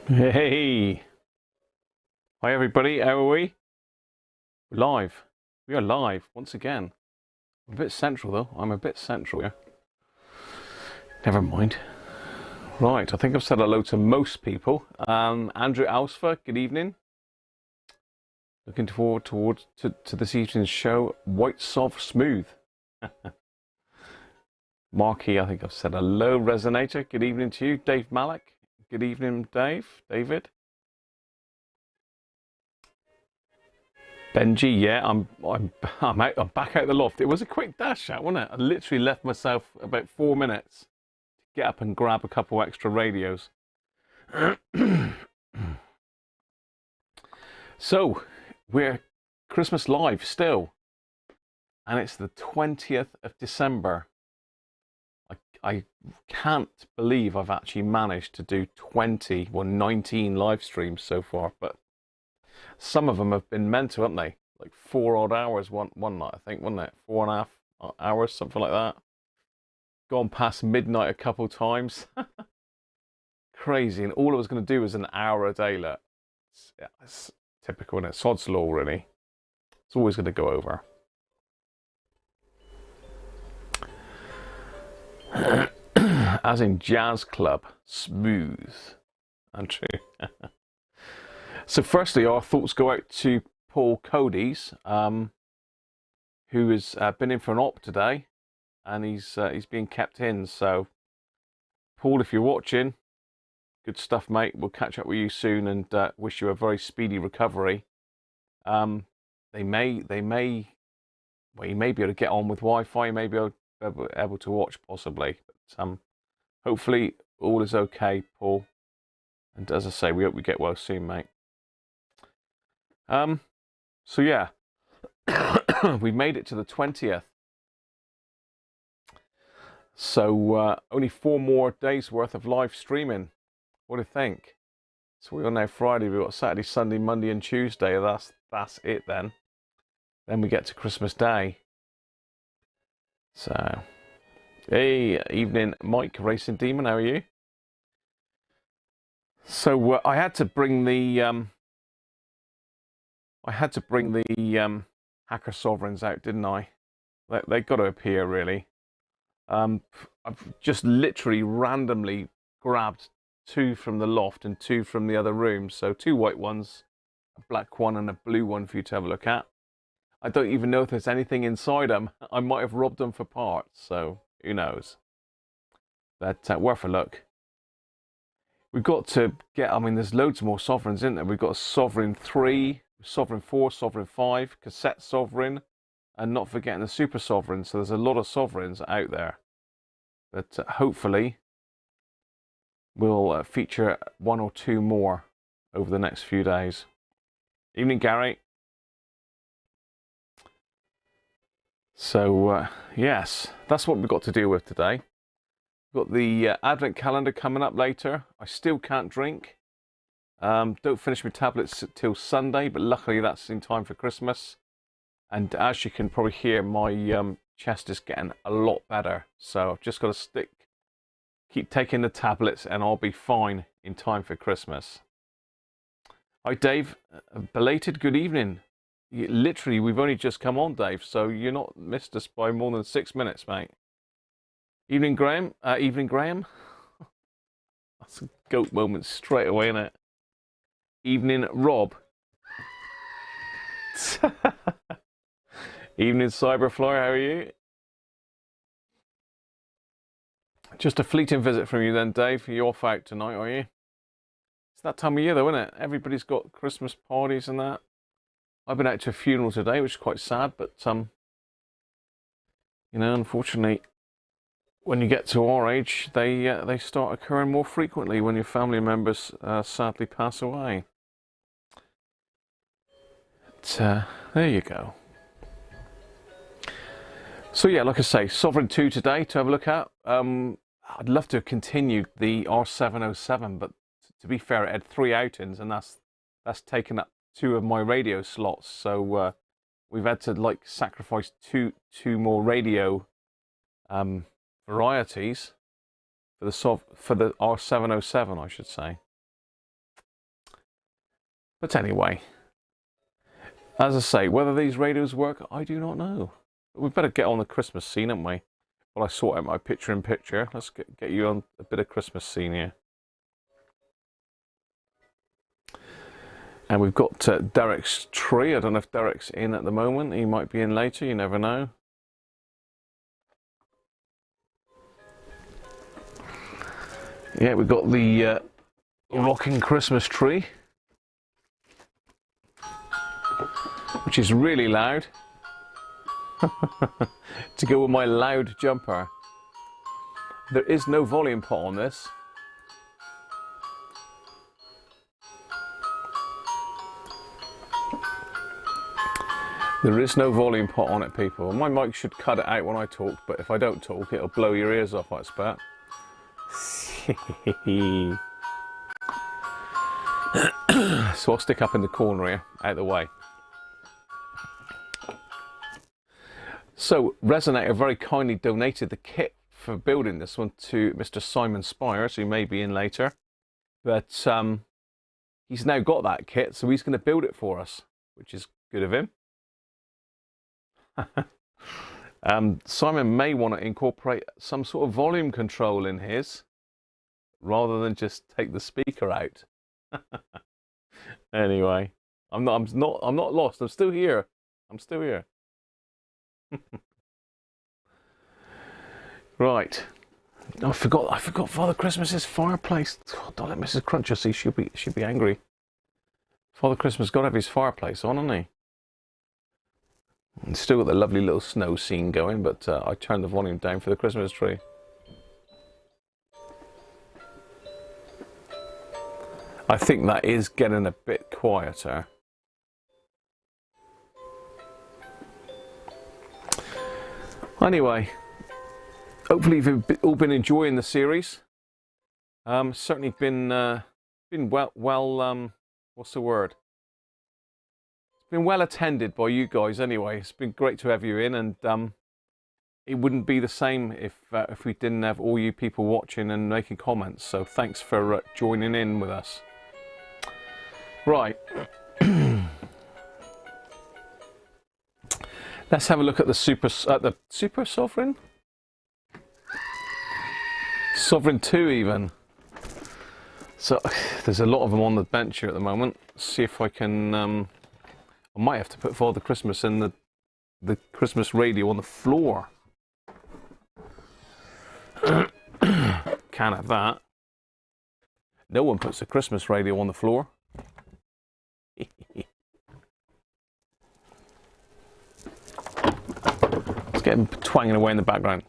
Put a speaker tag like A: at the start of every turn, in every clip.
A: Hey, hi everybody, how are we? We're live. We are live once again. I'm a bit central though, I'm a bit central here. Never mind. Right, I think I've said hello to most people. Andrew Alsfer, good evening. Looking forward to this evening's show, White Soft Smooth. Marky, I think I've said hello. Resonator, good evening to you. Dave Malik, good evening, David. Benji, yeah, I'm back out the loft. It was a quick dash out, wasn't it? I literally left myself about 4 minutes to get up and grab a couple extra radios. So we're Christmas live still, and it's the 20th of December. I can't believe I've actually managed to do 19 live streams so far, but some of them have been mental, haven't they? Like 4 odd hours one night, I think, wasn't it? 4.5 hours, something like that. Gone past midnight a couple times. Crazy, and all I was going to do was an hour a day. Look, it's typical, isn't it? Sod's law, really. It's always going to go over. As in jazz club, smooth. Andrew. So firstly, our thoughts go out to Paul Cody's, who has been in for an op today, and he's being kept in. So, Paul, if you're watching, good stuff, mate. We'll catch up with you soon, and wish you a very speedy recovery. They may, well, you may be able to get on with Wi-Fi. You may be able to watch, possibly. But hopefully, all is okay, Paul. And as I say, we hope we get well soon, mate. So yeah, we made it to the 20th. So only 4 more days worth of live streaming. What do you think? So we're on now Friday. We've got Saturday, Sunday, Monday, and Tuesday. That's it then. Then we get to Christmas Day. So, hey, evening, Mike, Racing Demon. How are you? So I had to bring the Hacker Sovereigns out, didn't I? They got to appear, really. I've just literally randomly grabbed 2 from the loft and 2 from the other room. So 2 white ones, a black one and a blue one for you to have a look at. I don't even know if there's anything inside them. I might have robbed them for parts, so who knows. But worth a look. We've got to get, I mean, there's loads more sovereigns, isn't there? We've got a Sovereign 3, Sovereign 4, Sovereign 5, Cassette Sovereign, and not forgetting the Super Sovereign. So there's a lot of sovereigns out there. But hopefully we'll feature 1 or 2 more over the next few days. Evening, Gary. So yes, that's what we've got to deal with today. We've got the Advent calendar coming up later. I still can't drink. Don't finish my tablets till Sunday, but luckily that's in time for Christmas. And as you can probably hear, my chest is getting a lot better. So I've just got to keep taking the tablets, and I'll be fine in time for Christmas. Hi, Dave. Belated good evening. Literally, we've only just come on, Dave, so you're not missed us by more than 6 minutes, mate. Evening, Graham. Evening, Graham. That's a goat moment straight away, isn't it? Evening, Rob. Evening, Cyberflyer. How are you? Just a fleeting visit from you then, Dave. You're off out tonight, are you? It's that time of year, though, isn't it? Everybody's got Christmas parties and that. I've been out to a funeral today, which is quite sad, but you know, unfortunately, when you get to our age, they start occurring more frequently when your family members sadly pass away. But, there you go. So yeah, like I say, Sovereign 2 today to have a look at. I'd love to have continued the R707, but to be fair, it had 3 outings, and that's taken up 2 of my radio slots. So we've had to like sacrifice two more radio varieties for the R707, I should say. But anyway, as I say, whether these radios work, I do not know. We better get on the Christmas scene, haven't we? While I sort out my picture-in-picture, let's get you on a bit of Christmas scene here. And we've got Derek's tree. I don't know if Derek's in at the moment. He might be in later, you never know. Yeah, we've got the rocking Christmas tree, which is really loud. To go with my loud jumper. There is no volume pot on this. There is no volume pot on it, people. My mic should cut it out when I talk, but if I don't talk, it'll blow your ears off, I expect. So I'll stick up in the corner here, out of the way. So Resonator very kindly donated the kit for building this one to Mr. Simon Spires, who may be in later. But he's now got that kit, so he's going to build it for us, which is good of him. Simon may want to incorporate some sort of volume control in his, rather than just take the speaker out. Anyway, I'm not lost. I'm still here. I'm still here. Right. Oh, I forgot Father Christmas's fireplace. Oh, don't let Mrs. Cruncher see. She'll be angry. Father Christmas got to have his fireplace on, hasn't he? And still got the lovely little snow scene going, but I turned the volume down for the Christmas tree. I think that is getting a bit quieter. Anyway, hopefully you've all been enjoying the series. Certainly been well. What's the word? It's been well attended by you guys. Anyway, it's been great to have you in, and it wouldn't be the same if we didn't have all you people watching and making comments. So thanks for joining in with us. Right. Let's have a look at the Super Sovereign. Sovereign 2 even. So there's a lot of them on the bench here at the moment. See if I can. I might have to put Father Christmas in the Christmas radio on the floor. Can't have that. No one puts a Christmas radio on the floor. Let's get him twanging away in the background.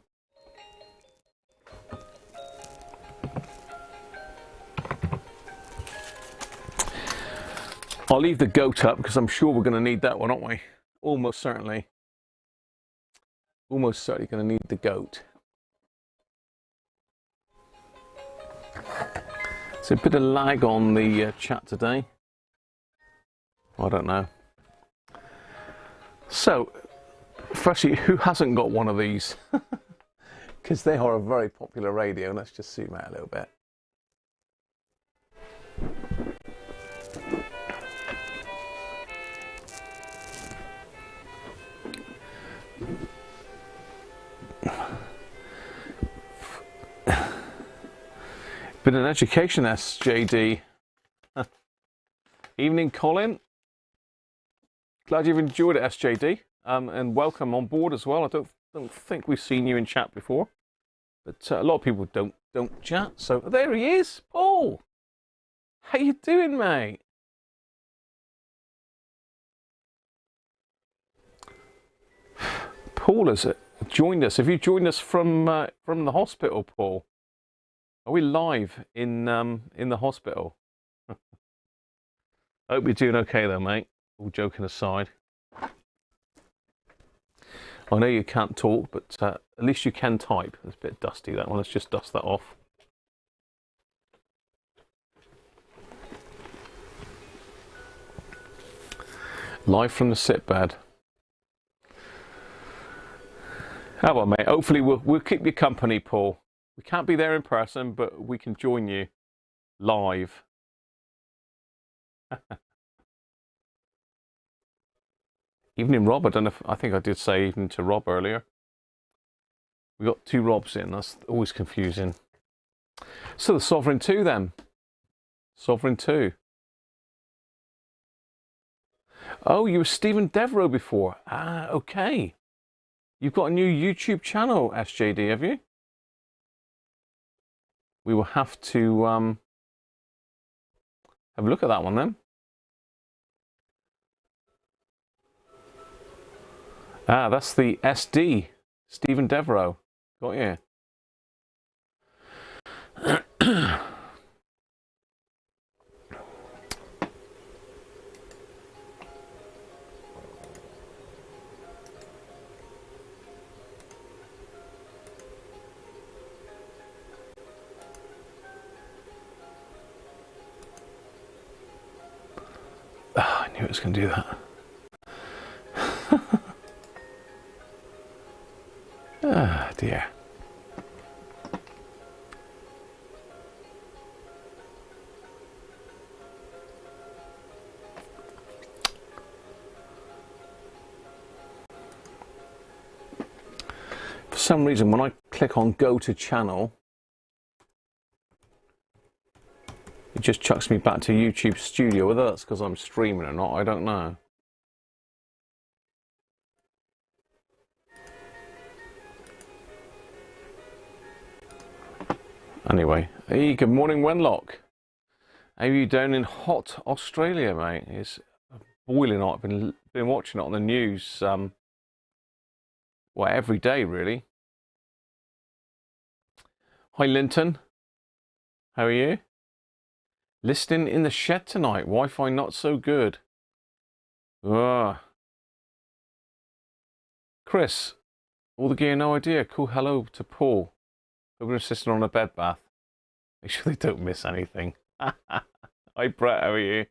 A: I'll leave the goat up because I'm sure we're going to need that one, aren't we? Almost certainly. Almost certainly going to need the goat. So a bit of lag on the chat today. I don't know. So, firstly, who hasn't got one of these? Because they are a very popular radio. Let's just zoom out a little bit. Been an education, SJD. Evening, Colin. Glad you've enjoyed it, SJD, and welcome on board as well. I don't think we've seen you in chat before, but a lot of people don't chat. So there he is, Paul. How you doing, mate? Paul has joined us. Have you joined us from the hospital, Paul? Are we live in the hospital? I hope you're doing okay though, mate. All joking aside. I know you can't talk, but at least you can type. It's a bit dusty, that one. Let's just dust that off. Live from the sickbed. How about, mate? Hopefully we'll keep you company, Paul. We can't be there in person, but we can join you live. Evening, Rob. I don't know if I think I did say evening to Rob earlier. We got 2 Robs in. That's always confusing. So the Sovereign 2 then. Sovereign 2. Oh, you were Stephen Devereaux before. Ah, okay. You've got a new YouTube channel, SJD, have you? We will have to have a look at that one then. Ah, that's the SD, Stephen Devereaux. Got you. Oh, I knew it was going to do that. Ah, dear. For some reason, when I click on go to channel, it just chucks me back to YouTube Studio. Whether that's because I'm streaming or not, I don't know. Anyway, hey, good morning, Wenlock. How are you down in hot Australia, mate? It's boiling hot. I've been watching it on the news, well, every day, really. Hi, Linton. How are you? Listening in the shed tonight. Wi-Fi not so good. Ugh. Chris, all the gear, no idea. Cool hello to Paul. Hope you're assisting on a bed bath. Make sure they don't miss anything. Hi, Brett. How are you?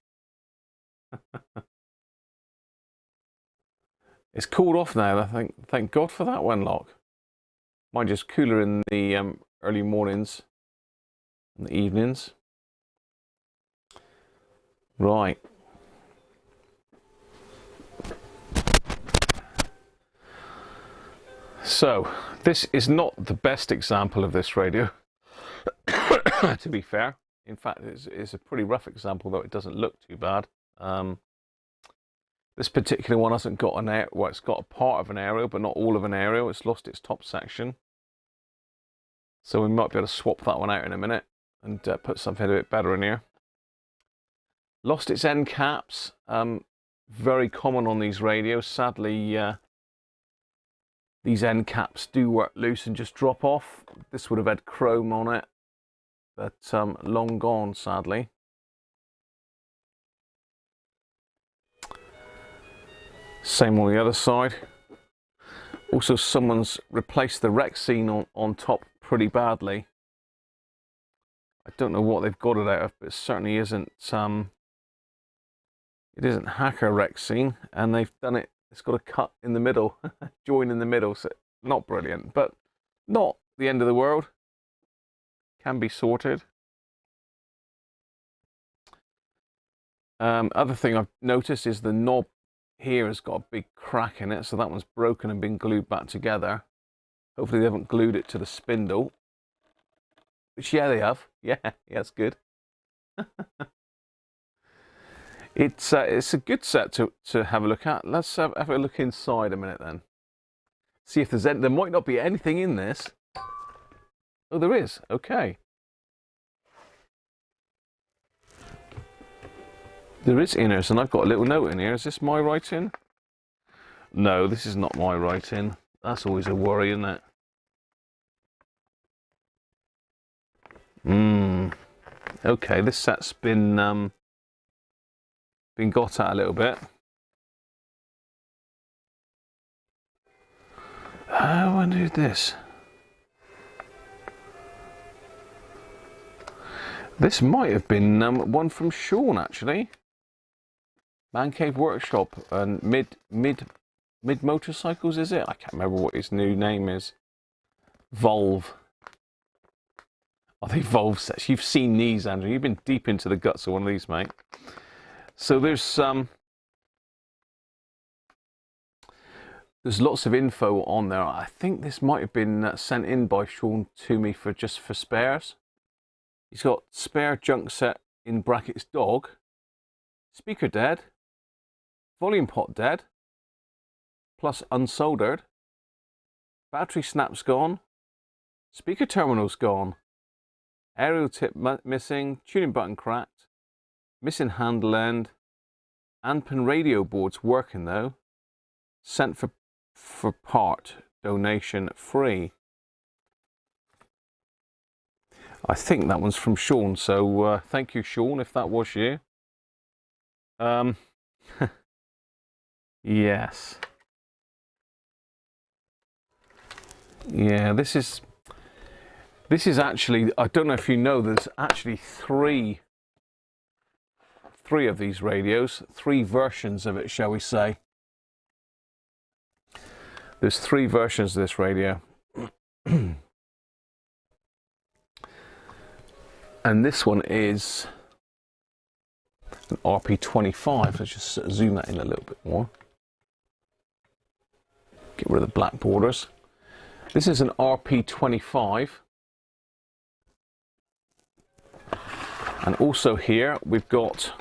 A: It's cooled off now. I think. Thank God for that, Wenlock. Mine just cooler in the early mornings and the evenings. Right. So, this is not the best example of this radio, to be fair. In fact, it's a pretty rough example, though it doesn't look too bad. This particular one hasn't got an air, well, it's got a part of an aerial, but not all of an aerial. It's lost its top section. So we might be able to swap that one out in a minute and put something a bit better in here. Lost its end caps. Very common on these radios. Sadly, these end caps do work loose and just drop off. This would have had chrome on it, but long gone, sadly. Same on the other side. Also, someone's replaced the rec scene on top pretty badly. I don't know what they've got it out of, but it certainly isn't. It isn't hacker rec scene, and they've done it. It's got a cut in the middle, join in the middle, so not brilliant, but not the end of the world. Can be sorted. Other thing I've noticed is the knob here has got a big crack in it, so that one's broken and been glued back together. Hopefully they haven't glued it to the spindle. Which, yeah, they have. Yeah, that's good. It's a good set to have a look at. Let's have a look inside a minute then. See if there's any, there might not be anything in this. Oh, there is. Okay. There is inners, and I've got a little note in here. Is this my writing? No, this is not my writing. That's always a worry, isn't it? Okay, this set's been got at a little bit. When did this? This might have been one from Sean, actually. Man Cave Workshop and mid motorcycles, is it? I can't remember what his new name is. Volve. Are they Volve sets? You've seen these, Andrew. You've been deep into the guts of one of these, mate. So there's there's lots of info on there. I think this might have been sent in by Sean to me for just for spares. He's got spare junk set in brackets dog, speaker dead, volume pot dead, plus unsoldered, battery snaps gone, speaker terminals gone, aerial tip missing, tuning button cracked, missing handle end, Anpen radio boards working though, sent for part, donation free. I think that one's from Sean, so thank you, Sean, if that was you. Yes. Yeah, this is actually, I don't know if you know, there's actually three of these radios, 3 versions of it, shall we say. There's 3 versions of this radio. And this one is an RP25. Let's just zoom that in a little bit more. Get rid of the black borders. This is an RP25. And also here we've got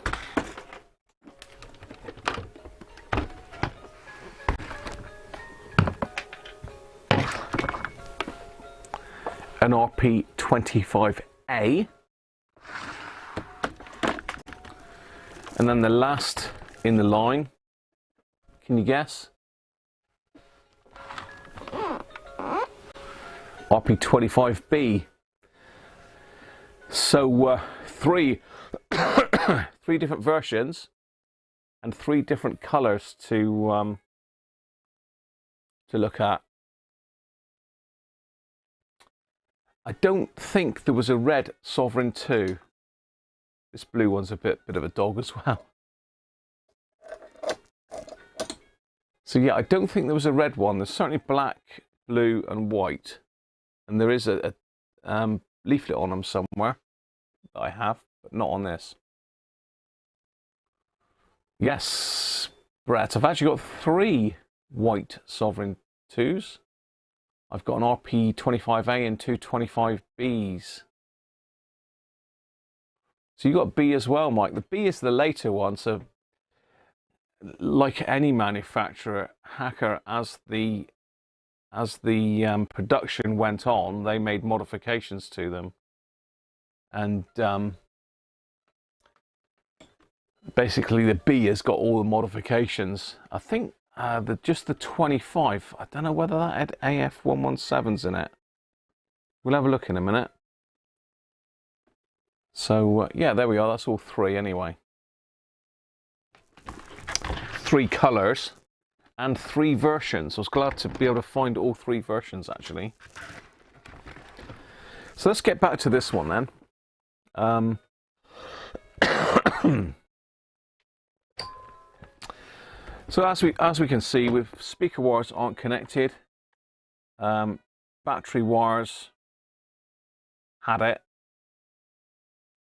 A: an RP25A. And then the last in the line, can you guess? RP25B. So 3 different versions and 3 different colors to look at. I don't think there was a red Sovereign 2. This blue one's a bit of a dog as well. So yeah, I don't think there was a red one. There's certainly black, blue and white. And there is a leaflet on them somewhere that I have, but not on this. Yes, Brett, I've actually got 3 white Sovereign 2s. I've got an RP25A and 2 25Bs. So you got B as well, Mike. The B is the later one. So like any manufacturer, Hacker, as the production went on, they made modifications to them. And basically the B has got all the modifications. I think just the 25, I don't know whether that had AF117s in it. We'll have a look in a minute. So yeah, there we are. That's all 3 anyway. 3 colors and 3 versions. I was glad to be able to find all 3 versions actually. So let's get back to this one then. So as we can see, with speaker wires aren't connected. Battery wires had it.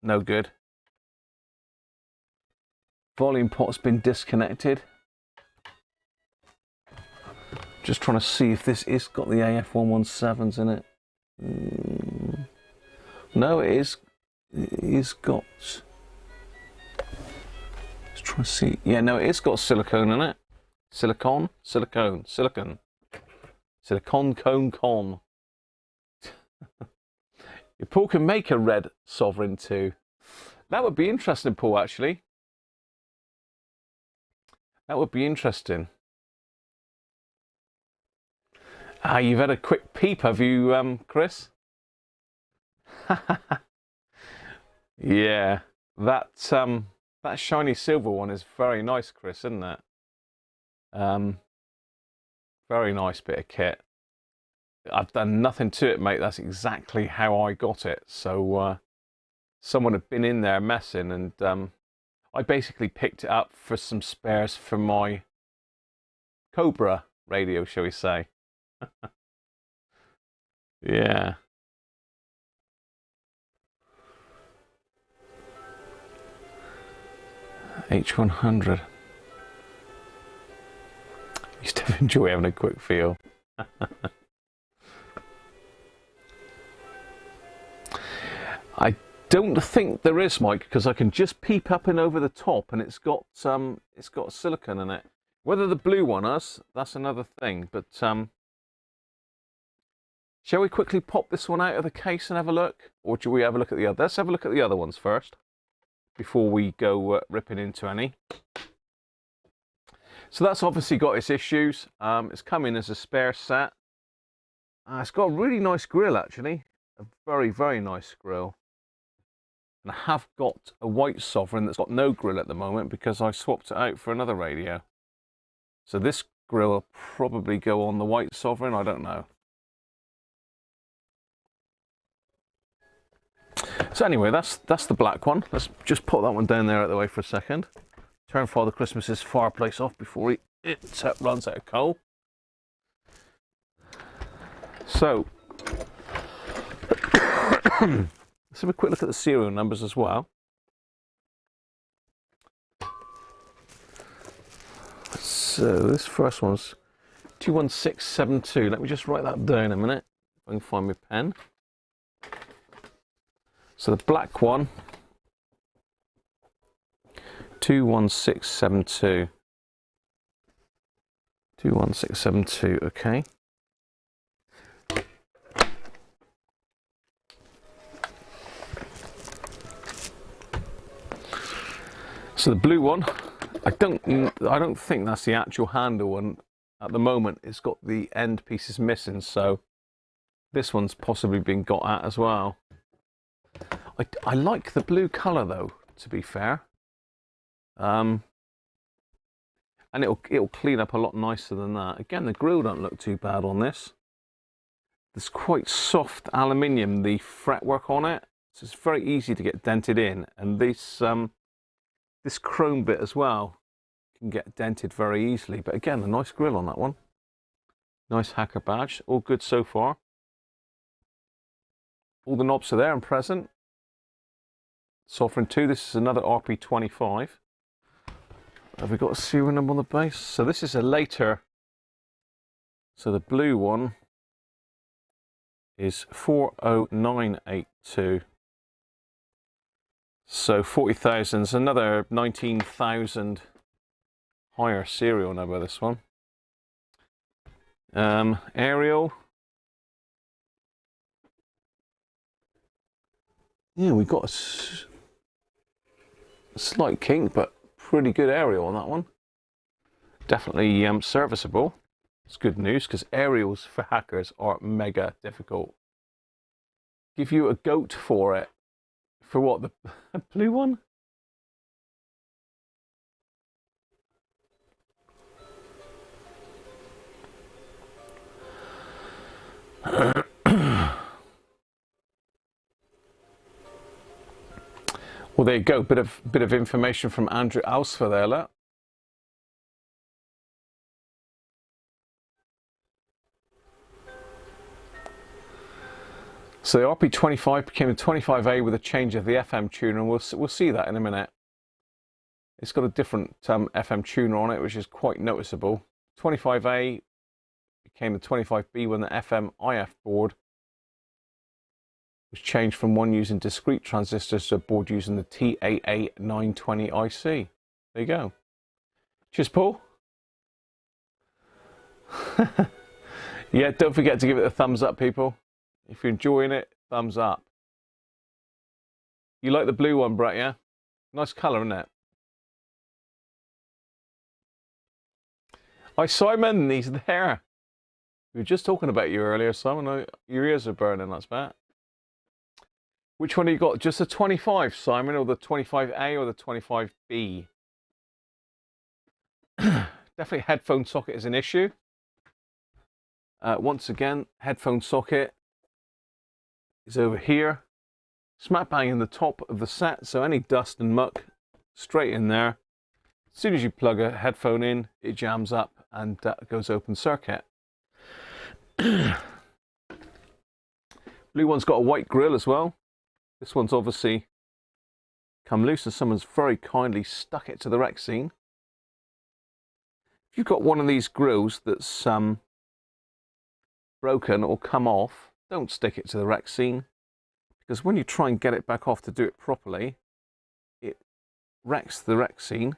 A: No good. Volume pot's been disconnected. Just trying to see if this is got the AF117s in it. No, it is. It is got. Let's try to see. Yeah, no, it's got silicone in it. Silicon. Con. If Paul can make a red Sovereign 2, that would be interesting, Paul, actually. That would be interesting. You've had a quick peep, have you, Chris? Yeah, that shiny silver one is very nice, Chris, isn't it? Very nice bit of kit. I've done nothing to it, mate. That's exactly how I got it. So someone had been in there messing, and I basically picked it up for some spares for my Cobra radio, shall we say. Yeah. H100. Used to enjoy having a quick feel. I don't think there is, Mike, because I can just peep up and over the top, and it's got silicone in it. Whether the blue one has, that's another thing. But shall we quickly pop this one out of the case and have a look, or do we have a look at the other? Let's have a look at the other ones first before we go ripping into any. So that's obviously got its issues. It's come in as a spare set. It's got a really nice grill, actually. A very, very nice grill. And I have got a white Sovereign that's got no grill at the moment because I swapped it out for another radio. So this grill will probably go on the white Sovereign, I don't know. So anyway, that's the black one. Let's just put that one down there out of the way for a second. Turn Father Christmas's fireplace off before it runs out of coal. So, let's have a quick look at the serial numbers as well. So this first one's 21672. Let me just write that down a minute, if I can find my pen. So the black one, 21672. 21672, okay. So the blue one, I don't think that's the actual handle one at the moment. It's got the end pieces missing, so this one's possibly been got at as well. I like the blue colour though, to be fair. And it'll clean up a lot nicer than that. Again, the grill don't look too bad on this. There's quite soft aluminium, the fretwork on it, so it's very easy to get dented in. And this chrome bit as well can get dented very easily. But again, a nice grill on that one. Nice hacker badge, all good so far. All the knobs are there and present. Sovereign 2, this is another RP25. Have we got a serial number on the base? So this is a later. So the blue one is 40982. So 40,000 is another 19,000 higher serial number, this one. Aerial. Yeah, we got a slight kink, but pretty good aerial on that one. Definitely serviceable. It's good news because aerials for hackers are mega difficult. Give you a goat for it. For what, the blue one? Well, there you go. Bit of information from Andrew Alsfer there, look. So the RP25 became a 25A with a change of the FM tuner, and we'll see that in a minute. It's got a different FM tuner on it, which is quite noticeable. 25A became the 25B when the FM IF board was changed from one using discrete transistors to a board using the TAA920 IC. There you go. Cheers, Paul. Yeah, don't forget to give it a thumbs up, people. If you're enjoying it, thumbs up. You like the blue one, Brett, yeah? Nice colour, isn't it? Hi, Simon, he's there. We were just talking about you earlier, Simon. Your ears are burning, that's bad. Which one have you got? Just the 25, Simon, or the 25A or the 25B? Definitely headphone socket is an issue. Once again, headphone socket is over here. Smack bang in the top of the set, so any dust and muck straight in there. As soon as you plug a headphone in, it jams up and goes open circuit. Blue one's got a white grill as well. This one's obviously come loose and someone's very kindly stuck it to the rec scene. if you've got one of these grills that's broken or come off, don't stick it to the Rexine, because when you try and get it back off to do it properly, it wrecks the Rexine,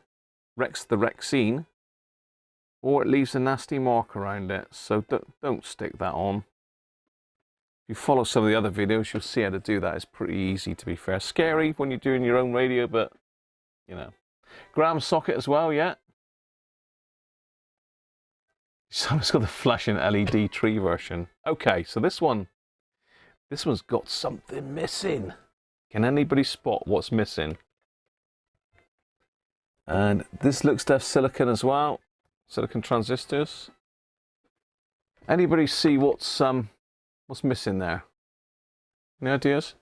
A: or it leaves a nasty mark around it. So don't stick that on. If you follow some of the other videos, you'll see how to do that. It's pretty easy, to be fair. Scary when you're doing your own radio, but you know. Gram socket as well, yeah. So it's got the flashing LED tree version. Okay, so this one's got something missing. Can anybody spot what's missing? And this looks to have silicon as well, silicon transistors. Anybody see what's missing there? Any ideas?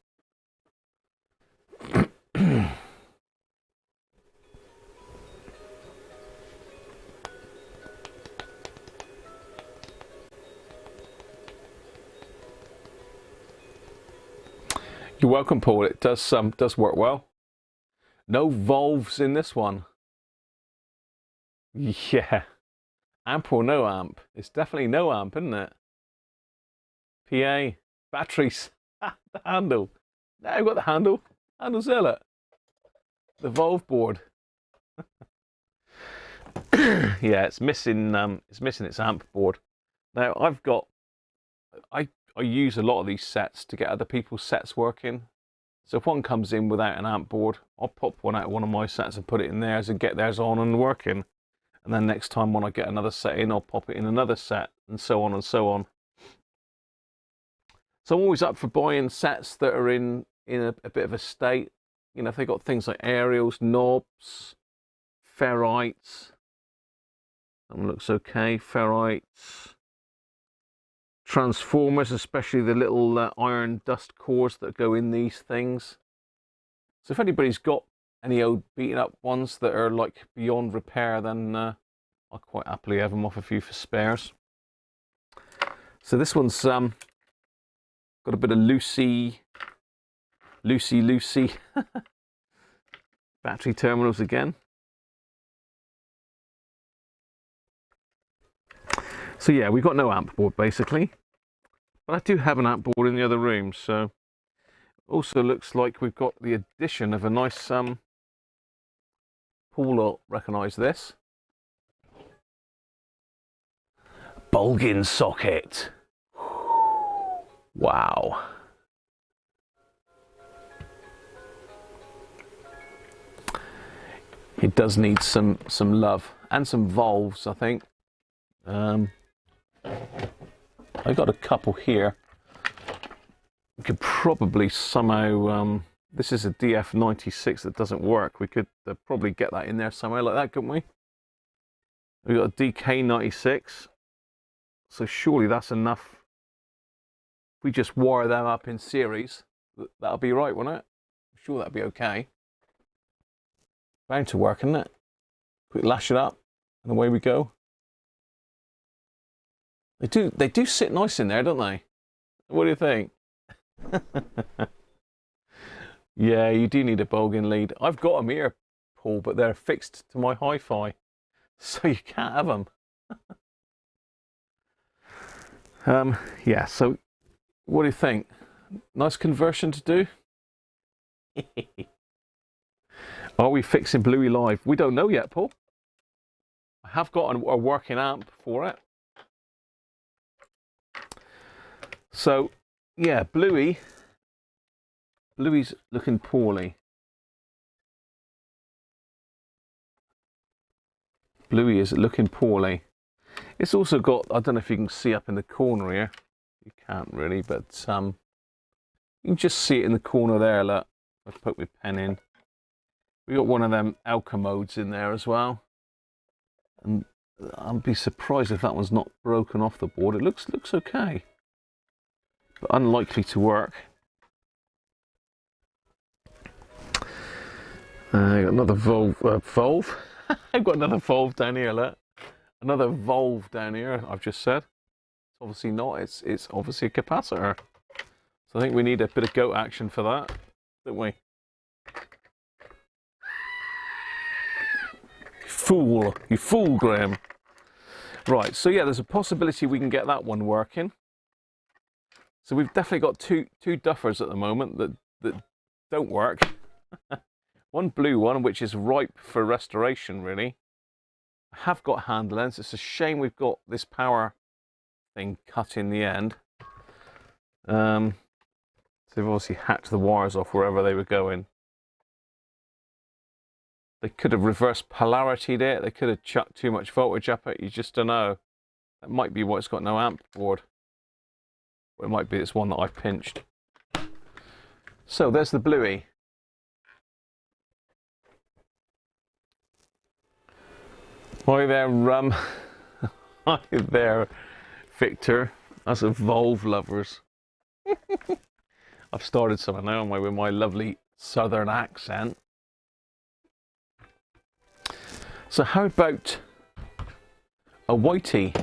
A: You're welcome, Paul. It does work well. No valves in this one. Yeah. Amp or no amp? It's definitely no amp, isn't it? PA, batteries, the handle. Now I've got the handle. Handle's there. The valve board. Yeah, it's missing its amp board. Now I use a lot of these sets to get other people's sets working. So if one comes in without an amp board, I'll pop one out of one of my sets and put it in theirs and get theirs on and working. And then next time when I get another set in, I'll pop it in another set, and so on and so on. So I'm always up for buying sets that are in a bit of a state. You know, if they've got things like aerials, knobs, ferrites. That one looks okay, ferrites. Transformers, especially the little iron dust cores that go in these things. So if anybody's got any old beaten up ones that are like beyond repair, then I'll quite happily have them off a few for spares. So this one's got a bit of loosey battery terminals again. So yeah, we've got no amp board basically, but I do have an amp board in the other room. So also looks like we've got the addition of a nice Paul will recognise this. Bulgin socket. Wow. It does need some love and some valves, I think. I got a couple here. We could probably somehow, this is a DF96 that doesn't work. We could probably get that in there somewhere like that, couldn't we? We got a DK96, so surely that's enough. If we just wire them up in series, that'll be right, won't it? I'm sure that'll be okay. Bound to work, isn't it? Quick lash it up, and away we go. They do sit nice in there, don't they? What do you think? Yeah, you do need a Bulgin lead. I've got them here, Paul, but they're fixed to my hi-fi, so you can't have them. Yeah, so what do you think? Nice conversion to do? Are we fixing Bluey live? We don't know yet, Paul. I have got a working amp for it. So, yeah, Bluey's looking poorly. Bluey is looking poorly. It's also got, I don't know if you can see up in the corner here. You can't really, but you can just see it in the corner there, look. I've put my pen in. We got one of them Alka modes in there as well. And I'd be surprised if that one's not broken off the board. It looks okay, but unlikely to work. I got another valve. I've got another valve down here, look. Another valve down here, I've just said. It's obviously not, it's obviously a capacitor. So I think we need a bit of goat action for that, don't we? You fool, Graham. Right, so yeah, there's a possibility we can get that one working. So we've definitely got two duffers at the moment that don't work. One blue one, which is ripe for restoration, really. I have got hand lens. It's a shame we've got this power thing cut in the end. So they've obviously hacked the wires off wherever they were going. They could have reverse polarity'd it. They could have chucked too much voltage up it. You just don't know. That might be why it's got no amp board. Or it might be this one that I've pinched. So there's the bluey. Hi there, hi there, Victor. That's a Volve lovers. I've started something now with my lovely southern accent. So how about a whitey?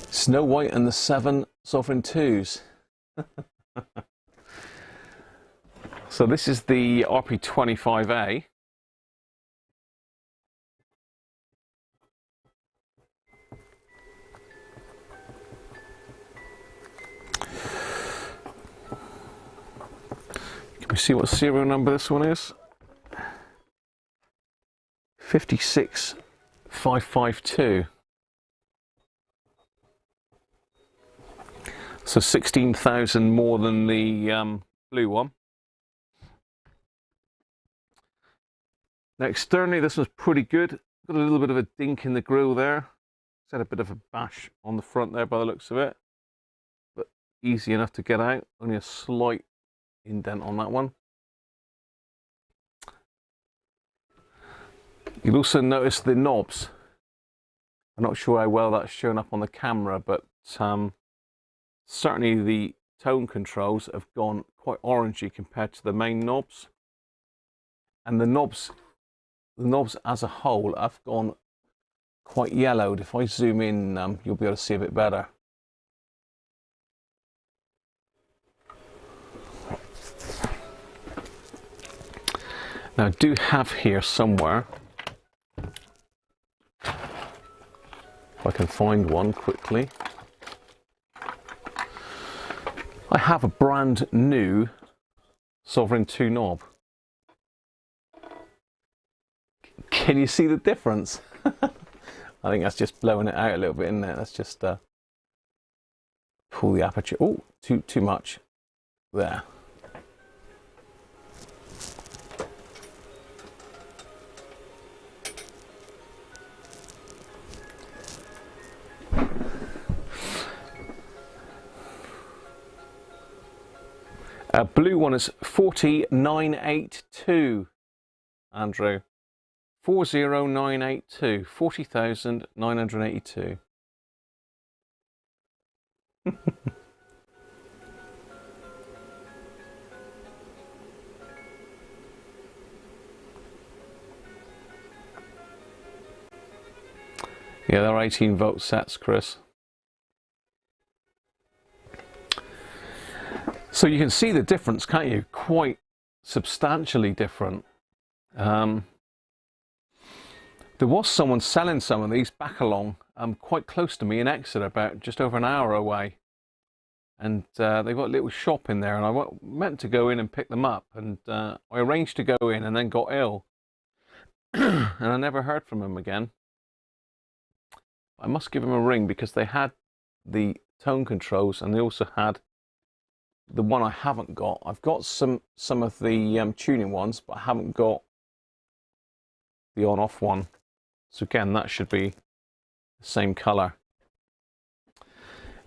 A: Snow White and the 7 Sovereign 2s. So this is the RP25A. Can we see what serial number this one is? 56552. So 16,000 more than the blue one. Now externally this was pretty good. Got a little bit of a dink in the grille there. It's had a bit of a bash on the front there by the looks of it. But easy enough to get out. Only a slight indent on that one. You'll also notice the knobs. I'm not sure how well that's shown up on the camera, but certainly the tone controls have gone quite orangey compared to the main knobs. And the knobs as a whole have gone quite yellowed. If I zoom in, you'll be able to see a bit better. Now I do have here somewhere, if I can find one quickly, I have a brand new Sovereign 2 knob. Can you see the difference? I think that's just blowing it out a little bit, isn't it? Let's just pull the aperture. Oh, too much. There. Blue one is 40,982, Andrew. 40,982, 40,982. Yeah, they're 18-volt sets, Chris. So you can see the difference, can't you? Quite substantially different. There was someone selling some of these back along quite close to me in Exeter, about just over an hour away. And they've got a little shop in there, and I meant to go in and pick them up. And I arranged to go in and then got ill. And I never heard from them again. I must give them a ring because they had the tone controls and they also had the one I haven't got. I've got some of the tuning ones, but I haven't got the on-off one. So again, that should be the same color.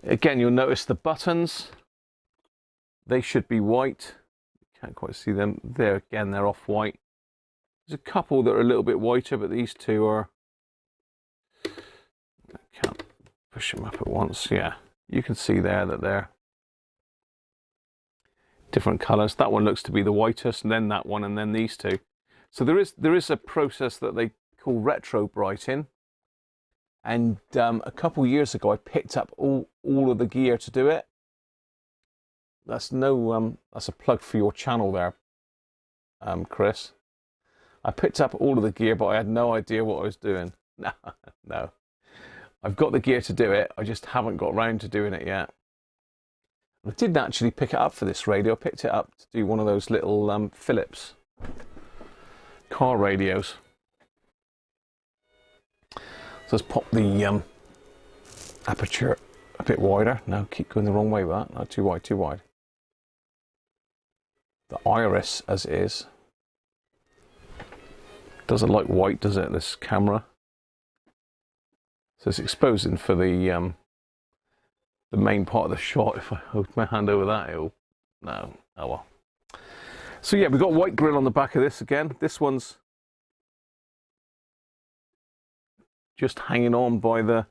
A: Again, you'll notice the buttons. They should be white. You can't quite see them. There again, they're off-white. There's a couple that are a little bit whiter, but these two are... I can't push them up at once. Yeah, you can see there that they're different colors. That one looks to be the whitest, and then that one, and then these two. So there is a process that they call retro brighting, and a couple years ago I picked up all of the gear to do it. That's no that's a plug for your channel there, Chris. I picked up all of the gear, but I had no idea what I was doing. No, no. I've got the gear to do it. I just haven't got around to doing it yet. I didn't actually pick it up for this radio. I picked it up to do one of those little Philips car radios. So let's pop the aperture a bit wider. No, keep going the wrong way with that. No, too wide, too wide. The iris as it is. Doesn't like white, does it, this camera? So it's exposing for the main part of the shot. If I hold my hand over that, it'll... No, oh well. So yeah, we've got white grill on the back of this again. This one's just hanging on by the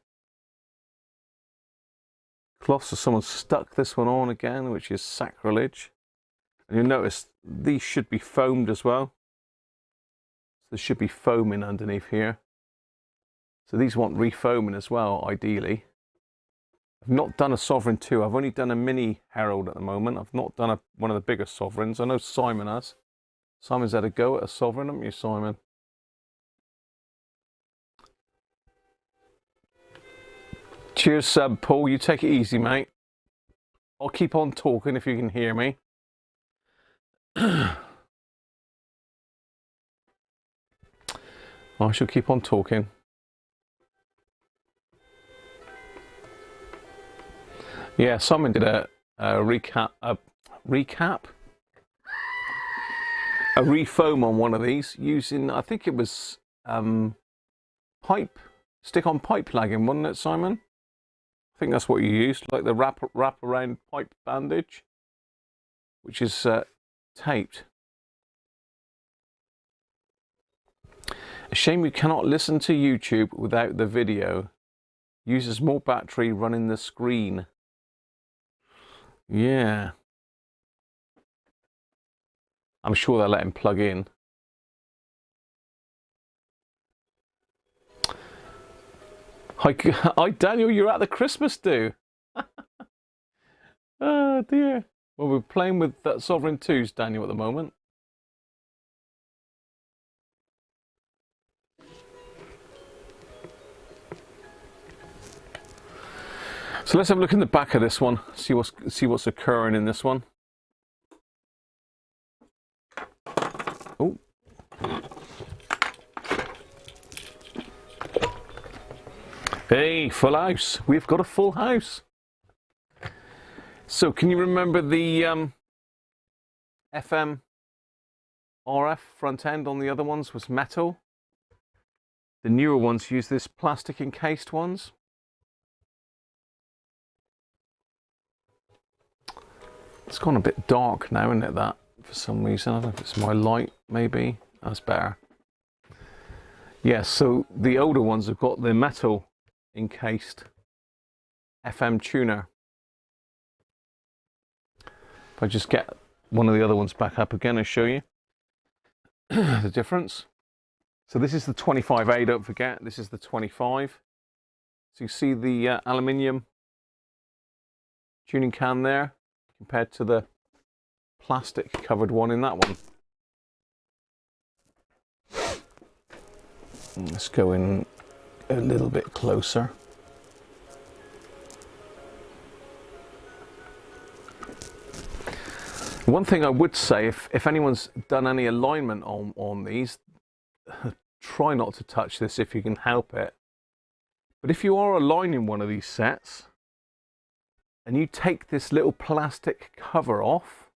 A: cloth, so someone's stuck this one on again, which is sacrilege. And you'll notice these should be foamed as well. So there should be foaming underneath here. So these want refoaming as well, ideally. I've not done a Sovereign 2. I've only done a mini Herald at the moment. I've not done one of the bigger Sovereigns. I know Simon has. Simon's had a go at a Sovereign, haven't you, Simon? Cheers, Paul. You take it easy, mate. I'll keep on talking if you can hear me. I shall keep on talking. Yeah, Simon did a refoam on one of these using, I think it was stick-on pipe lagging, wasn't it, Simon? I think that's what you used, like the wrap around pipe bandage, which is taped. A shame you cannot listen to YouTube without the video. Uses more battery running the screen. Yeah. I'm sure they'll let him plug in. Hi Daniel, you're at the Christmas do. Oh dear. Well, we're playing with that Sovereign 2s, Daniel, at the moment. So let's have a look in the back of this one, see what's occurring in this one. Oh. Hey, full house. We've got a full house. So can you remember the FM RF front end on the other ones was metal? The newer ones use this plastic encased ones. It's gone a bit dark now, isn't it, that, for some reason? I don't know if it's my light, maybe. That's better. Yeah, so the older ones have got the metal encased FM tuner. If I just get one of the other ones back up again and show you the difference. So this is the 25A, don't forget. This is the 25. So you see the aluminium tuning can there, compared to the plastic covered one in that one. Let's go in a little bit closer. One thing I would say, if anyone's done any alignment on these, try not to touch this if you can help it. But if you are aligning one of these sets, and you take this little plastic cover off,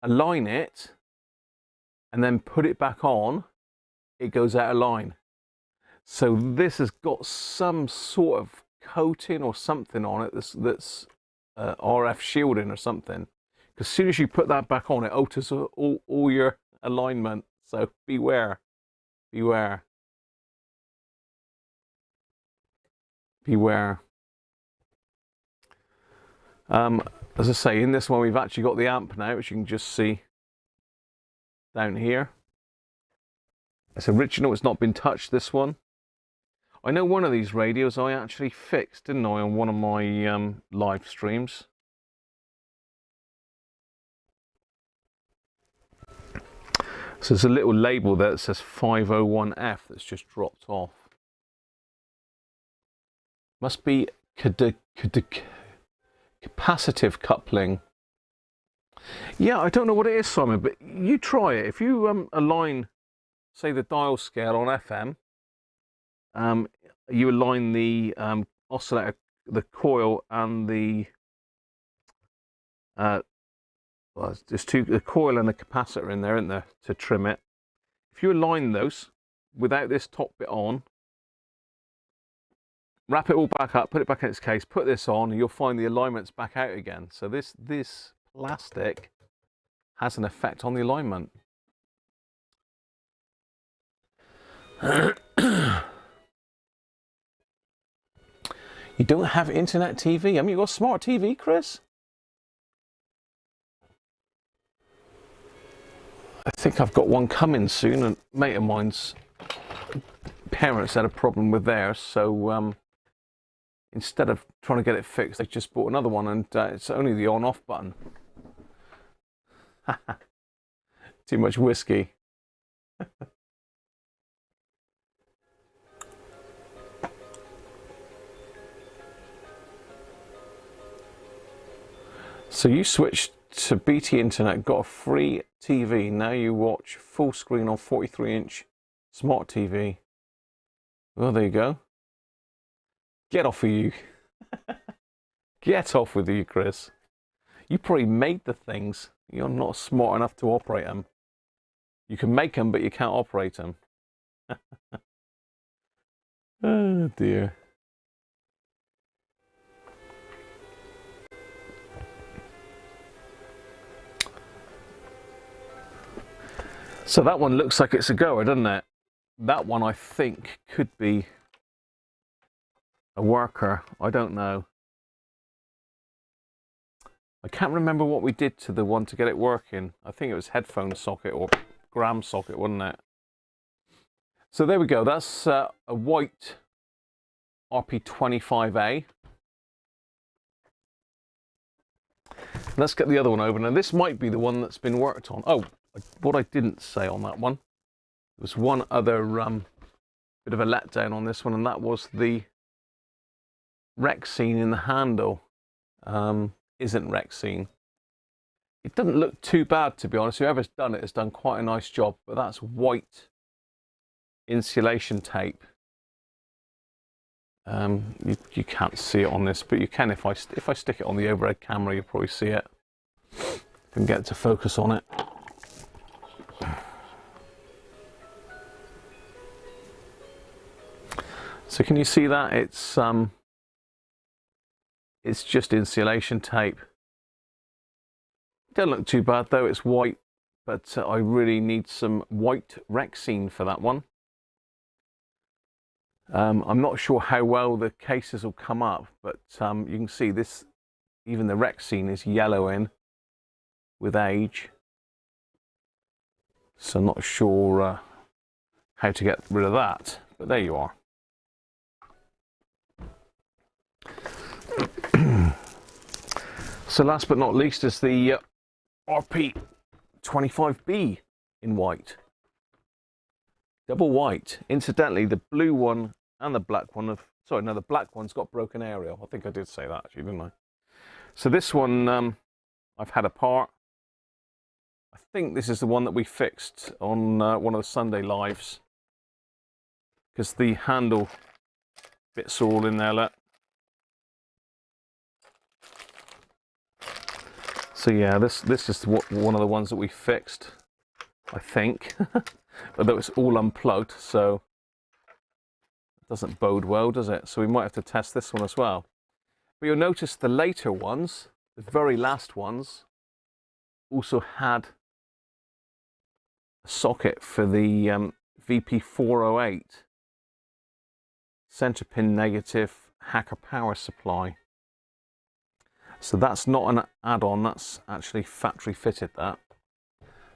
A: align it, and then put it back on, it goes out of line. So this has got some sort of coating or something on it that's RF shielding or something. Because as soon as you put that back on, it alters all your alignment. So beware, beware, beware. As I say, in this one we've actually got the amp now, which you can just see down here. It's original, it's not been touched, this one. I know one of these radios I actually fixed, didn't I, on one of my live streams. So there's a little label there that says 501F that's just dropped off. Must be capacitive coupling. Yeah, I don't know what it is, Simon, but you try it. If you align, say, the dial scale on FM, you align the oscillator, the coil, and the well, there's the coil and the capacitor in there, isn't there, to trim it. If you align those without this top bit on, wrap it all back up, put it back in its case, put this on, and you'll find the alignment's back out again. So this plastic has an effect on the alignment. You don't have internet TV? I mean, you've got a smart TV, Chris? I think I've got one coming soon. A mate of mine's parents had a problem with theirs, so instead of trying to get it fixed, they just bought another one, and it's only the on-off button. Too much whiskey. So you switched to BT Internet, got a free TV, now you watch full screen on 43-inch smart TV. Well, there you go. Get off of you. Get off with you, Chris. You probably made the things. You're not smart enough to operate them. You can make them, but you can't operate them. Oh, dear. So that one looks like it's a goer, doesn't it? That one, I think, could be a worker. I don't know. I can't remember what we did to the one to get it working. I think it was headphone socket or gram socket, wasn't it? So there we go. That's a white RP25A. Let's get the other one over. Now this might be the one that's been worked on. Oh, what I didn't say on that one, there was one other bit of a letdown on this one, and that was the Rexine in the handle. Isn't Rexine. It doesn't look too bad, to be honest. Whoever's done it has done quite a nice job, but that's white insulation tape. You can't see it on this, but you can if I stick it on the overhead camera, you'll probably see it. Can get to focus on it. So can you see that? It's just insulation tape. Doesn't look too bad though, it's white, but I really need some white Rexine for that one. I'm not sure how well the cases will come up, but you can see this, even the Rexine is yellowing with age. So I'm not sure how to get rid of that, but there you are. So last but not least is the RP25B in white. Double white. Incidentally, the blue one and the black one sorry, no, the black one's got broken aerial. I think I did say that actually, didn't I? So this one I've had apart. I think this is the one that we fixed on one of the Sunday lives, because the handle bits are all in there. Look. So yeah, this is one of the ones that we fixed, I think. Although it's all unplugged, so it doesn't bode well, does it? So we might have to test this one as well. But you'll notice the later ones, the very last ones, also had a socket for the VP408 center pin negative hacker power supply. So that's not an add-on, that's actually factory fitted, that.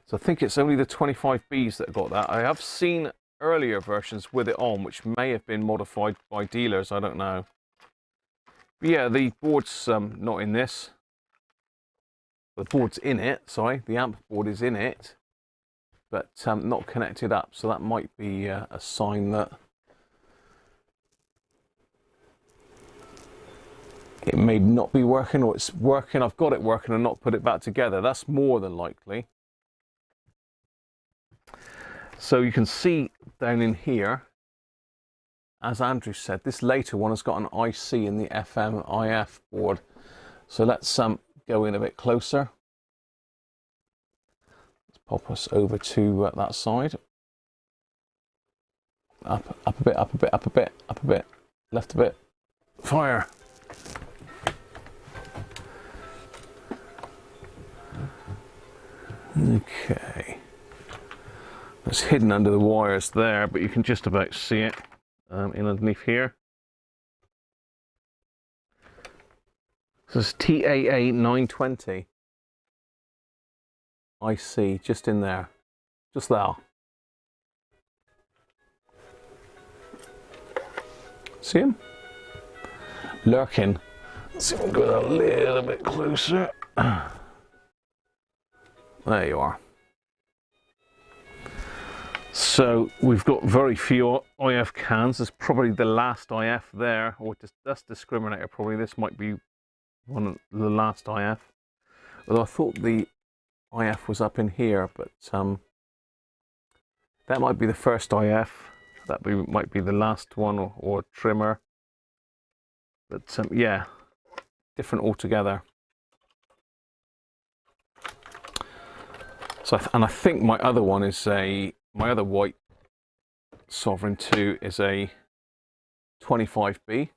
A: So I think it's only the 25Bs that got that. I have seen earlier versions with it on, which may have been modified by dealers, I don't know. But yeah, the board's not in this. The board's in it, sorry, the amp board is in it. but not connected up. So that might be a sign that it may not be working, or it's working, I've got it working and not put it back together. That's more than likely. So you can see down in here, as Andrew said, this later one has got an IC in the FM IF board. So let's go in a bit closer. Let's pop us over to that side. Up a bit, up a bit, up a bit, up a bit, left a bit. Fire. Okay. It's hidden under the wires there, but you can just about see it in underneath here. This is TAA 920 IC, just in there, just there. See him? Lurking. Let's see if we can go a little bit closer. There you are. So we've got very few IF cans. There's probably the last IF there, or that's discriminator probably. This might be one of the last IF. Although I thought the IF was up in here, but that might be the first IF. That might be the last one, or trimmer. But yeah, different altogether. So, and I think my other one is my other white Sovereign 2 is a 25B.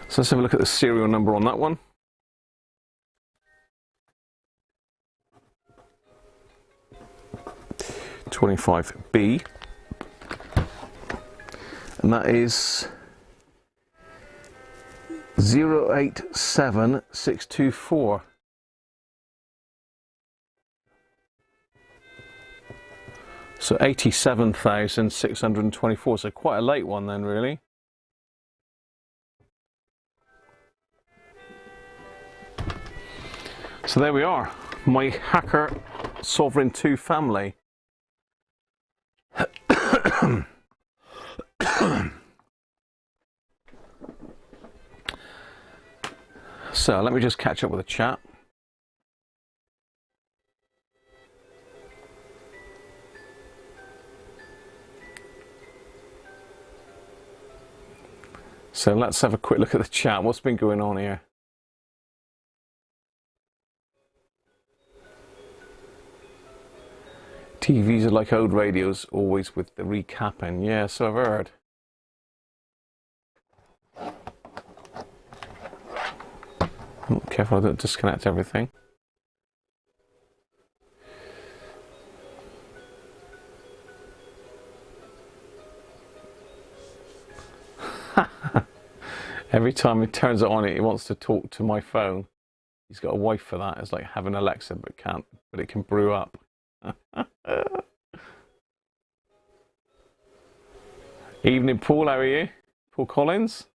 A: So let's have a look at the serial number on that one. B, and that is 087624. So 87,624. So quite a late one then, really. So there we are, my Hacker Sovereign 2 family. So let me just catch up with the chat. So let's have a quick look at the chat. What's been going on here? TVs are like old radios, always with the recapping. Yeah, so I've heard. Oh, careful I don't disconnect everything. Every time he turns it on, he wants to talk to my phone. He's got a wife for that. It's like having Alexa, but it can brew up. Evening, Paul. How are you? Paul Collins.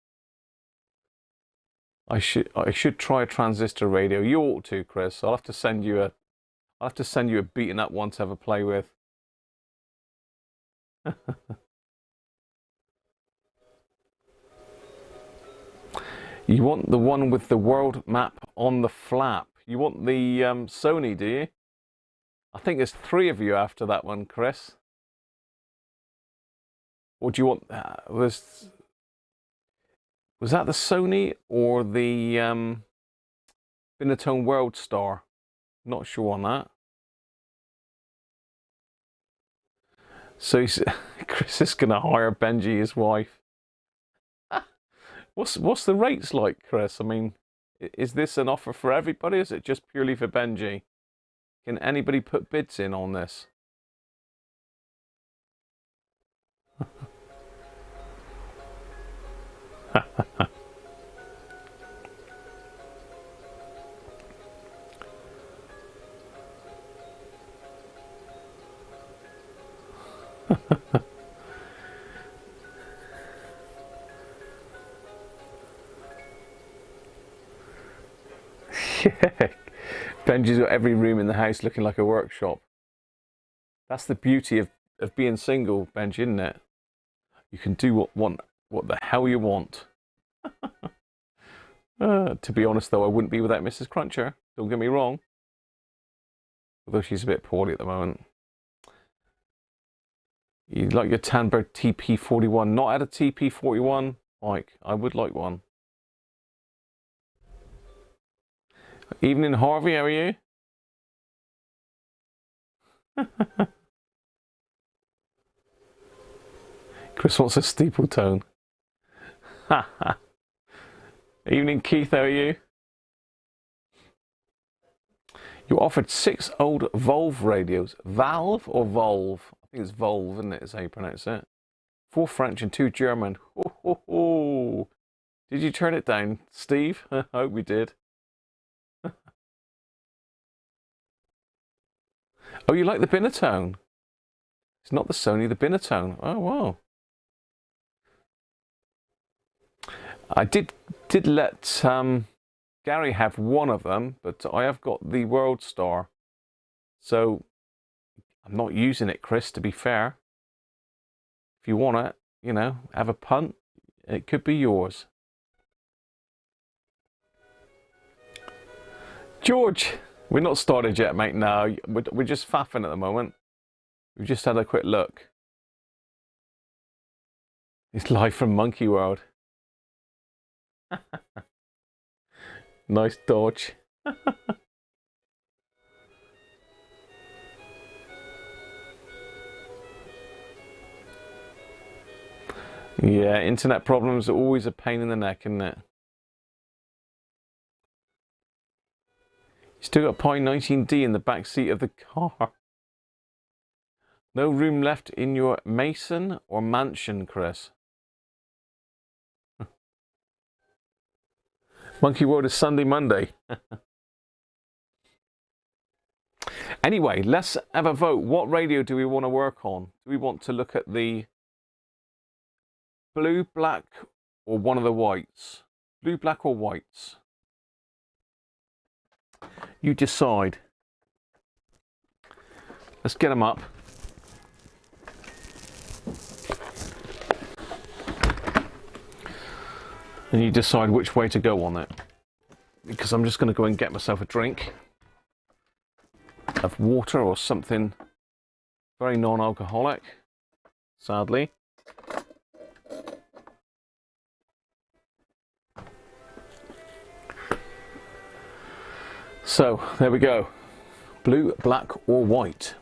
A: I should try a transistor radio. You ought to, Chris. I'll have to send you a beaten up one to have a play with. You want the one with the world map on the flap. You want the Sony, do you? I think there's 3 of you after that one, Chris. Or do you want was that the Sony or the Binatone World Star? Not sure on that. So Chris is gonna hire Benji, his wife. What's the rates like, Chris? I mean, is this an offer for everybody? Or is it just purely for Benji? Can anybody put bids in on this? Yeah. Benji's got every room in the house looking like a workshop. That's the beauty of being single, Benji, isn't it? You can do what the hell you want. To be honest, though, I wouldn't be without Mrs. Cruncher. Don't get me wrong. Although she's a bit poorly at the moment. You like your Tanberg TP41. Not at a TP41, Mike. I would like one. Evening, Harvey. How are you? Chris wants a steeple tone. Evening, Keith. How are you? You offered 6 old Volve radios. Valve or Volve? I think it's Volve, isn't it? Is how you pronounce it. 4 French and 2 German. Ho, ho, ho. Did you turn it down, Steve? I hope we did. Oh, you like the Binatone? It's not the Sony, the Binatone. Oh, wow. I did let Gary have one of them, but I have got the World Star. So I'm not using it, Chris, to be fair. If you want it, you know, have a punt, it could be yours. George, we're not started yet, mate. No, we're just faffing at the moment. We've just had a quick look. It's live from Monkey World. Nice dodge. Yeah, internet problems are always a pain in the neck, isn't it? You still got Pi 19D in the back seat of the car. No room left in your Mason or mansion, Chris. Monkey World is Sunday, Monday. Anyway, let's have a vote. What radio do we want to work on? Do we want to look at the blue, black, or one of the whites? Blue, black, or whites? You decide. Let's get them up. And you decide which way to go on it. Because I'm just going to go and get myself a drink of water or something very non-alcoholic, sadly. So, there we go. Blue, black, or white.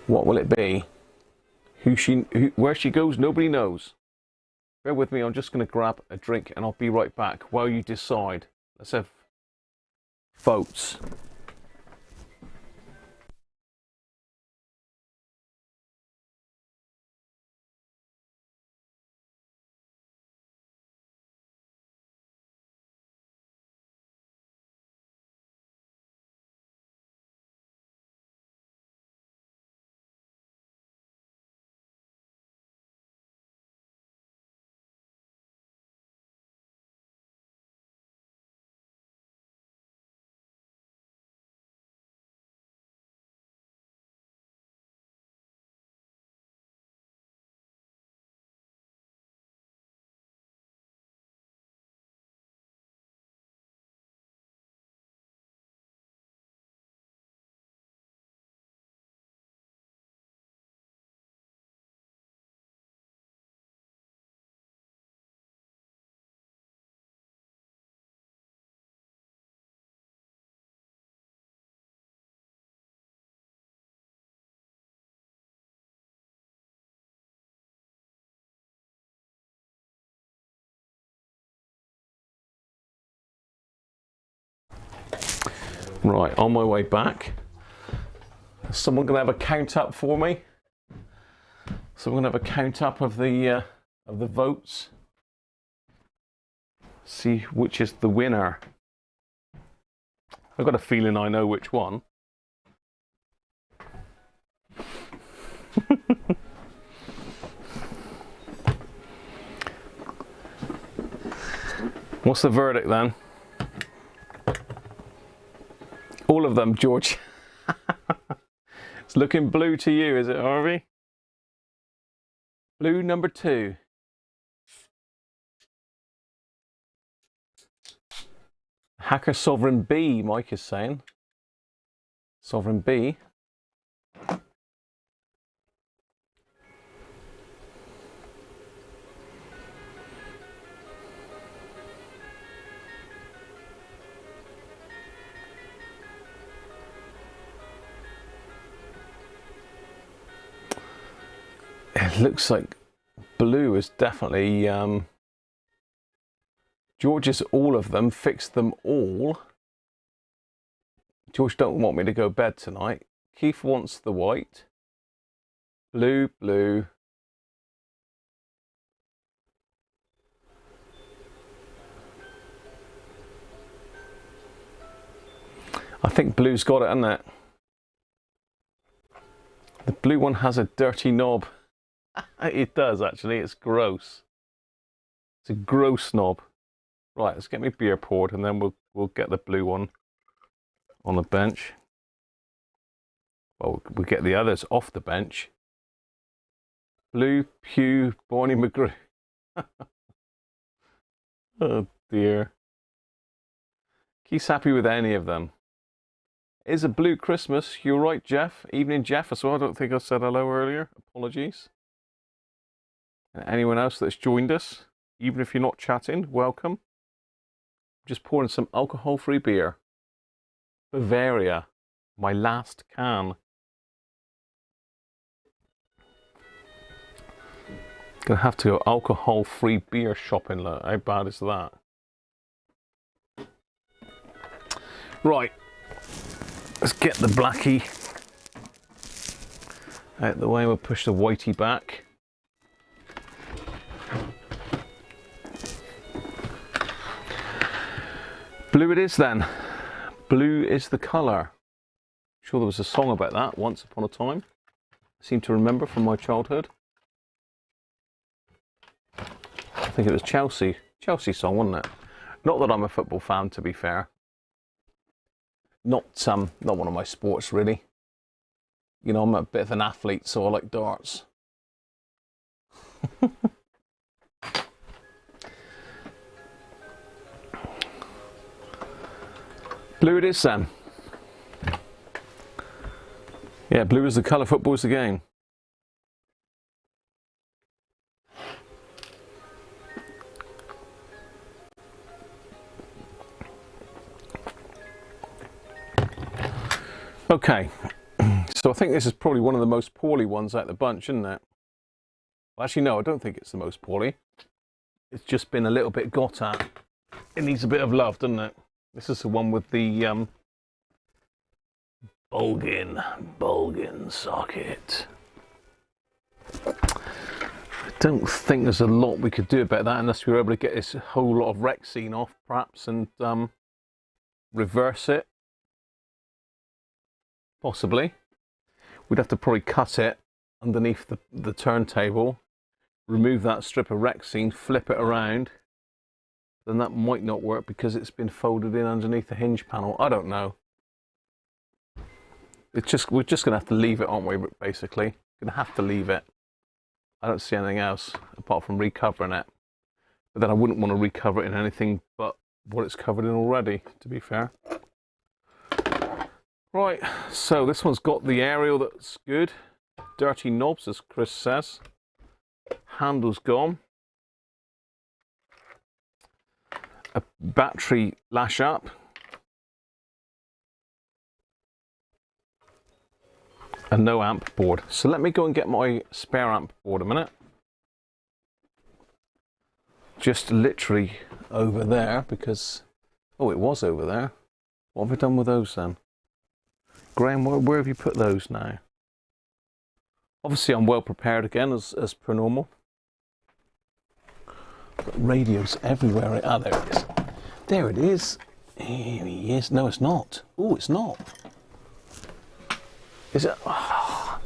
A: What will it be? Where she goes, nobody knows. Bear with me, I'm just going to grab a drink and I'll be right back while you decide. Let's have votes. Right, on my way back. Is someone going to have a count up for me? Someone going to have a count up of the votes. See which is the winner. I've got a feeling I know which one. What's the verdict then? All of them, George. It's looking blue to you, is it, Harvey? Blue number 2. Hacker Sovereign B, Mike is saying. Sovereign B. It looks like blue is definitely George is all of them, fixed them all. George don't want me to go bed tonight. Keith wants the white. Blue, blue. I think blue's got it, hasn't it? The blue one has a dirty knob. It does actually, it's gross. It's a gross knob. Right, let's get me beer poured and then we'll get the blue one on the bench. Well, we'll get the others off the bench. Blue, Pew, Barney McGrew. Oh dear. Keith's happy with any of them. It is a blue Christmas. You're right, Jeff. Evening, Jeff, as well. I don't think I said hello earlier. Apologies. And anyone else that's joined us, even if you're not chatting, welcome. Just pouring some alcohol-free beer. Bavaria, my last can. Gonna have to go alcohol-free beer shopping. Look, how bad is that? Right, let's get the blackie out the way. We'll push the whitey back. Blue it is then. Blue is the colour. I'm sure there was a song about that once upon a time. I seem to remember from my childhood. I think it was Chelsea song, wasn't it? Not that I'm a football fan, to be fair. Not one of my sports really. You know, I'm a bit of an athlete, so I like darts. Blue it is, Sam. Yeah, blue is the colour, football is the game. Okay, so I think this is probably one of the most poorly ones out of the bunch, isn't it? Well, actually, no, I don't think it's the most poorly. It's just been a little bit got at. It needs a bit of love, doesn't it? This is the one with the Bulgin socket. I don't think there's a lot we could do about that unless we were able to get this whole lot of Rexine off, perhaps, and reverse it. Possibly. We'd have to probably cut it underneath the turntable, remove that strip of Rexine, flip it around. Then that might not work because it's been folded in underneath the hinge panel. I don't know. We're just going to have to leave it, aren't we, basically? Going to have to leave it. I don't see anything else apart from recovering it. But then I wouldn't want to recover it in anything but what it's covered in already, to be fair. Right, so this one's got the aerial that's good. Dirty knobs, as Chris says. Handle's gone. A battery lash up. And no amp board. So let me go and get my spare amp board a minute. Just literally over there because, oh, it was over there. What have I done with those then? Graham, where have you put those now? Obviously I'm well prepared again as per normal. Got radios everywhere. Ah, there it is. There it is. Here he is. No, it's not. Oh, it's not. Is it? Oh.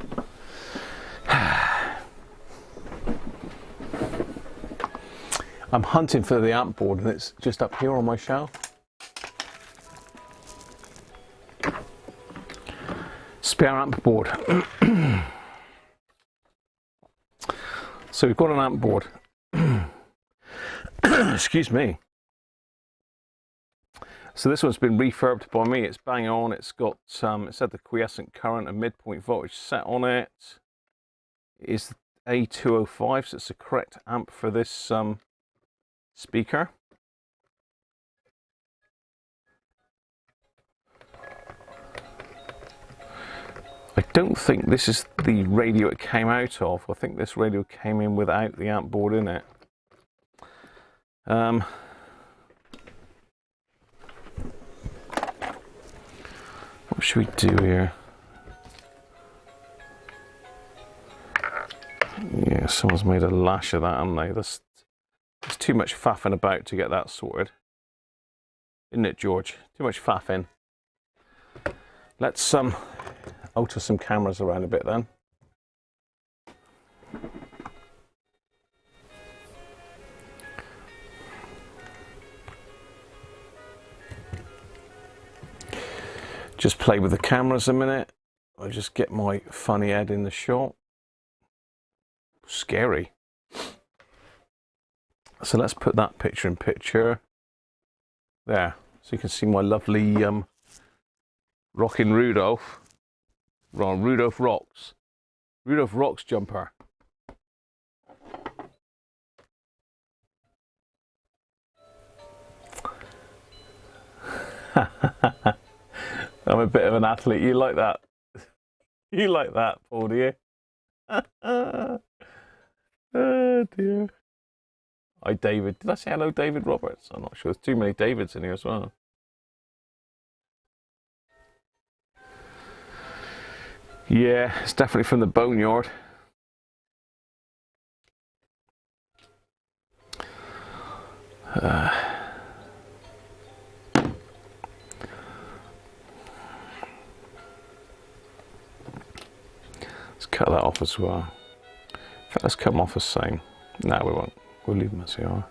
A: I'm hunting for the amp board and it's just up here on my shelf. Spare amp board. So we've got an amp board. Excuse me. So this one's been refurbed by me. It's bang on. It's got it's had the quiescent current and midpoint voltage set on it. It is A205, so it's the correct amp for this speaker. I don't think this is the radio it came out of. I think this radio came in without the amp board in it. What should we do here? Yeah, someone's made a lash of that, haven't they? There's too much faffing about to get that sorted. Isn't it, George? Too much faffing. Let's alter some cameras around a bit then. Just play with the cameras a minute. I'll just get my funny head in the shot. Scary. So let's put that picture in picture. There. So you can see my lovely rockin' Rudolph. Rudolph Rocks. Rudolph Rocks jumper. I'm a bit of an athlete. You like that? You like that, Paul, do you? Oh dear. Hi, David. Did I say hello, David Roberts? I'm not sure. There's too many Davids in here as well. Yeah, it's definitely from the boneyard. Let's cut that off as well. In fact, let's cut them off the same. No, we won't. We'll leave them as they are.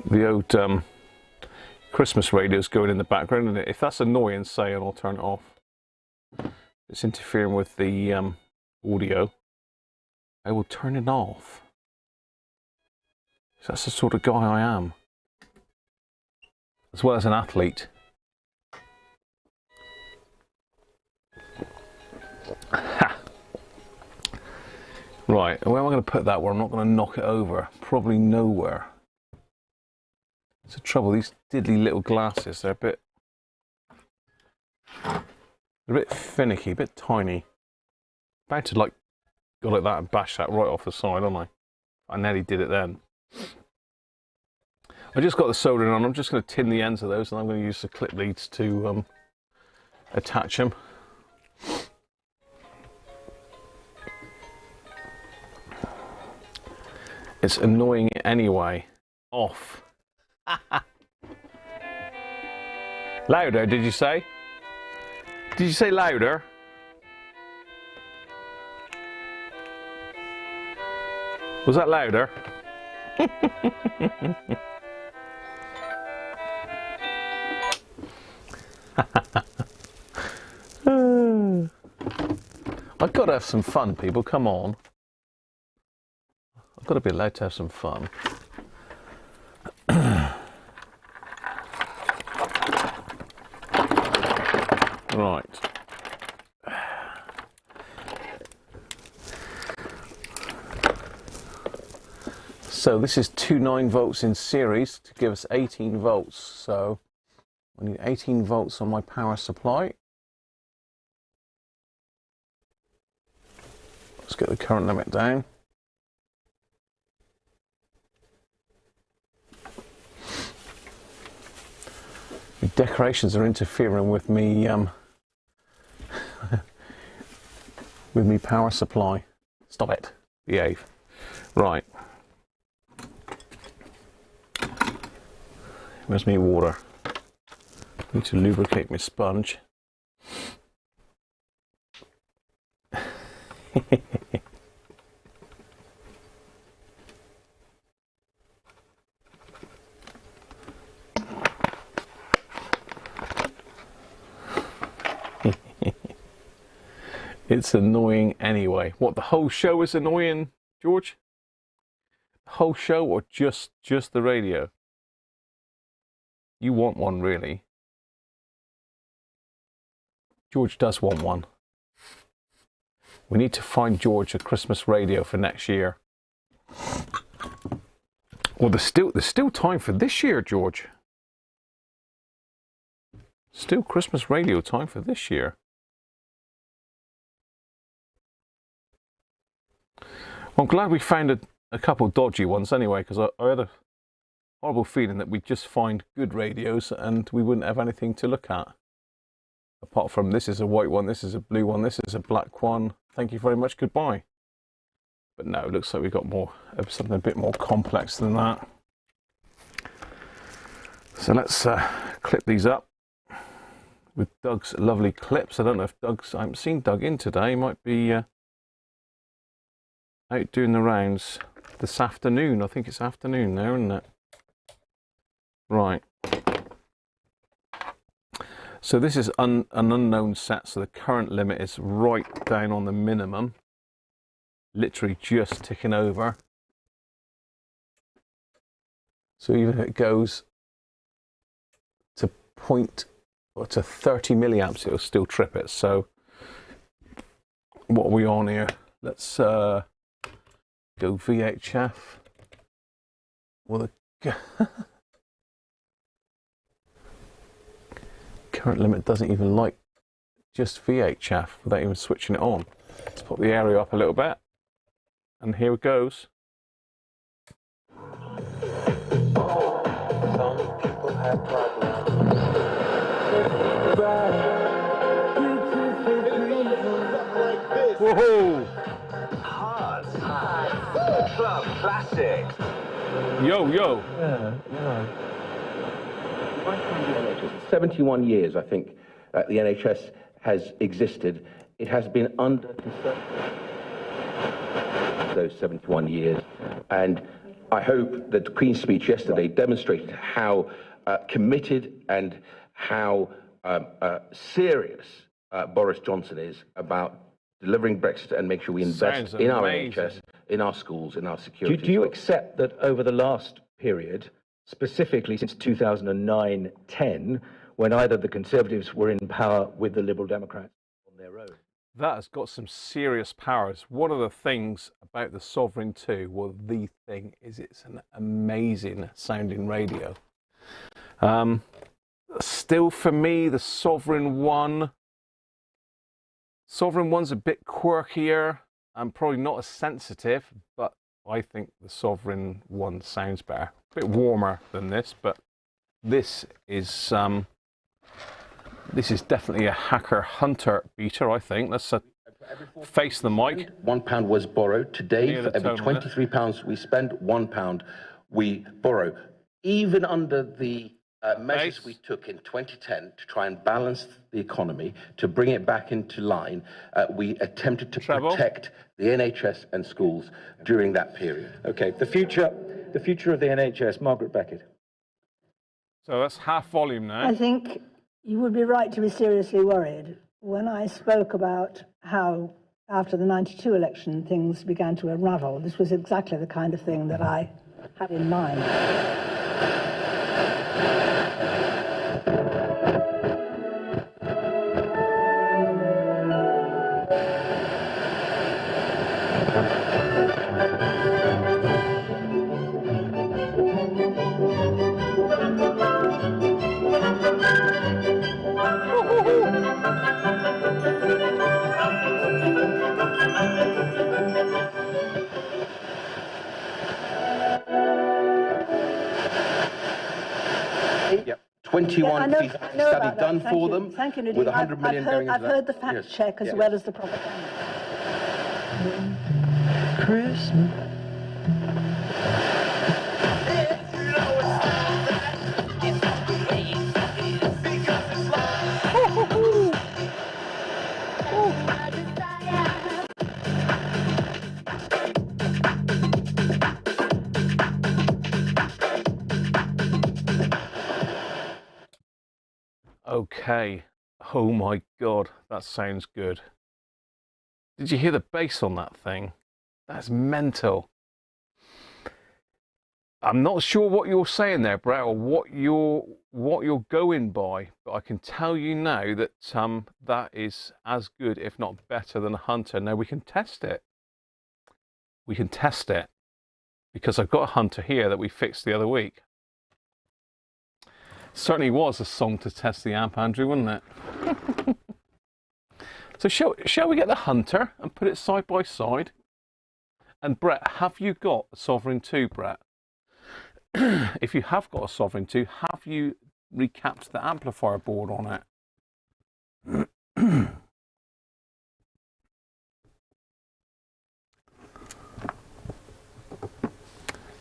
A: The old Christmas radio's going in the background, and if that's annoying, say, and I'll turn it off. It's interfering with the audio. I will turn it off. So that's the sort of guy I am, as well as an athlete. Ha. Right, where am I going to put that where I'm not going to knock it over? Probably nowhere. It's the trouble, these diddly little glasses, they're a bit finicky, a bit tiny. About to like go like that and bash that right off the side, aren't I? I nearly did it then. I just got the soldering on. I'm just going to tin the ends of those, and I'm going to use the clip leads to attach them. It's annoying anyway. Off. Louder, did you say? Did you say louder? Was that louder? I've got to have some fun, people. Come on. I've got to be allowed to have some fun. Right. So this is 2 9-volts in series to give us 18 volts. So I need 18 volts on my power supply. Let's get the current limit down. The decorations are interfering with me with me power supply. Stop it. Behave. Right. Where's me water? I need to lubricate my sponge. It's annoying anyway. What, the whole show is annoying, George? The whole show or just the radio? You want one, really. George does want one. We need to find George a Christmas radio for next year. Well, there's still time for this year, George. Still Christmas radio time for this year. Well, I'm glad we found a couple dodgy ones anyway, because I had a horrible feeling that we'd just find good radios and we wouldn't have anything to look at. Apart from this is a white one, this is a blue one, this is a black one. Thank you very much, goodbye. But no, it looks like we've got more of something a bit more complex than that. So let's clip these up with Doug's lovely clips. I don't know if I haven't seen Doug in today. He might be out doing the rounds this afternoon. I think it's afternoon now, isn't it? Right. So this is an unknown set, so the current limit is right down on the minimum. Literally just ticking over. So even if it goes to 30 milliamps, it'll still trip it. So what are we on here? Let's go VHF. Well, the current limit doesn't even like just VHF without even switching it on. Let's put the area up a little bit. And here it goes. Some people have problems. Whoa! Hard club classic. Yo, yo.
B: Yeah. 71 years, I think, the NHS has existed. It has been under those 71 years, and I hope that the Queen's speech yesterday demonstrated how committed and how serious Boris Johnson is about delivering Brexit and make sure we invest in our NHS, in our schools, in our security.
C: Do you accept that over the last period, specifically since 2009-10, when either the Conservatives were in power with the Liberal Democrats on their own?
A: That has got some serious powers. One of the things about the Sovereign 2, well, the thing is it's an amazing sounding radio. Still for me, the Sovereign 1, Sovereign 1's a bit quirkier and probably not as sensitive, but I think the Sovereign 1 sounds better. A bit warmer than this, but this is definitely a hacker hunter beater, I think. Let's face the mic.
B: £1 was borrowed. Today, for every £23 we spend, £1 we borrow. Even under the measures we took in 2010 to try and balance the economy, to bring it back into line, we attempted to protect the NHS and schools during that period.
C: Okay, the future of the NHS, Margaret Beckett.
A: So that's half volume now.
D: I think you would be right to be seriously worried. When I spoke about how after the 92 election things began to unravel, this was exactly the kind of thing that I had in mind.
B: Yep. 21 feasibility study done for them.
D: Thank you, Nadine.
B: With 100 million going into
D: I've heard the fact check as well as the propaganda.
E: Christmas.
A: Okay. Oh my God, that sounds good. Did you hear the bass on that thing? That's mental. I'm not sure what you're saying there, Brett, or what you're going by, but I can tell you now that that is as good, if not better, than a Hunter. Now we can test it. We can test it because I've got a Hunter here that we fixed the other week. Certainly was a song to test the amp, Andrew, wasn't it? So shall we get the Hunter and put it side by side? And Brett, have you got a Sovereign 2, Brett? If you have got a Sovereign 2, have you recapped the amplifier board on it?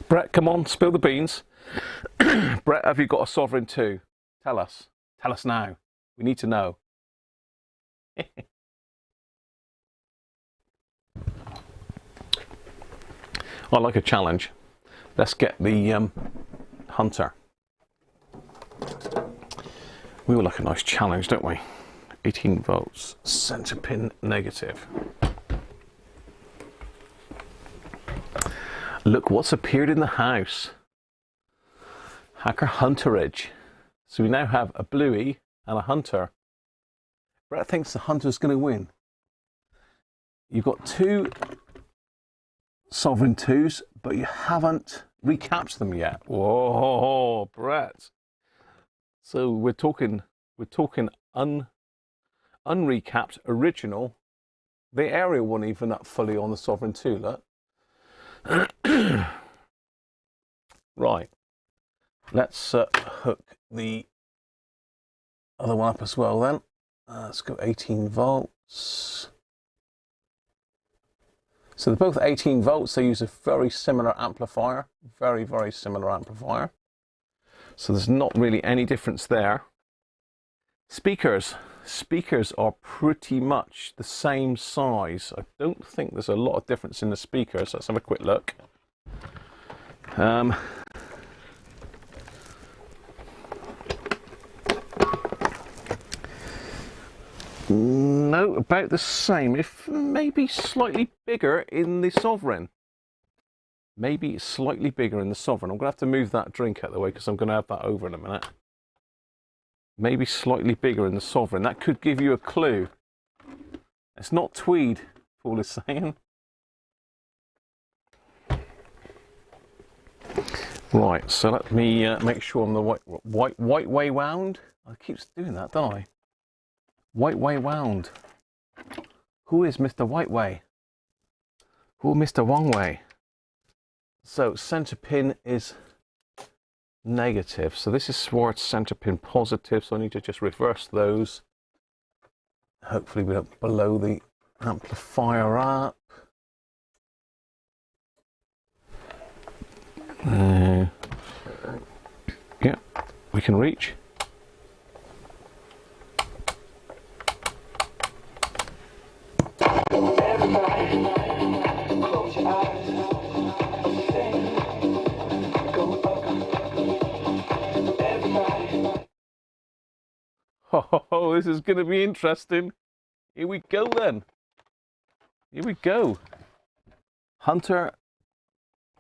A: Brett, come on, spill the beans. Brett, have you got a Sovereign 2? Tell us. Tell us now. We need to know. I like a challenge. Let's get the Hunter. We all like a nice challenge, don't we? 18 volts, center pin negative. Look what's appeared in the house. Hacker Hunterage. So we now have a Bluey and a Hunter. Brett thinks the Hunter's going to win. You've got two Sovereign 2s, but you haven't recapped them yet. Whoa, Brett. So we're talking unrecapped original. The aerial one even up fully on the Sovereign 2, look. Right. Let's hook the other one up as well then. Let's go 18 volts. So they're both 18 volts. They use a very similar amplifier. Very, very similar amplifier. So there's not really any difference there. Speakers. Speakers are pretty much the same size. I don't think there's a lot of difference in the speakers. Let's have a quick look. No, about the same, if maybe slightly bigger in the Sovereign. Maybe slightly bigger in the Sovereign. I'm going to have to move that drink out of the way because I'm going to have that over in a minute. Maybe slightly bigger in the Sovereign. That could give you a clue. It's not tweed, Paul is saying. Right, so let me make sure I'm the white way wound. I keep doing that, don't I? White way wound. Who is Mr. White Way? Who Mr. Wong Way? So center pin is negative. So this is towards center pin positive. So I need to just reverse those. Hopefully we don't blow the amplifier up. Yeah, we can reach. Oh, this is going to be interesting. Here we go then. Here we go. Hunter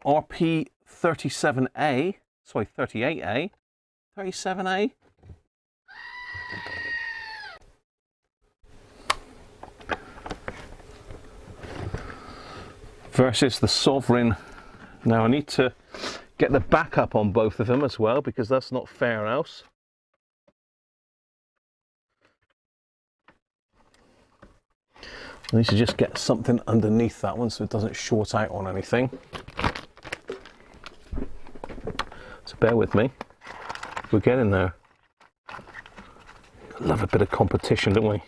A: RP37A. Sorry, 38A. 37A. Versus the Sovereign. Now I need to get the backup on both of them as well because that's not fair else. I need to just get something underneath that one so it doesn't short out on anything. So bear with me. We're getting there. Love a bit of competition, don't we?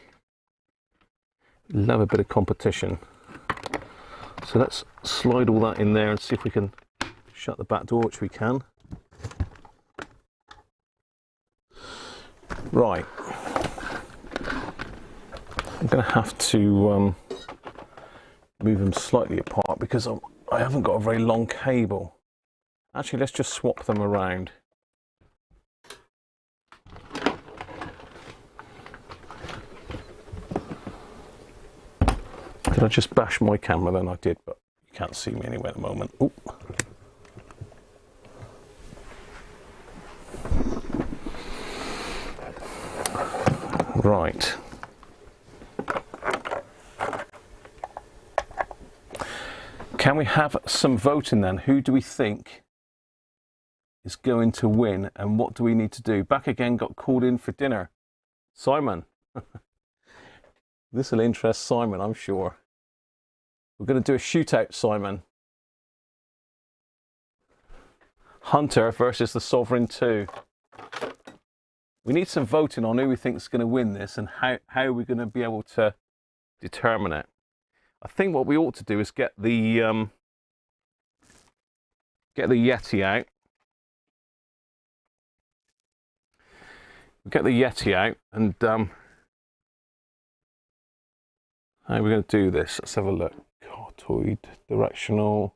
A: Love a bit of competition. So let's slide all that in there and see if we can shut the back door, which we can. Right. I'm going to have to move them slightly apart because I haven't got a very long cable. Actually, let's just swap them around. Did I just bash my camera then? I did, but you can't see me anyway at the moment. Ooh. Right. Can we have some voting then? Who do we think is going to win and what do we need to do? Back again, got called in for dinner. Simon. This will interest Simon, I'm sure. We're going to do a shootout, Simon. Hunter versus the Sovereign 2. We need some voting on who we think is going to win this and how are we going to be able to determine it. I think what we ought to do is get the Yeti out. Get the Yeti out and how are we going to do this? Let's have a look. Cartoid, directional.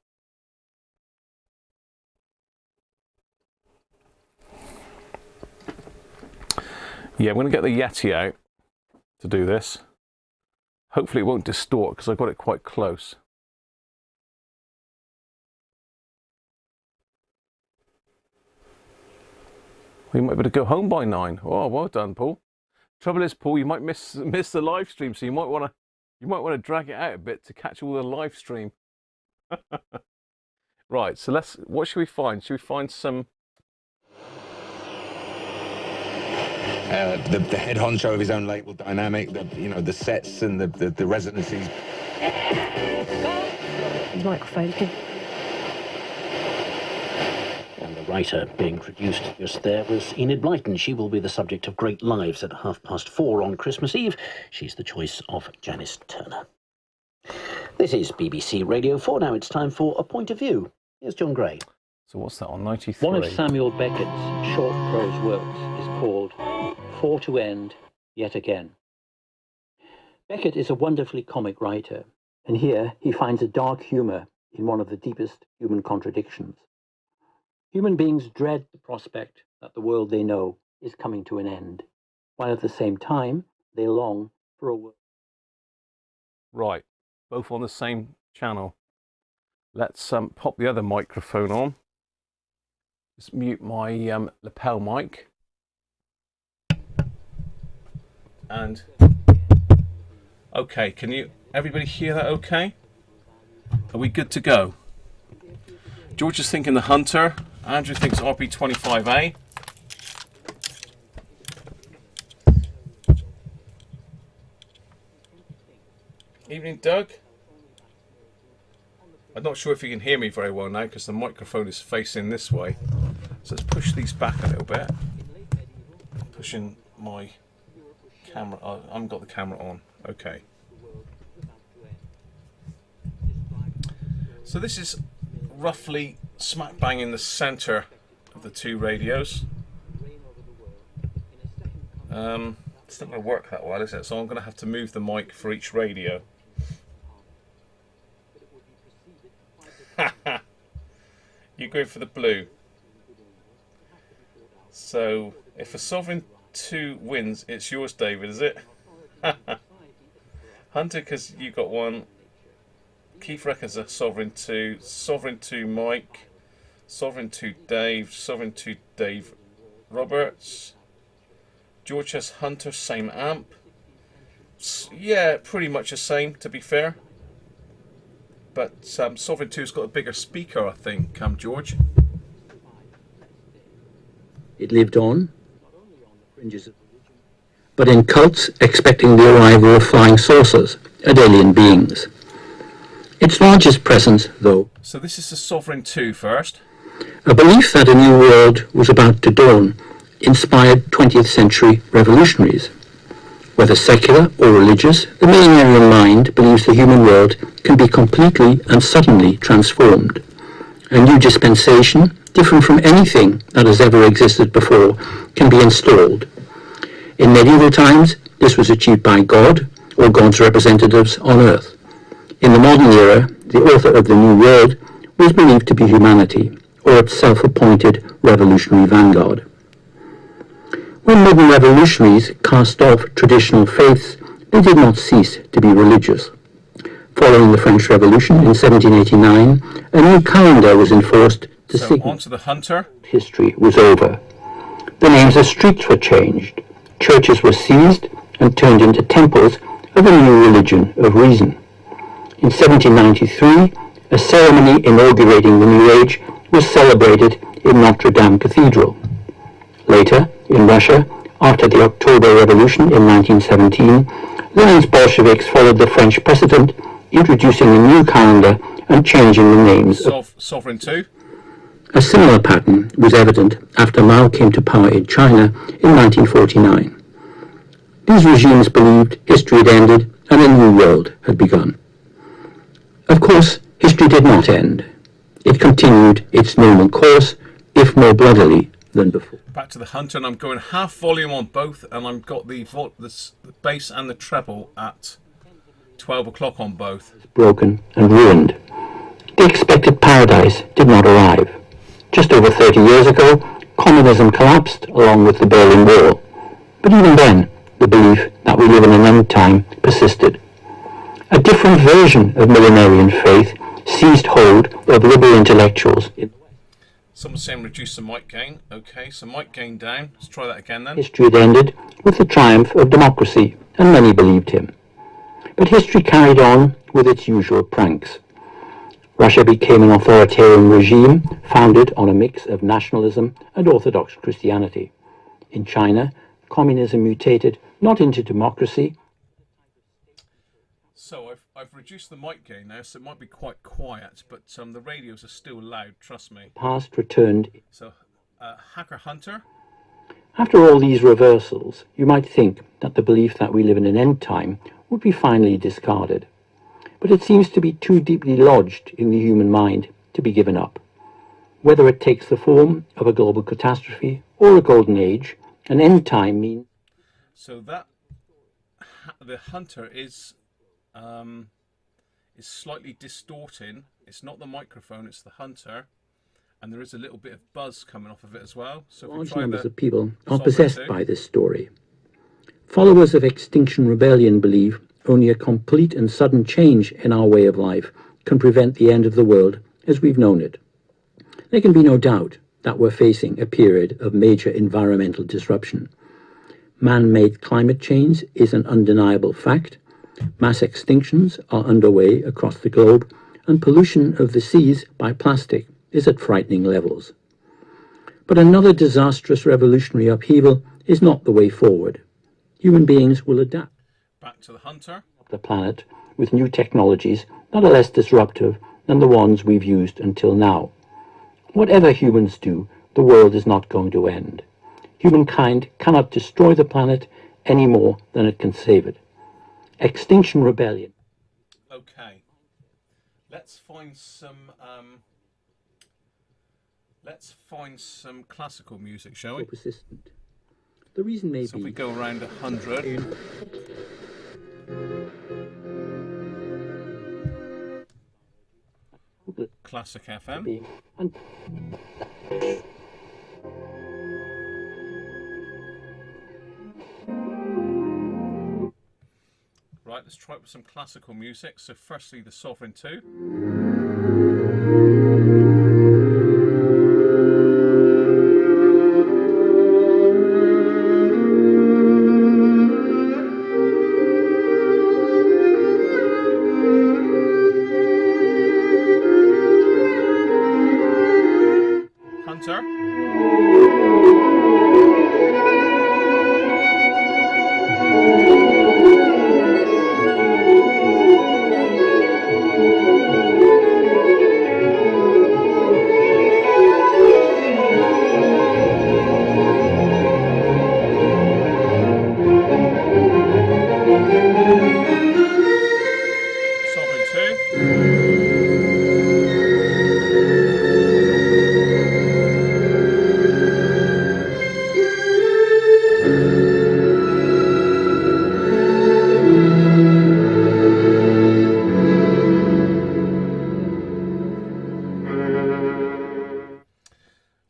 A: Yeah, I'm going to get the Yeti out to do this. Hopefully it won't distort because I've got it quite close. We might be able to go home by 9. Oh, well done, Paul. Trouble is, Paul, you might miss the live stream, so you might want to drag it out a bit to catch all the live stream. Right, so what should we find? Should we find some?
B: The head honcho of his own label, Dynamic. The sets and the resonances.
E: Microphone. And the writer being produced just there was Enid Blyton. She will be the subject of Great Lives at 4:30 on Christmas Eve. She's the choice of Janice Turner. This is BBC Radio 4. Now it's time for A Point of View. Here's John Gray.
A: So what's that on 93?
F: One of Samuel Beckett's short prose works is called For to End Yet Again. Beckett is a wonderfully comic writer, and here he finds a dark humour in one of the deepest human contradictions. Human beings dread the prospect that the world they know is coming to an end, while at the same time they long for a world.
A: Right, both on the same channel. Let's pop the other microphone on. Just mute my lapel mic. And okay, can everybody hear that okay? Are we good to go? George is thinking the Hunter. Andrew thinks RP25A. Evening, Doug. I'm not sure if you can hear me very well now because the microphone is facing this way. So let's push these back a little bit. Pushing my camera. I haven't got the camera on. Okay. So this is roughly smack bang in the center of the two radios. It's not going to work that well, is it? So I'm going to have to move the mic for each radio. You're going for the blue. So if a Sovereign 2 wins, it's yours, David, is it? Hunter, because you got one. Keith reckons a Sovereign 2. Sovereign 2 Mike. Sovereign 2 Dave. Sovereign 2 Dave Roberts. George has Hunter, same amp. Yeah, pretty much the same, to be fair. But Sovereign 2's got a bigger speaker, I think, George.
G: It lived on, but in cults expecting the arrival of flying saucers and alien beings. Its largest presence, though,
A: so this is the Sovereign 2 first.
G: A belief that a new world was about to dawn inspired 20th century revolutionaries. Whether secular or religious, the millenarian mind believes the human world can be completely and suddenly transformed. A new dispensation, different from anything that has ever existed before, can be installed. In medieval times, this was achieved by God or God's representatives on earth. In the modern era, the author of the New World was believed to be humanity, or its self-appointed revolutionary vanguard. When modern revolutionaries cast off traditional faiths, they did not cease to be religious. Following the French Revolution in 1789, a new calendar was enforced to signal
A: onto the Hunter.
G: History was over. The names of streets were changed, churches were seized and turned into temples of a new religion of reason. In 1793, a ceremony inaugurating the new age was celebrated in Notre Dame Cathedral. Later, in Russia, after the October Revolution in 1917, Lenin's Bolsheviks followed the French precedent, introducing a new calendar and changing the names of
A: Sovereign II.
G: A similar pattern was evident after Mao came to power in China in 1949. These regimes believed history had ended and a new world had begun. Of course, history did not end. It continued its normal course, if more bloodily than before.
A: Back to the Hunter, and I'm going half volume on both, and I've got the bass and the treble at 12 o'clock on both.
G: Broken and ruined. The expected paradise did not arrive. Just over 30 years ago, communism collapsed along with the Berlin Wall. But even then, the belief that we live in an end time persisted. A different version of millenarian faith seized hold of liberal intellectuals.
A: Someone's saying reduce the mic gain. Okay, so mic gain down. Let's try that again then.
G: History had ended with the triumph of democracy, and many believed him. But history carried on with its usual pranks. Russia became an authoritarian regime founded on a mix of nationalism and Orthodox Christianity. In China, communism mutated not into democracy.
A: So I've reduced the mic gain now, so it might be quite quiet, but the radios are still loud, trust me.
G: Past returned.
A: So, Hacker Hunter.
G: After all these reversals, you might think that the belief that we live in an end time would be finally discarded. But it seems to be too deeply lodged in the human mind to be given up. Whether it takes the form of a global catastrophe or a golden age, an end time means...
A: So that, the Hunter is slightly distorting. It's not the microphone, it's the Hunter. And there is a little bit of buzz coming off of it as well. So
G: large numbers of people are possessed by this story. Followers of Extinction Rebellion believe only a complete and sudden change in our way of life can prevent the end of the world as we've known it. There can be no doubt that we're facing a period of major environmental disruption. Man-made climate change is an undeniable fact. Mass extinctions are underway across the globe, and pollution of the seas by plastic is at frightening levels. But another disastrous revolutionary upheaval is not the way forward. Human beings will adapt.
A: Back to the Hunter.
G: The planet with new technologies that are less disruptive than the ones we've used until now. Whatever humans do, the world is not going to end. Humankind cannot destroy the planet any more than it can save it. Extinction Rebellion.
A: Okay. Let's find some classical music, shall we?
G: Persistent. The reason may
A: so
G: be...
A: if we go around 100... Classic FM. Right, let's try it with some classical music. So firstly, the Sovereign II.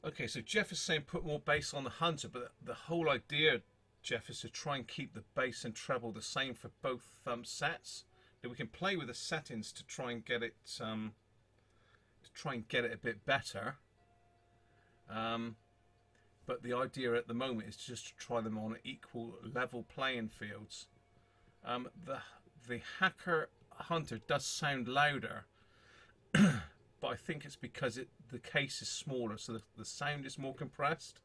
A: Okay, so Jeff is saying put more bass on the Hunter, but the whole idea, Jeff, is to try and keep the bass and treble the same for both sets, we can play with the settings to try and get it a bit better. But the idea at the moment is just to try them on equal level playing fields. The Hacker Hunter does sound louder, but I think it's because the case is smaller, so the sound is more compressed,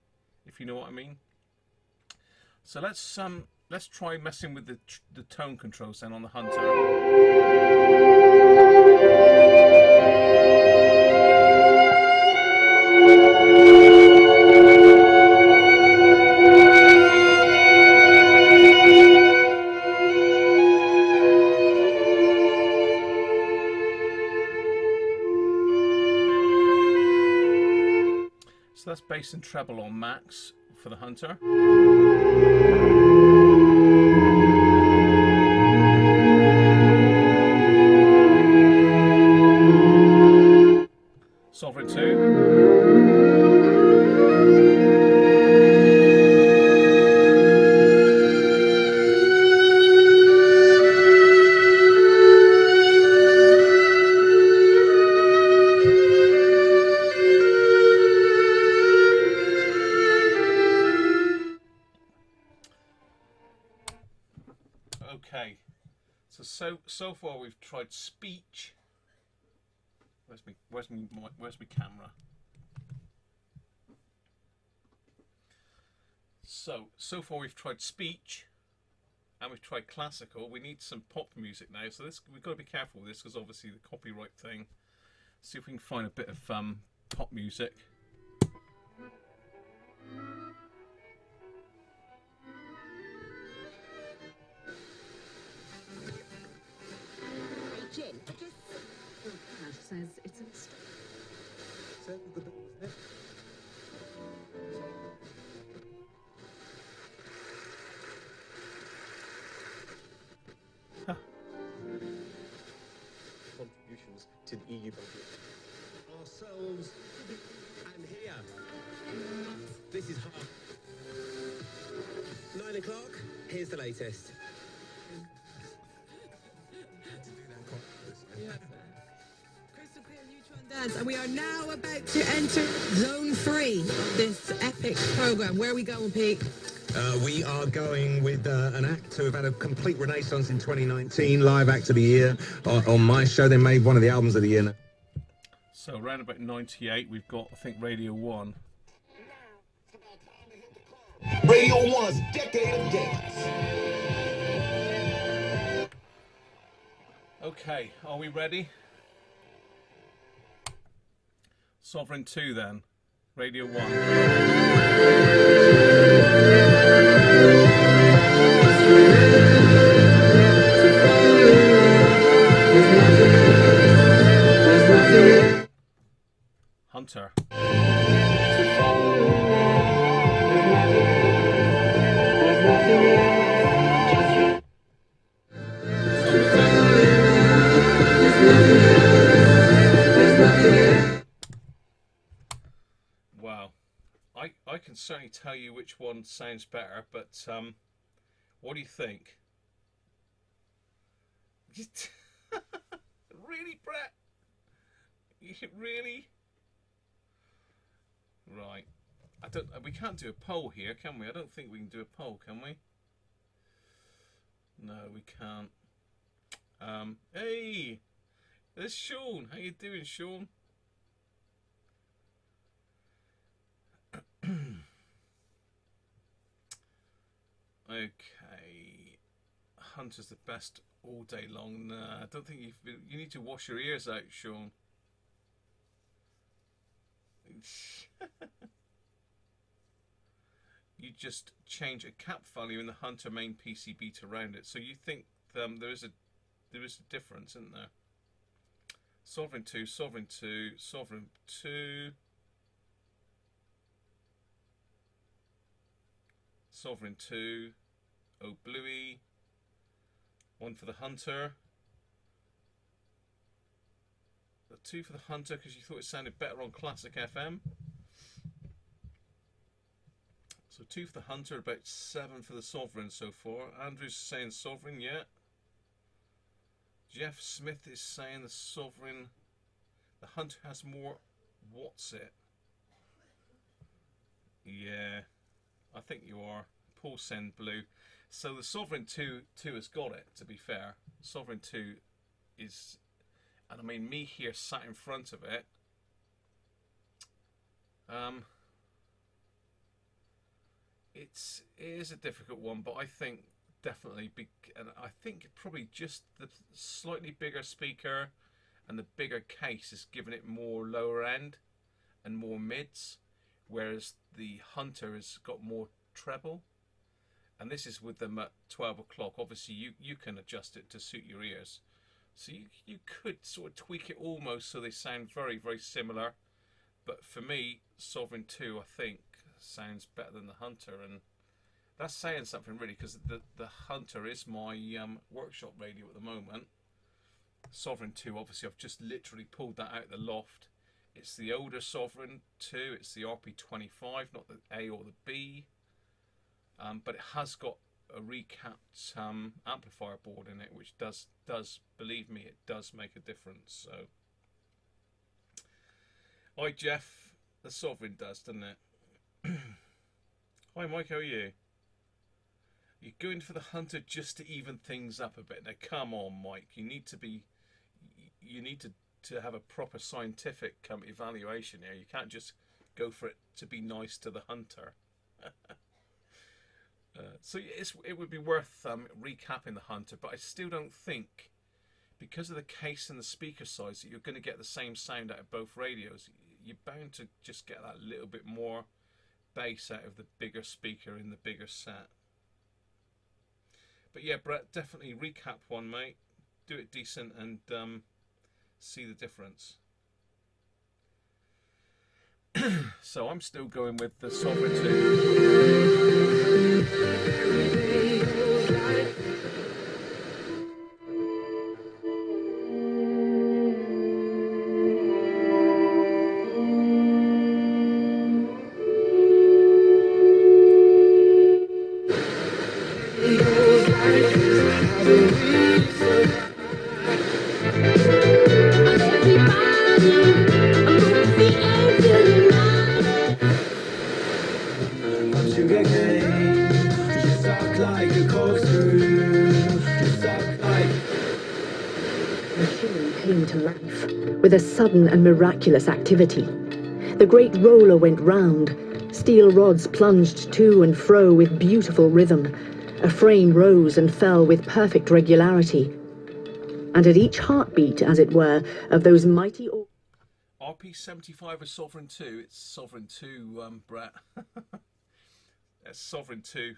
A: if you know what I mean. So let's try messing with the tone controls then on the Hunter. So that's bass and treble on max for the Hunter. Sovereign 2. Okay, so far we've tried speech. Where's my camera? So far we've tried speech, and we've tried classical. We need some pop music now, so we've got to be careful with this because obviously the copyright thing. See if we can find a bit of pop music.
H: Says it's a mistake.
I: Contributions to the EU budget. Ourselves and here. This is half. 9 o'clock. Here's the latest.
H: And we are now about to enter Zone 3, this epic programme. Where are we going, Pete?
I: We are going with an act who have had a complete renaissance in 2019, live act of the year. On my show, they made one of the albums of the year.
A: So around about 98, we've got, I think, Radio 1.
J: Radio 1's Decade of Dance.
A: Okay, are we ready? Sovereign 2 then, Radio 1. Hunter. Wow, I can certainly tell you which one sounds better, but what do you think? Really, Brett? Really? Right. We can't do a poll here, can we? I don't think we can do a poll, can we? No, we can't. Hey, there's Sean. How you doing, Sean? Okay, Hunter's the best all day long. Nah, I don't think you need to wash your ears out, Sean. You just change a cap value in the Hunter main PCB to round it. So you think there is a difference, isn't there? Sovereign 2, Sovereign 2, Sovereign 2. Sovereign 2, Oh Bluey, one for the Hunter. The 2 for the Hunter because you thought it sounded better on Classic FM. So 2 for the Hunter, about 7 for the Sovereign so far. Andrew's saying Sovereign, yeah. Jeff Smith is saying the Sovereign, the Hunter has more. What's it? Yeah, I think you are. Paul Send Blue. So the Sovereign 2 has got it, to be fair. Sovereign 2 is, and I mean me here sat in front of it. It is a difficult one, but I think definitely, and I think probably just the slightly bigger speaker and the bigger case is giving it more lower end and more mids, whereas the Hunter has got more treble. And this is with them at 12 o'clock. Obviously, you can adjust it to suit your ears. So you could sort of tweak it almost so they sound very, very similar. But for me, Sovereign 2, I think, sounds better than the Hunter. And that's saying something, really, because the Hunter is my workshop radio at the moment. Sovereign 2, obviously, I've just literally pulled that out of the loft. It's the older Sovereign 2. It's the RP25, not the A or the B. But it has got a recapped amplifier board in it, which does, believe me, it does make a difference. So, hi Jeff, the Sovereign does, doesn't it? Hi Mike, how are you? You're going for the Hunter just to even things up a bit. Now, come on, Mike, you need to have a proper scientific evaluation here. You can't just go for it to be nice to the Hunter. So it would be worth recapping the Hunter, but I still don't think, because of the case and the speaker size, that you're going to get the same sound out of both radios. You're bound to just get that little bit more bass out of the bigger speaker in the bigger set. But yeah, Brett, definitely recap one, mate. Do it decent and see the difference. So I'm still going with the Sovereign 2.
K: With a sudden and miraculous activity. The great roller went round. Steel rods plunged to and fro with beautiful rhythm. A frame rose and fell with perfect regularity. And at each heartbeat, as it were, of those mighty...
A: RP75 is Sovereign 2. It's Sovereign 2, Brett. That's Sovereign 2.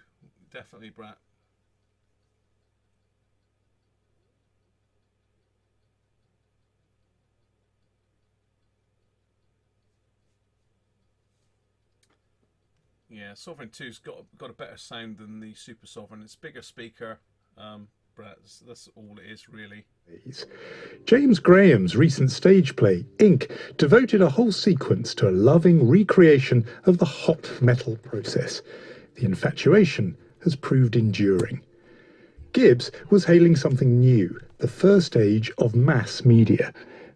A: Definitely, Brett. Yeah, Sovereign 2's got a better sound than the Super Sovereign. It's bigger speaker, Brett. That's all it is, really.
L: James Graham's recent stage play, Ink, devoted a whole sequence to a loving recreation of the hot metal process. The infatuation has proved enduring. Gibbs was hailing something new, the first age of mass media.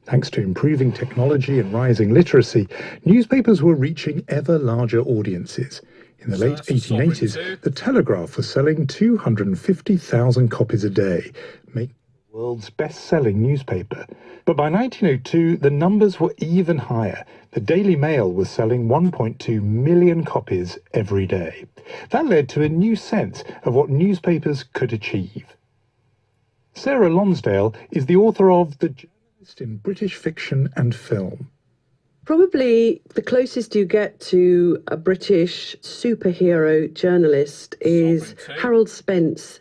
L: Thanks to improving technology and rising literacy, newspapers were reaching ever larger audiences. In the late 1880s, the Telegraph was selling 250,000 copies a day, making it the world's best-selling newspaper. But by 1902, the numbers were even higher. The Daily Mail was selling 1.2 million copies every day. That led to a new sense of what newspapers could achieve. Sarah Lonsdale is the author of The in British fiction and film.
M: Probably the closest you get to a British superhero journalist is Harold Spence.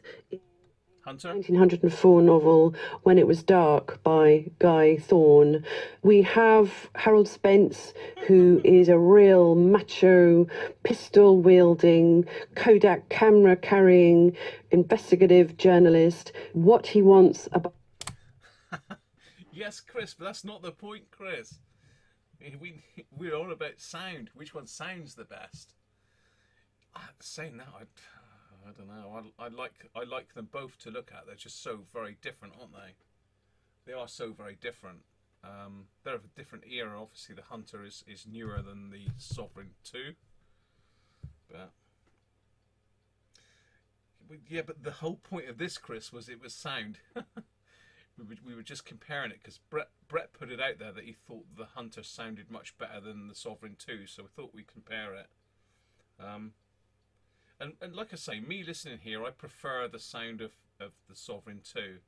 A: Hunter?
M: 1904 novel When It Was Dark by Guy Thorne. We have Harold Spence, who is a real macho, pistol-wielding, Kodak camera-carrying, investigative journalist. What he wants about...
A: Yes, Chris, but that's not the point, Chris. We're all about sound. Which one sounds the best? Saying that, I don't know. I like them both to look at. They're just so very different, aren't they? they are so very different. They're of a different era. Obviously, the Hunter is newer than the Sovereign 2. But yeah, but the whole point of this, Chris, was it was sound. we were just comparing it because Brett put it out there that he thought the Hunter sounded much better than the Sovereign 2, so we thought we'd compare it. And like I say, me listening here, I prefer the sound of the Sovereign 2.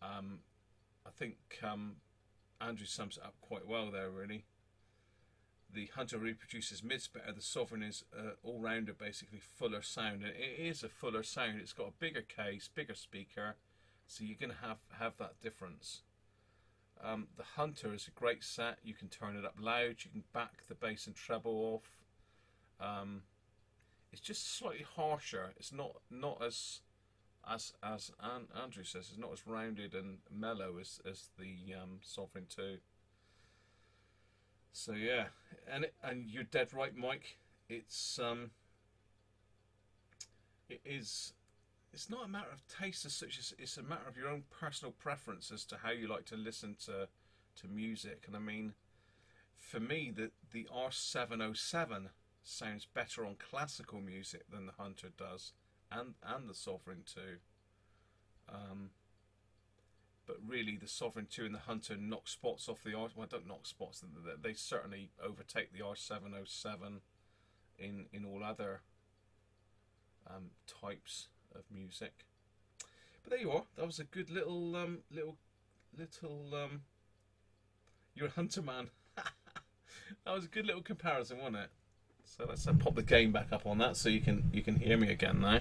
A: I think Andrew sums it up quite well there, really. The Hunter reproduces mids better. The Sovereign is all-rounder, basically fuller sound. And it is a fuller sound. It's got a bigger case, bigger speaker, so you're going to have that difference. The Hunter is a great set. You can turn it up loud. You can back the bass and treble off. It's just slightly harsher. It's not as Andrew says, it's not as rounded and mellow as the Sovereign 2. So yeah, and you're dead right, Mike. It's not a matter of taste as such as it's a matter of your own personal preference as to how you like to listen to music. And I mean, for me, the R707 sounds better on classical music than the Hunter does, and the Sovereign 2. But really, the Sovereign 2 and the Hunter knock spots off the R. Well, don't knock spots. They certainly overtake the R707 in all other types of music. But there you are. That was a good little you're a Hunter man. That was a good little comparison, wasn't it? So let's pop the gain back up on that so you can hear me again now.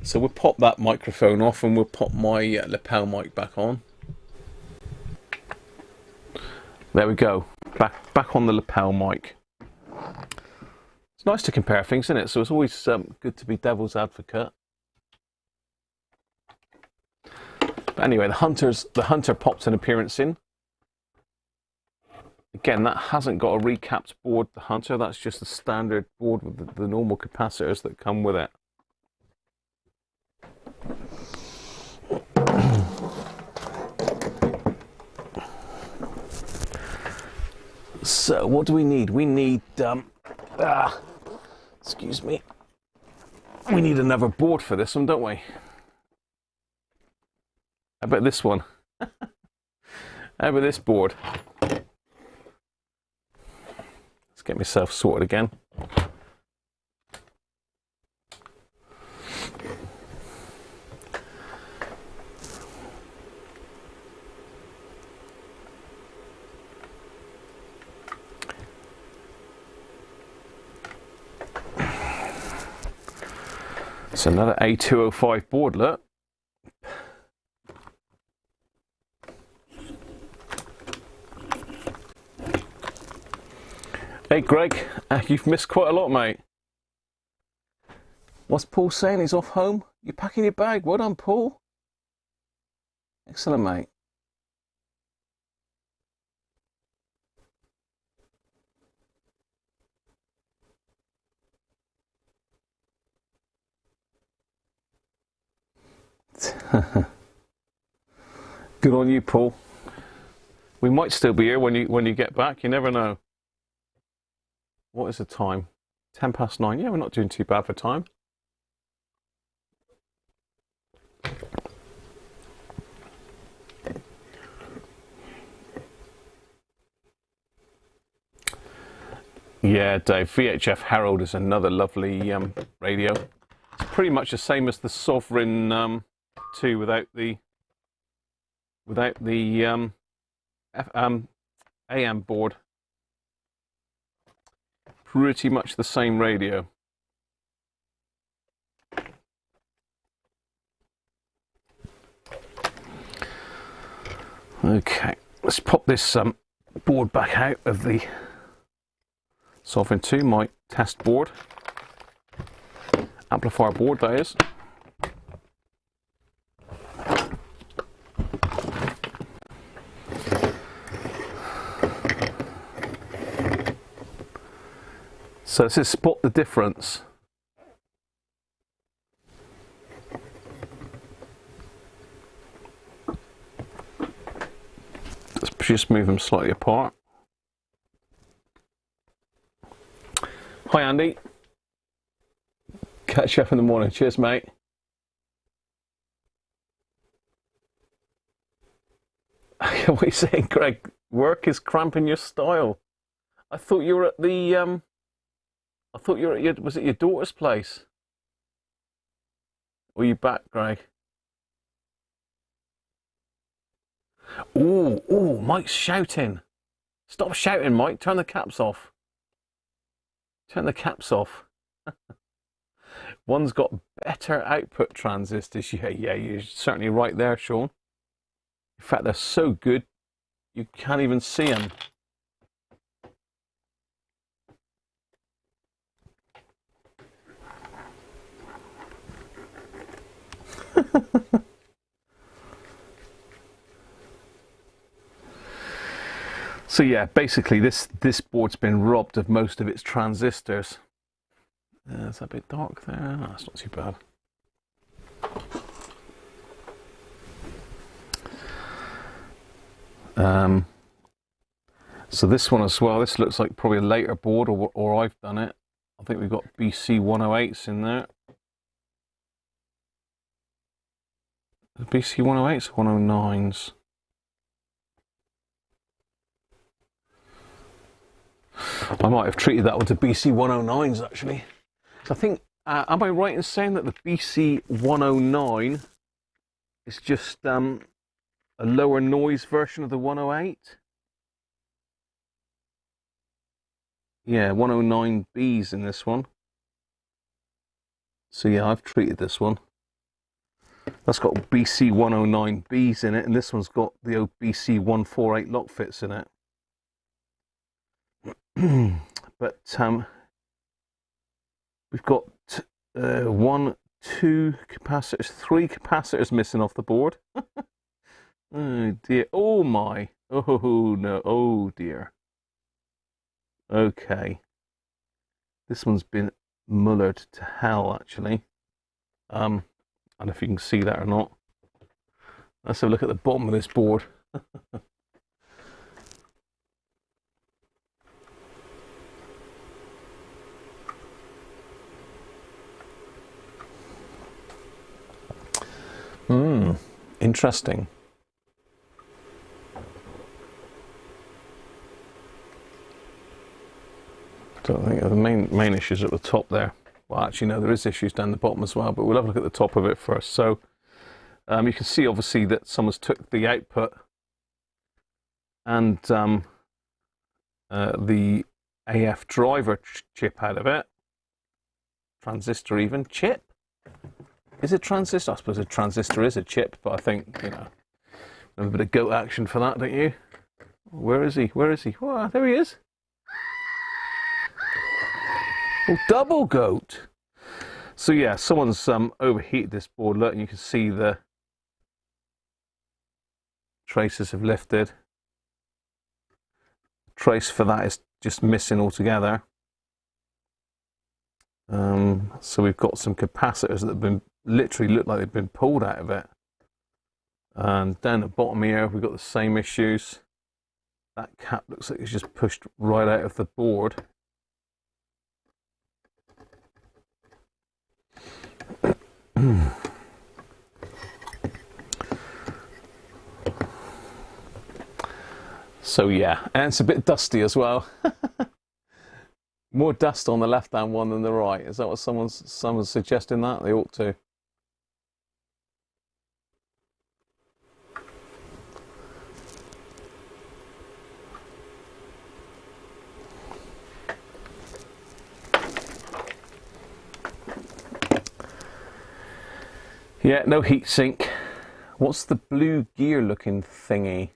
A: So we'll pop that microphone off and we'll pop my lapel mic back on. There we go. Back on the lapel mic. It's nice to compare things, isn't it? So it's always good to be devil's advocate. But anyway, the Hunter popped an appearance in. Again, that hasn't got a recapped board, the Hunter. That's just the standard board with the normal capacitors that come with it. So what do we need? We need, excuse me, we need another board for this one, don't we? How about this one? How about this board? Let's get myself sorted again. It's another A205 board, look. Hey Greg, you've missed quite a lot, mate. What's Paul saying? He's off home? You're packing your bag. Well done, Paul. Excellent, mate. Good on you, Paul. We might still be here when you get back. You never know. What is the time? 9:10. Yeah, we're not doing too bad for time. Yeah, Dave. VHF Herald is another lovely radio. It's pretty much the same as the Sovereign 2 without the AM board. Pretty much the same radio. Okay, let's pop this board back out of the Sovereign 2, my test board. Amplifier board, that is. So this is spot the difference. Perhaps just move them slightly apart. Hi Andy. Catch you up in the morning. Cheers, mate. What are you saying, Greg? Work is cramping your style. I thought you were at the I thought you were at your, was it your daughter's place? Or are you back, Greg? Oh, Mike's shouting. Stop shouting, Mike. Turn the caps off. Turn the caps off. One's got better output transistors. Yeah, you're certainly right there, Sean. In fact, they're so good, you can't even see them. So yeah, basically this board's been robbed of most of its transistors. It's a bit dark there. No, that's not too bad. So this one as well, this looks like probably a later board, or I've done it. I think we've got BC 108s in there. BC 108s, 109s. I might have treated that with the BC 109s actually. So I think, am I right in saying that the BC 109 is just a lower noise version of the 108? Yeah, 109Bs in this one. So yeah, I've treated this one. That's got BC 109Bs in it, and this one's got the old BC 148 lock fits in it. But we've got 1, 2 capacitors, 3 capacitors missing off the board. Oh dear, oh my, oh no, oh dear. Okay, this one's been mullered to hell actually. I don't know if you can see that or not. Let's have a look at the bottom of this board. Interesting. Don't think the main issues at the top there. Well, actually, no, there is issues down the bottom as well, but we'll have a look at the top of it first. So you can see obviously that someone's took the output and the AF driver chip out of it. Transistor even. Chip? Is it transistor? I suppose a transistor is a chip, but I think, you know, a bit of goat action for that, don't you? Where is he? Where is he? Oh, there he is. Oh, double goat. So yeah, someone's overheated this board. Look, you can see the traces have lifted. Trace for that is just missing altogether. So we've got some capacitors that have been literally look like they've been pulled out of it. And down the bottom here, we've got the same issues. That cap looks like it's just pushed right out of the board. So yeah, and it's a bit dusty as well. More dust on the left-hand one than the right. Is that what someone's suggesting that? They ought to. Yeah, no heat sink. What's the blue gear looking thingy?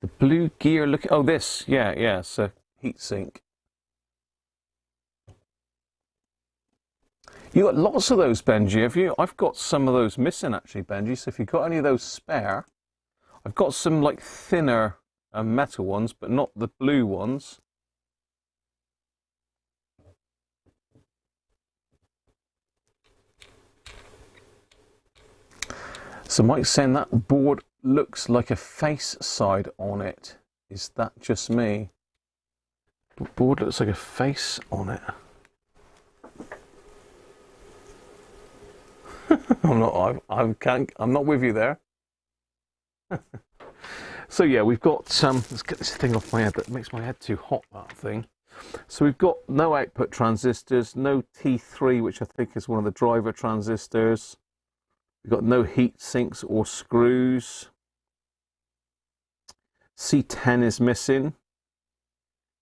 A: The blue gear look. Oh, this. Yeah, it's a heat sink. You got lots of those, Benji, have you? I've got some of those missing actually, Benji. So if you've got any of those spare, I've got some like thinner metal ones, but not the blue ones. So Mike's saying that board looks like a face side on it. Is that just me? The board looks like a face on it. I'm not with you there. So yeah, we've got let's get this thing off my head. That makes my head too hot, that thing. So we've got no output transistors, no T3, which I think is one of the driver transistors. We've got no heat sinks or screws. C10 is missing.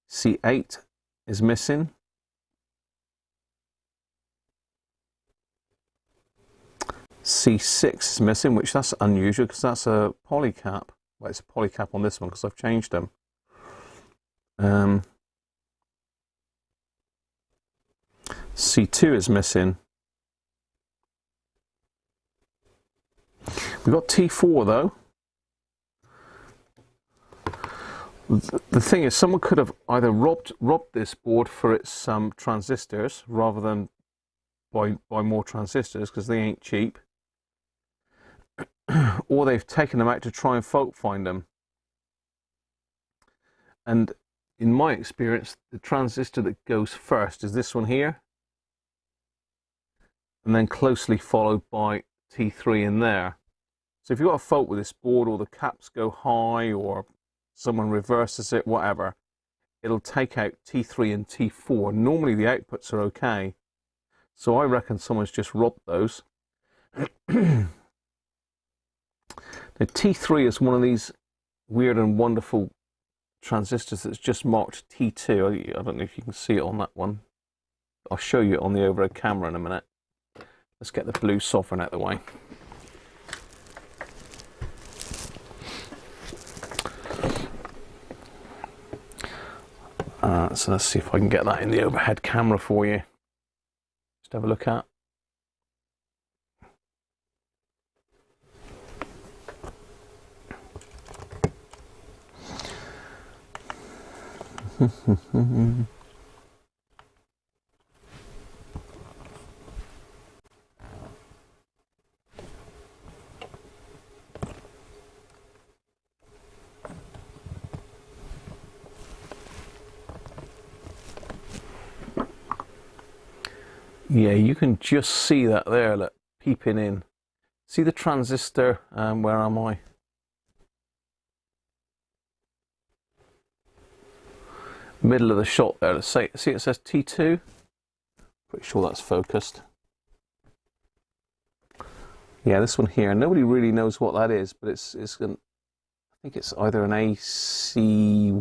A: C8 is missing. C6 is missing, which that's unusual because that's a polycap. Well, it's a polycap on this one because I've changed them. C2 is missing. We've got T4 though. The thing is, someone could have either robbed this board for its transistors rather than buy more transistors because they ain't cheap, or they've taken them out to try and fault find them. And in my experience, the transistor that goes first is this one here, and then closely followed by T3 in there. So if you've got a fault with this board, or the caps go high, or someone reverses it, whatever, it'll take out T3 and T4. Normally the outputs are okay. So I reckon someone's just robbed those. Now T3 is one of these weird and wonderful transistors that's just marked T2. I don't know if you can see it on that one. I'll show you it on the overhead camera in a minute. Let's get the blue sovereign out of the way. So let's see if I can get that in the overhead camera for you. Just have a look at. Yeah, you can just see that there, look, peeping in. See the transistor, where am I? Middle of the shot there, let's say, see it says T2? Pretty sure that's focused. Yeah, this one here, nobody really knows what that is, but it's I think it's either an AC1,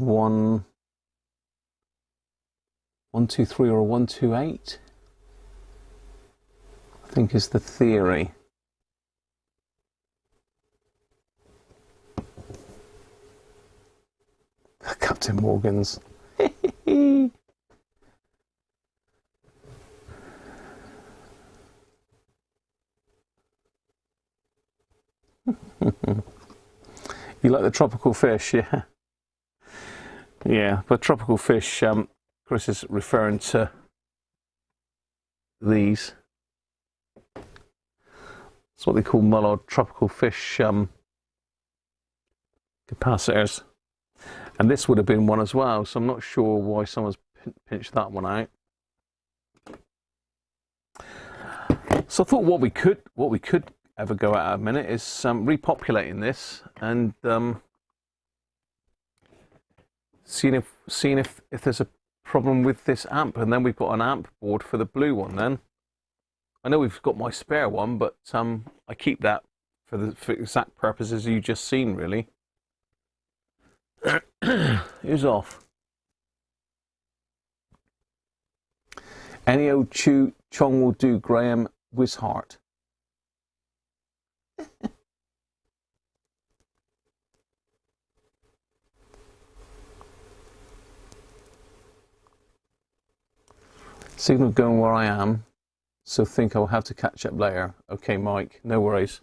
A: 123 or a 128. I think is the theory. Captain Morgan's. You like the tropical fish, yeah? Yeah, but tropical fish, Chris is referring to these. That's what they call Mullard tropical fish capacitors. And this would have been one as well, so I'm not sure why someone's pinched that one out. So I thought what we could have a go at a minute is repopulating this and seeing if there's a problem with this amp, and then we've got an amp board for the blue one then. I know we've got my spare one, but I keep that for exact purposes you just seen, really. Who's off? Any old chong will do, Graham Wishart. Signal going where I am, so think I'll have to catch up later. Okay, Mike, no worries.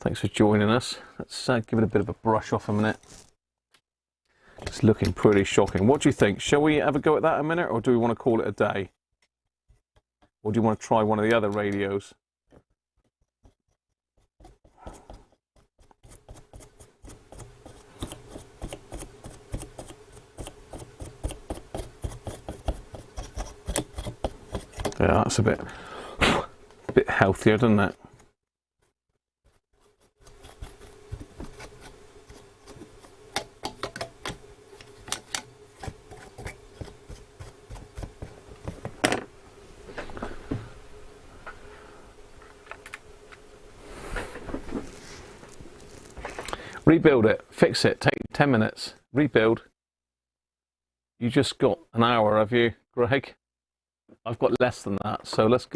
A: Thanks for joining us. Let's give it a bit of a brush off a minute. It's looking pretty shocking. What do you think? Shall we have a go at that a minute, or do we want to call it a day? Or do you want to try one of the other radios? Yeah, that's a bit healthier, doesn't it? Rebuild it, fix it, take 10 minutes, rebuild. You just got an hour, have you, Greg? I've got less than that, so let's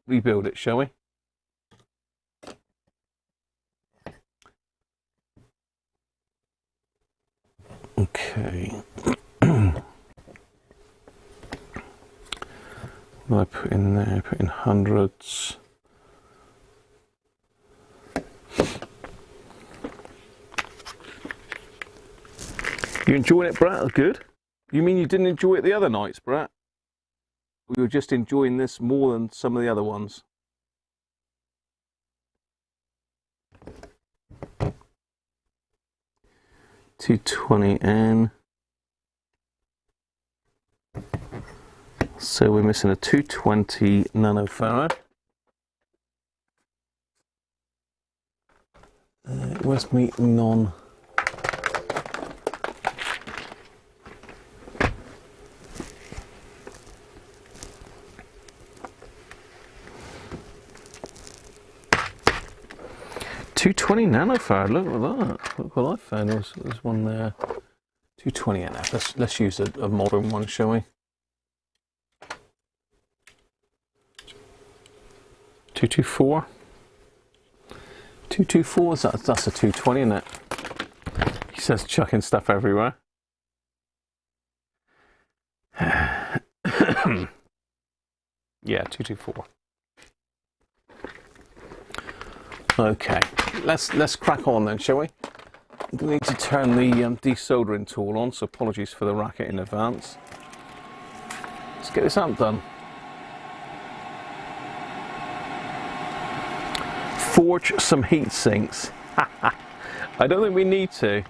A: rebuild it, shall we? Okay. What do I put in there? Put in hundreds. You enjoying it, Brett? Good. You mean you didn't enjoy it the other nights, Brett? Or you were just enjoying this more than some of the other ones? $220N. So we're missing a 220 nanofarad. Where's me non? $220 nanofarad. Look at that. Look what I found. There's one there. 220 NF. Let's use a modern one, shall we? 224. 224. That's a 220, isn't it? He says chucking stuff everywhere. Yeah, 224. Okay, let's crack on then, shall we? We need to turn the desoldering tool on, so apologies for the racket in advance. Let's get this amp done. Forge some heat sinks. I don't think we need to.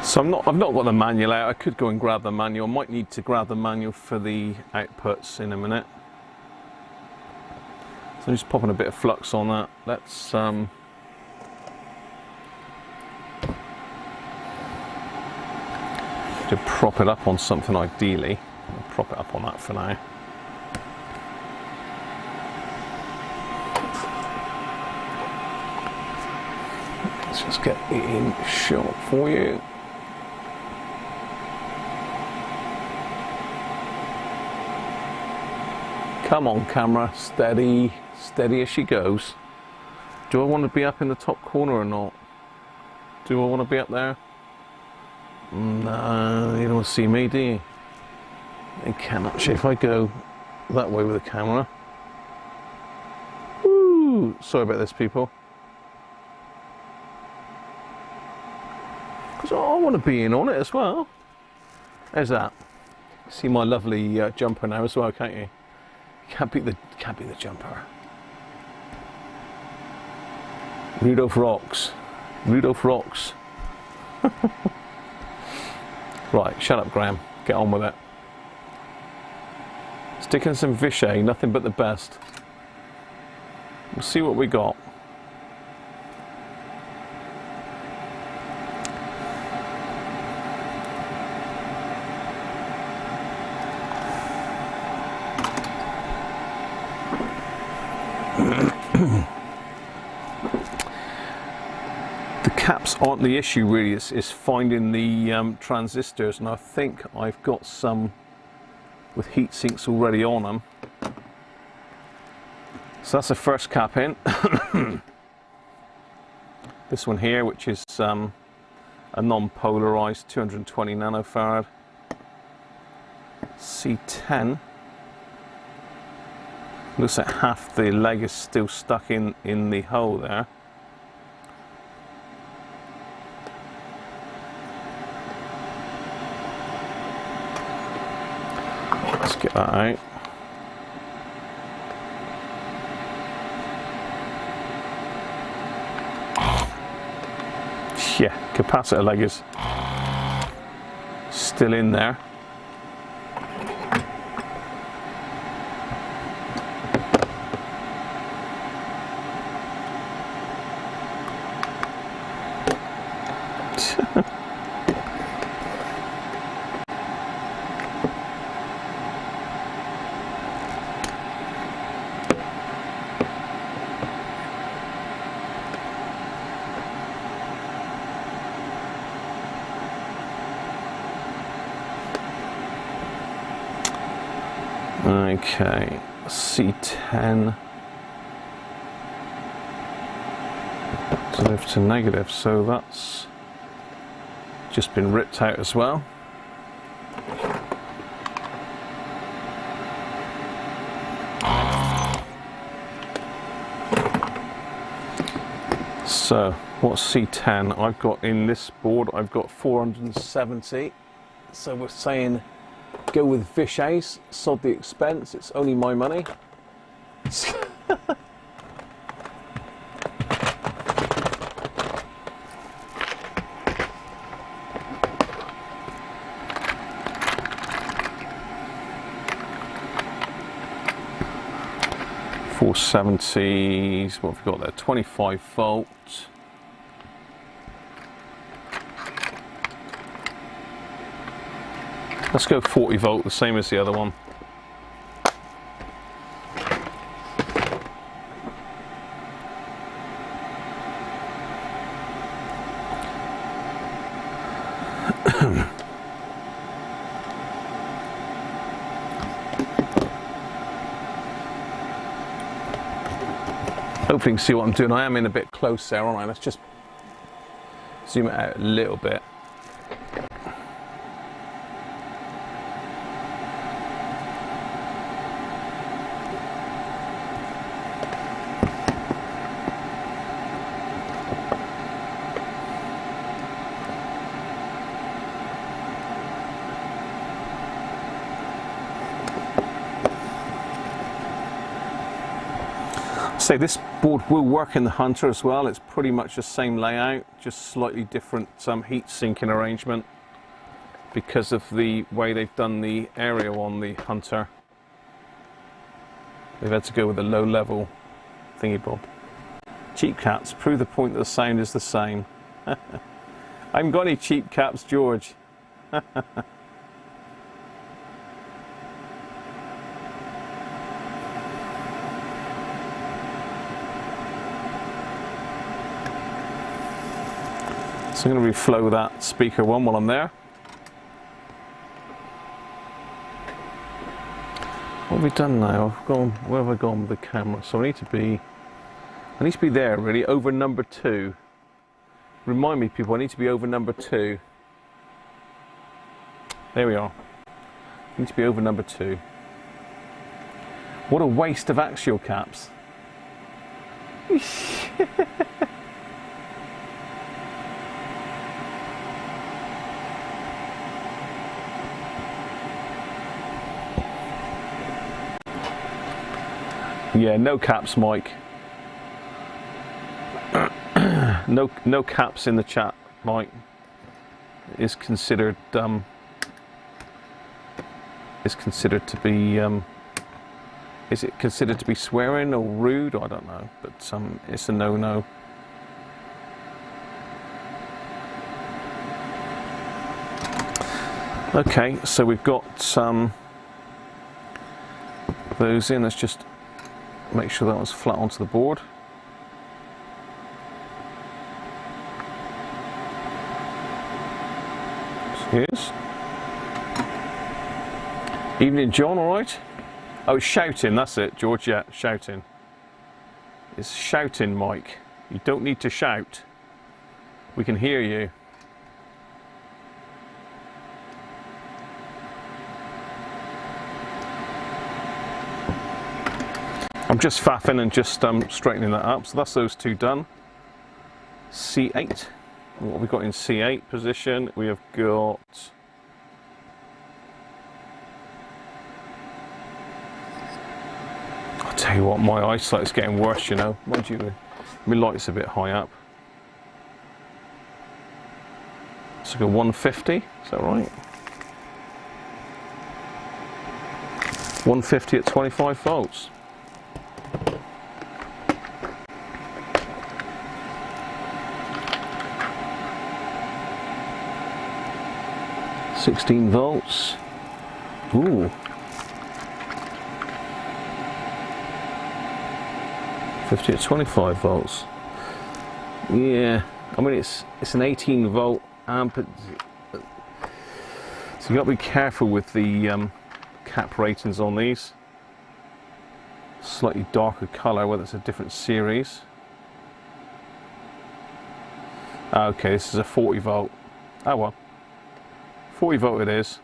A: So I've not got the manual out. I could go and grab the manual. I might need to grab the manual for the outputs in a minute. So I'm just popping a bit of flux on that. Let's to prop it up on something ideally. I'll prop it up on that for now. Let's just get it in shot for you. Come on, camera, steady, steady as she goes. Do I want to be up in the top corner or not? Do I want to be up there? No, you don't see me, do you? You can actually, if I go that way with the camera. Woo! Sorry about this, people. Because I want to be in on it as well. There's that. See my lovely jumper now as well, can't you? Can't beat the jumper. Rudolph rocks. Rudolph rocks. Right, shut up, Graham. Get on with it. Sticking some Vichy, nothing but the best. We'll see what we got. The caps aren't the issue really, it's finding the transistors, and I think I've got some with heat sinks already on them. So that's the first cap in. This one here, which is a non-polarized 220 nanofarad C10. Looks like half the leg is still stuck in the hole there. Let's get that out. Yeah, capacitor leg is still in there. Okay, C10 positive to negative, so that's just been ripped out as well. So what's C10? I've got in this board, I've got 470, so we're saying go with Vishays, sod the expense, it's only my money. .470s, what have we got there? 25 volt. Let's go 40 volt, the same as the other one. Hopefully you can see what I'm doing. I am in a bit close there, aren't I? Let's just zoom it out a little bit. So this board will work in the Hunter as well. It's pretty much the same layout, just slightly different heat sinking arrangement because of the way they've done the aerial on the Hunter. They've had to go with a low level thingy bob. Cheap caps prove the point that the sound is the same. I haven't got any cheap caps, George. So I'm going to reflow that speaker one while I'm there. What have we done now? I've gone, where have I gone with the camera? So I need to be there really, over number 2. Remind me people, I need to be over number 2. There we are. I need to be over number 2. What a waste of axial caps. Yeah, no caps, Mike. No caps in the chat, Mike. Is considered to be is it considered to be swearing or rude? I don't know, but it's a no-no. Okay, so we've got those in. Let's just make sure that one's flat onto the board. Cheers. Evening, John, all right? Oh, shouting, that's it, George, yeah, shouting. It's shouting, Mike. You don't need to shout. We can hear you. I'm just faffing and just straightening that up. So that's those two done. C8. What have we got in C8 position? We have got... I'll tell you what, my eyesight's getting worse, you know. Mind you, my light's a bit high up. So go 150, is that right? 150 at 25 volts. $16 volts. Ooh. 50 at 25 volts. Yeah, I mean it's an 18 volt amp. So you got to be careful with the cap ratings on these. Slightly darker color, whether it's a different series. Okay, this is a 40 volt. Oh well. 40 volt it is.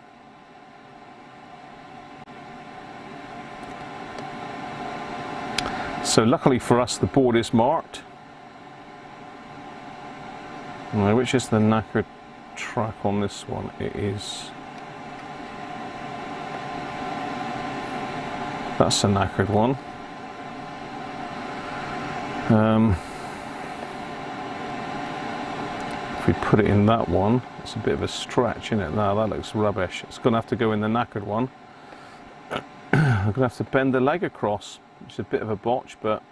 A: So luckily for us, the board is marked. Now, which is the knackered track on this one? It is... That's a knackered one. If we put it in that one, it's a bit of a stretch, isn't it? No, that looks rubbish. It's going to have to go in the knackered one. I'm going to have to bend the leg across, which is a bit of a botch, but...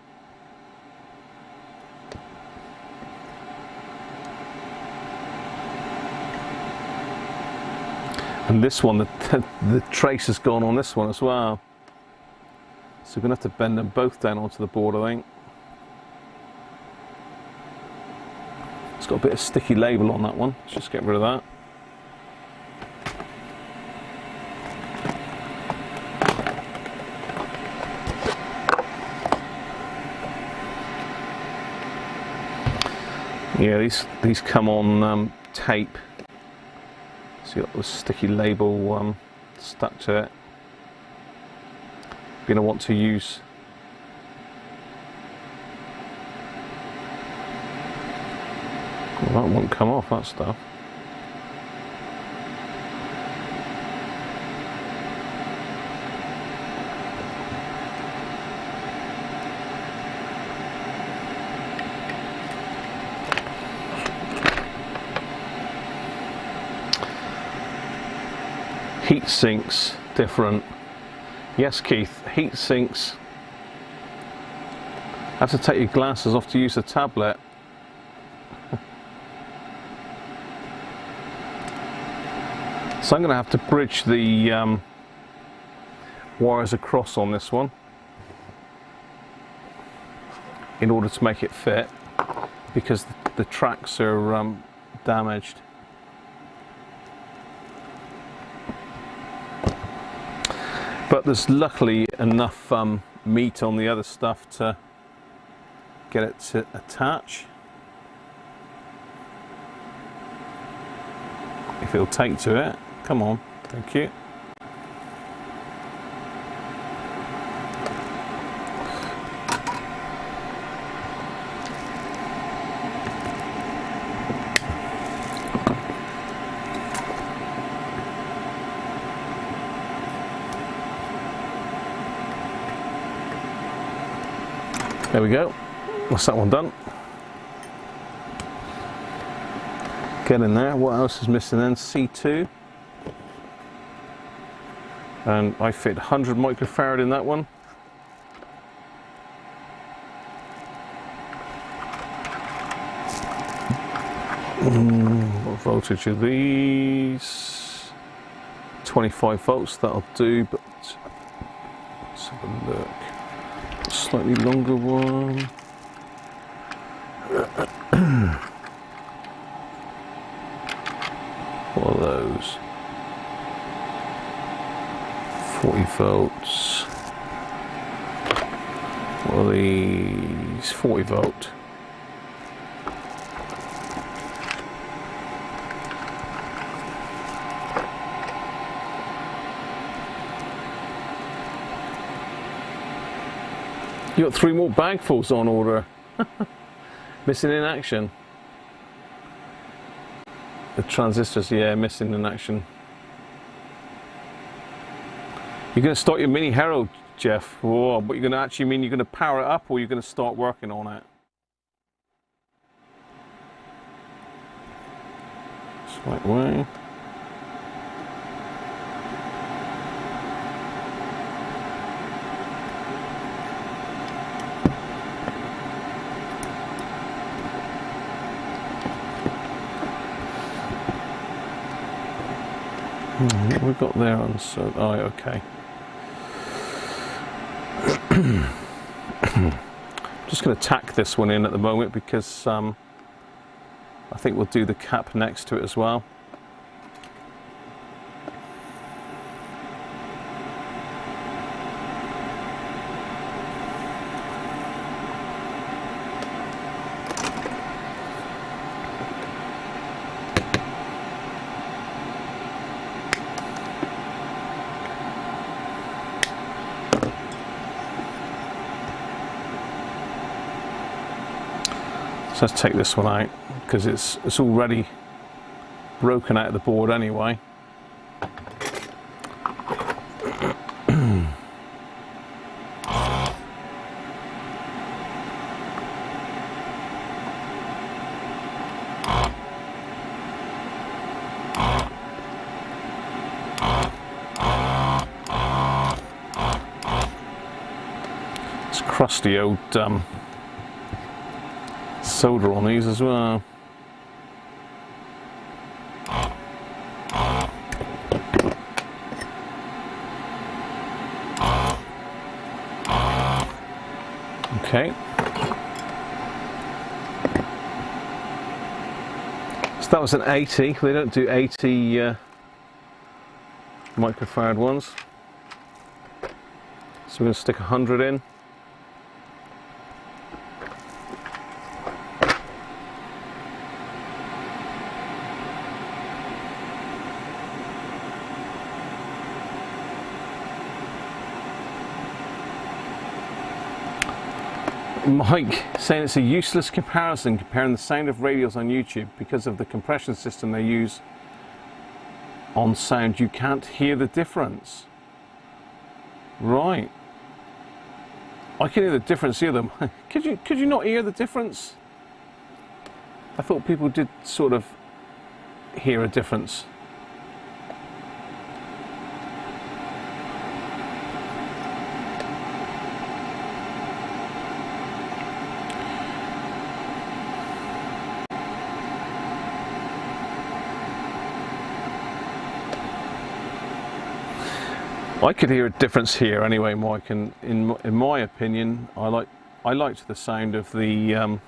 A: And this one, the trace has gone on this one as well. So we're going to have to bend them both down onto the board, I think. It's got a bit of sticky label on that one. Let's just get rid of that. Yeah, these come on tape. So you've got the sticky label stuck to it. You're going to want to use well, that won't come off, that stuff. Heat sinks different. Yes, Keith, heat sinks. Have to take your glasses off to use the tablet. So I'm going to have to bridge the wires across on this one in order to make it fit, because the tracks are damaged. But there's luckily enough meat on the other stuff to get it to attach. If it'll take to it. Come on, thank you. There we go. That's that one done. Get in there. What else is missing then? C2. And I fit 100 microfarad in that one. What voltage are these? 25 volts, that'll do, but let's have a look. Slightly longer one. What are those? 40 volts. What are these? It's 40 volt. You got 3 more bagfuls on order. Missing in action. The transistors, yeah, missing in action. You're going to start your mini Herald, Jeff. Whoa, but you're going to actually mean you're going to power it up, or you're going to start working on it? Slight way. What we've got there on, so, oh, okay. Just going to tack this one in at the moment because I think we'll do the cap next to it as well. So let's take this one out because it's already broken out of the board anyway. It's crusty old solder on these as well. Okay. So that was an 80. They don't do 80 microfarad ones. So we're going to stick 100 in. Mike saying it's a useless comparison comparing the sound of radios on YouTube because of the compression system they use on sound. You can't hear the difference. Right. I can hear the difference, hear them. Could you not hear the difference? I thought people did sort of hear a difference. I could hear a difference here anyway, Mike, and in my opinion, I liked the sound of the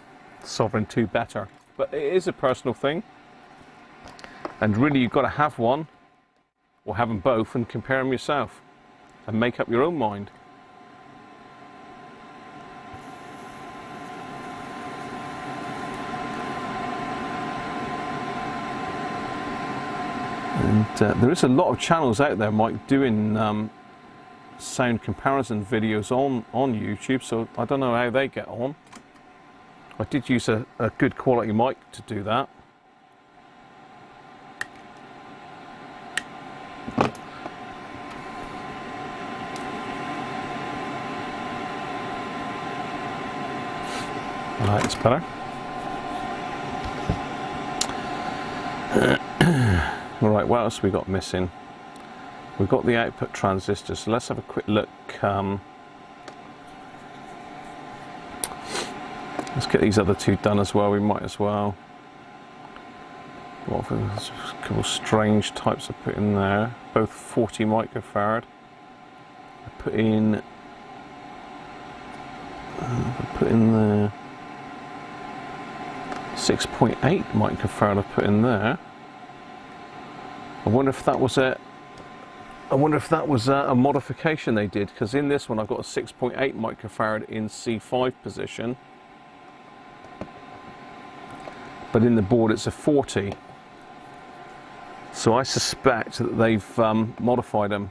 A: Sovereign 2 better. But it is a personal thing, and really you've got to have one, or have them both, and compare them yourself, and make up your own mind. And there is a lot of channels out there, Mike, doing sound comparison videos on YouTube, so I don't know how they get on. I did use a good quality mic to do that. Alright, it's better. Alright, what else have we got missing? We've got the output transistor, so let's have a quick look. Let's get these other two done as well, we might as well. What a couple of strange types I put in there, both 40 microfarad. I put in there 6.8 microfarad I put in there. I wonder if that was a modification they did, because in this one I've got a 6.8 microfarad in C5 position, but in the board it's a 40. So I suspect that they've modified them.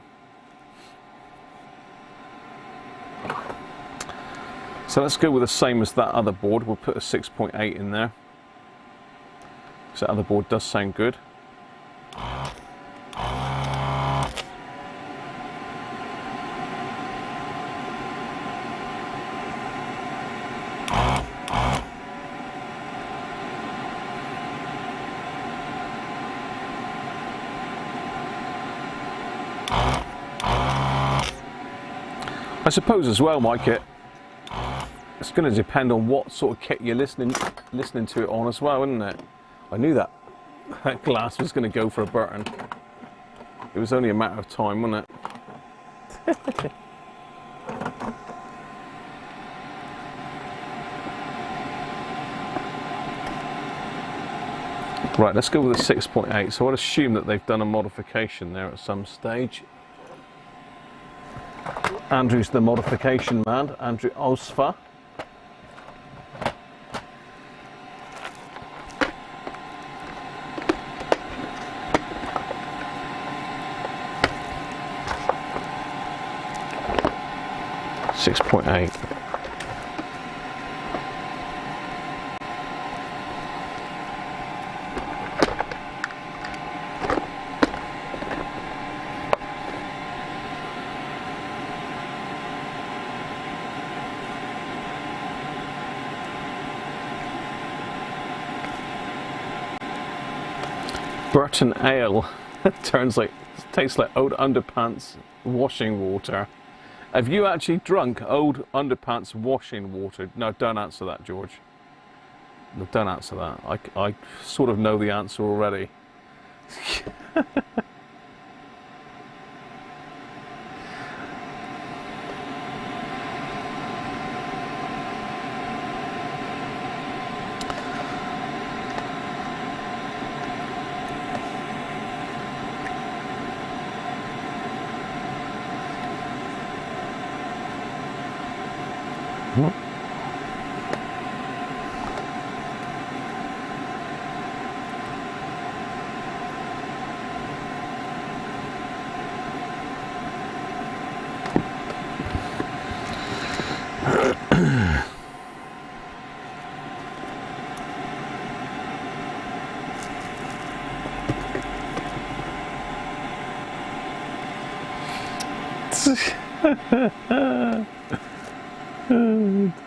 A: So let's go with the same as that other board. We'll put a 6.8 in there. So that other board does sound good. I suppose as well, Mike, it's going to depend on what sort of kit you're listening to it on as well, isn't it? I knew that glass was going to go for a burn. It was only a matter of time, wasn't it? Right, let's go with a 6.8. So I'd assume that they've done a modification there at some stage. Andrew's the modification man, Andrew Osfa. .8. Burton Ale tastes like old underpants washing water. Have you actually drunk old underpants washing water? No, don't answer that, George. No, don't answer that. I sort of know the answer already.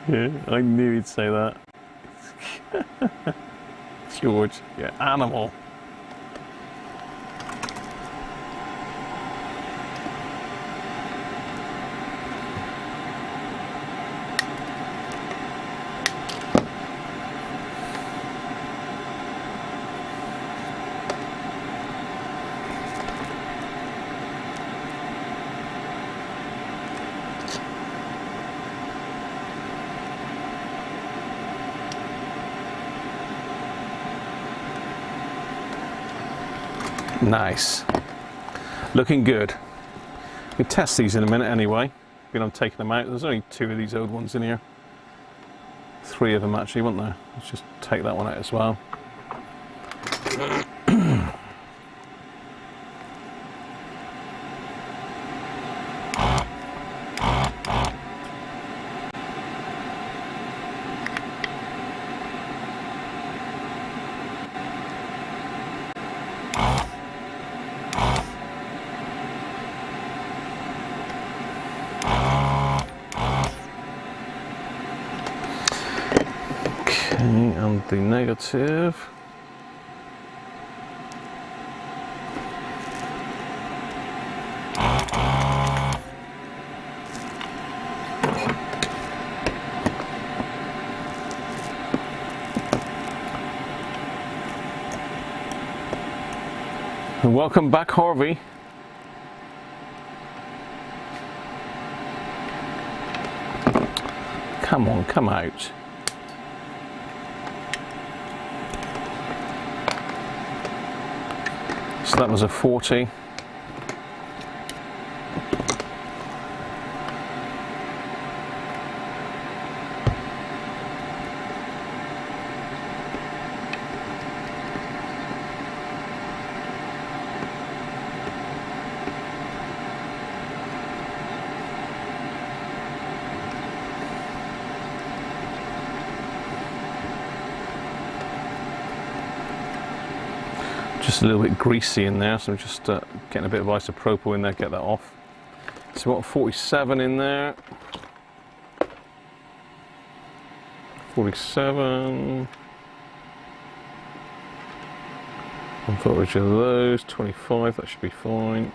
A: Yeah, I knew he'd say that. George, yeah, animal. Nice. Looking good. We'll test these in a minute anyway. I'm taking them out. There's only 2 of these old ones in here. 3 of them actually, weren't there? Let's just take that one out as well. And the negative. And welcome back, Harvey. Come on, come out. So that was a 40. Just a little bit greasy in there, so I'm just getting a bit of isopropyl in there, get that off. So we've got 47 in there. 47. One voltage of those, 25, that should be fine.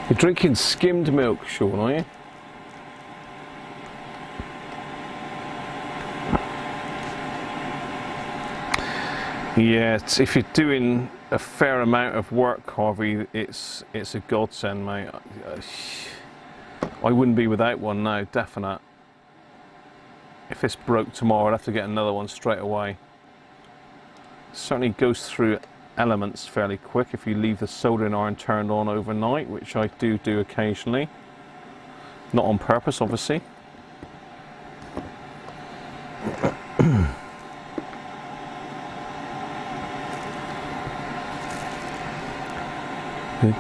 A: You're drinking skimmed milk, Sean, are you? Yeah, if you're doing a fair amount of work, Harvey, it's a godsend, mate. I wouldn't be without one now, definite. If this broke tomorrow, I'd have to get another one straight away. Certainly goes through elements fairly quick if you leave the soldering iron turned on overnight, which I do occasionally. Not on purpose, obviously. You've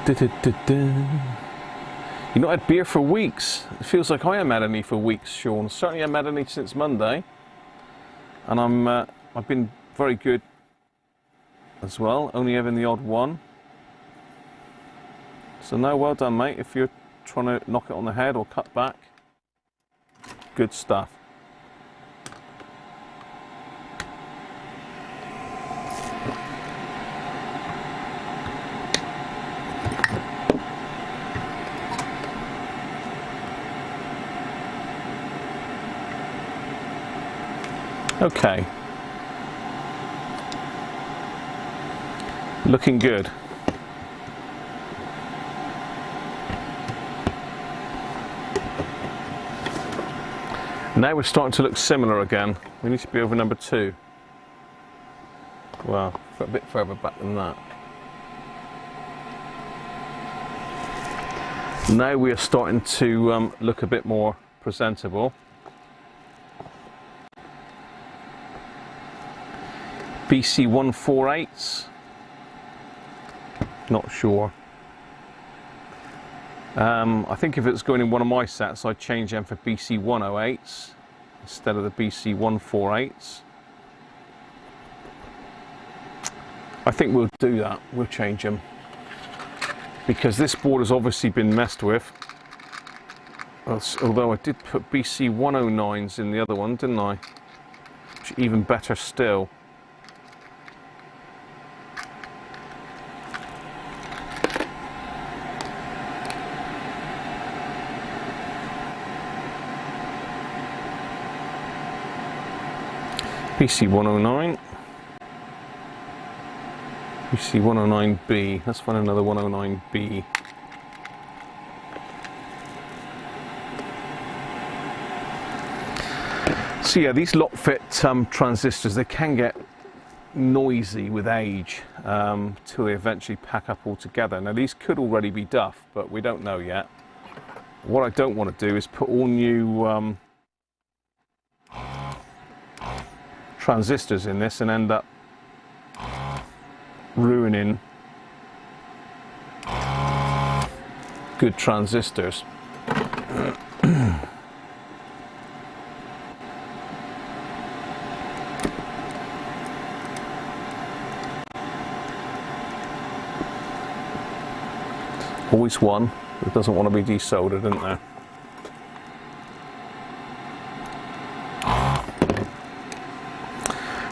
A: not had beer for weeks. It feels like I haven't had any for weeks, Sean. Certainly I haven't had any since Monday. And I've been very good as well, only having the odd one. So no, well done, mate. If you're trying to knock it on the head or cut back, good stuff. Okay, looking good. Now we're starting to look similar again. We need to be over number 2. Well, a bit further back than that. Now we are starting to look a bit more presentable. BC 148s, not sure. I think if it's going in one of my sets, I'd change them for BC 108s instead of the BC 148s. I think we'll do that, we'll change them. Because this board has obviously been messed with. Although I did put BC 109s in the other one, didn't I? Which is even better still. BC 109, BC 109B, let's find another 109B. So yeah, these lock fit transistors, they can get noisy with age till they eventually pack up all together. Now these could already be duff, but we don't know yet. What I don't want to do is put all new transistors in this and end up ruining good transistors. Always one that doesn't want to be desoldered, isn't there?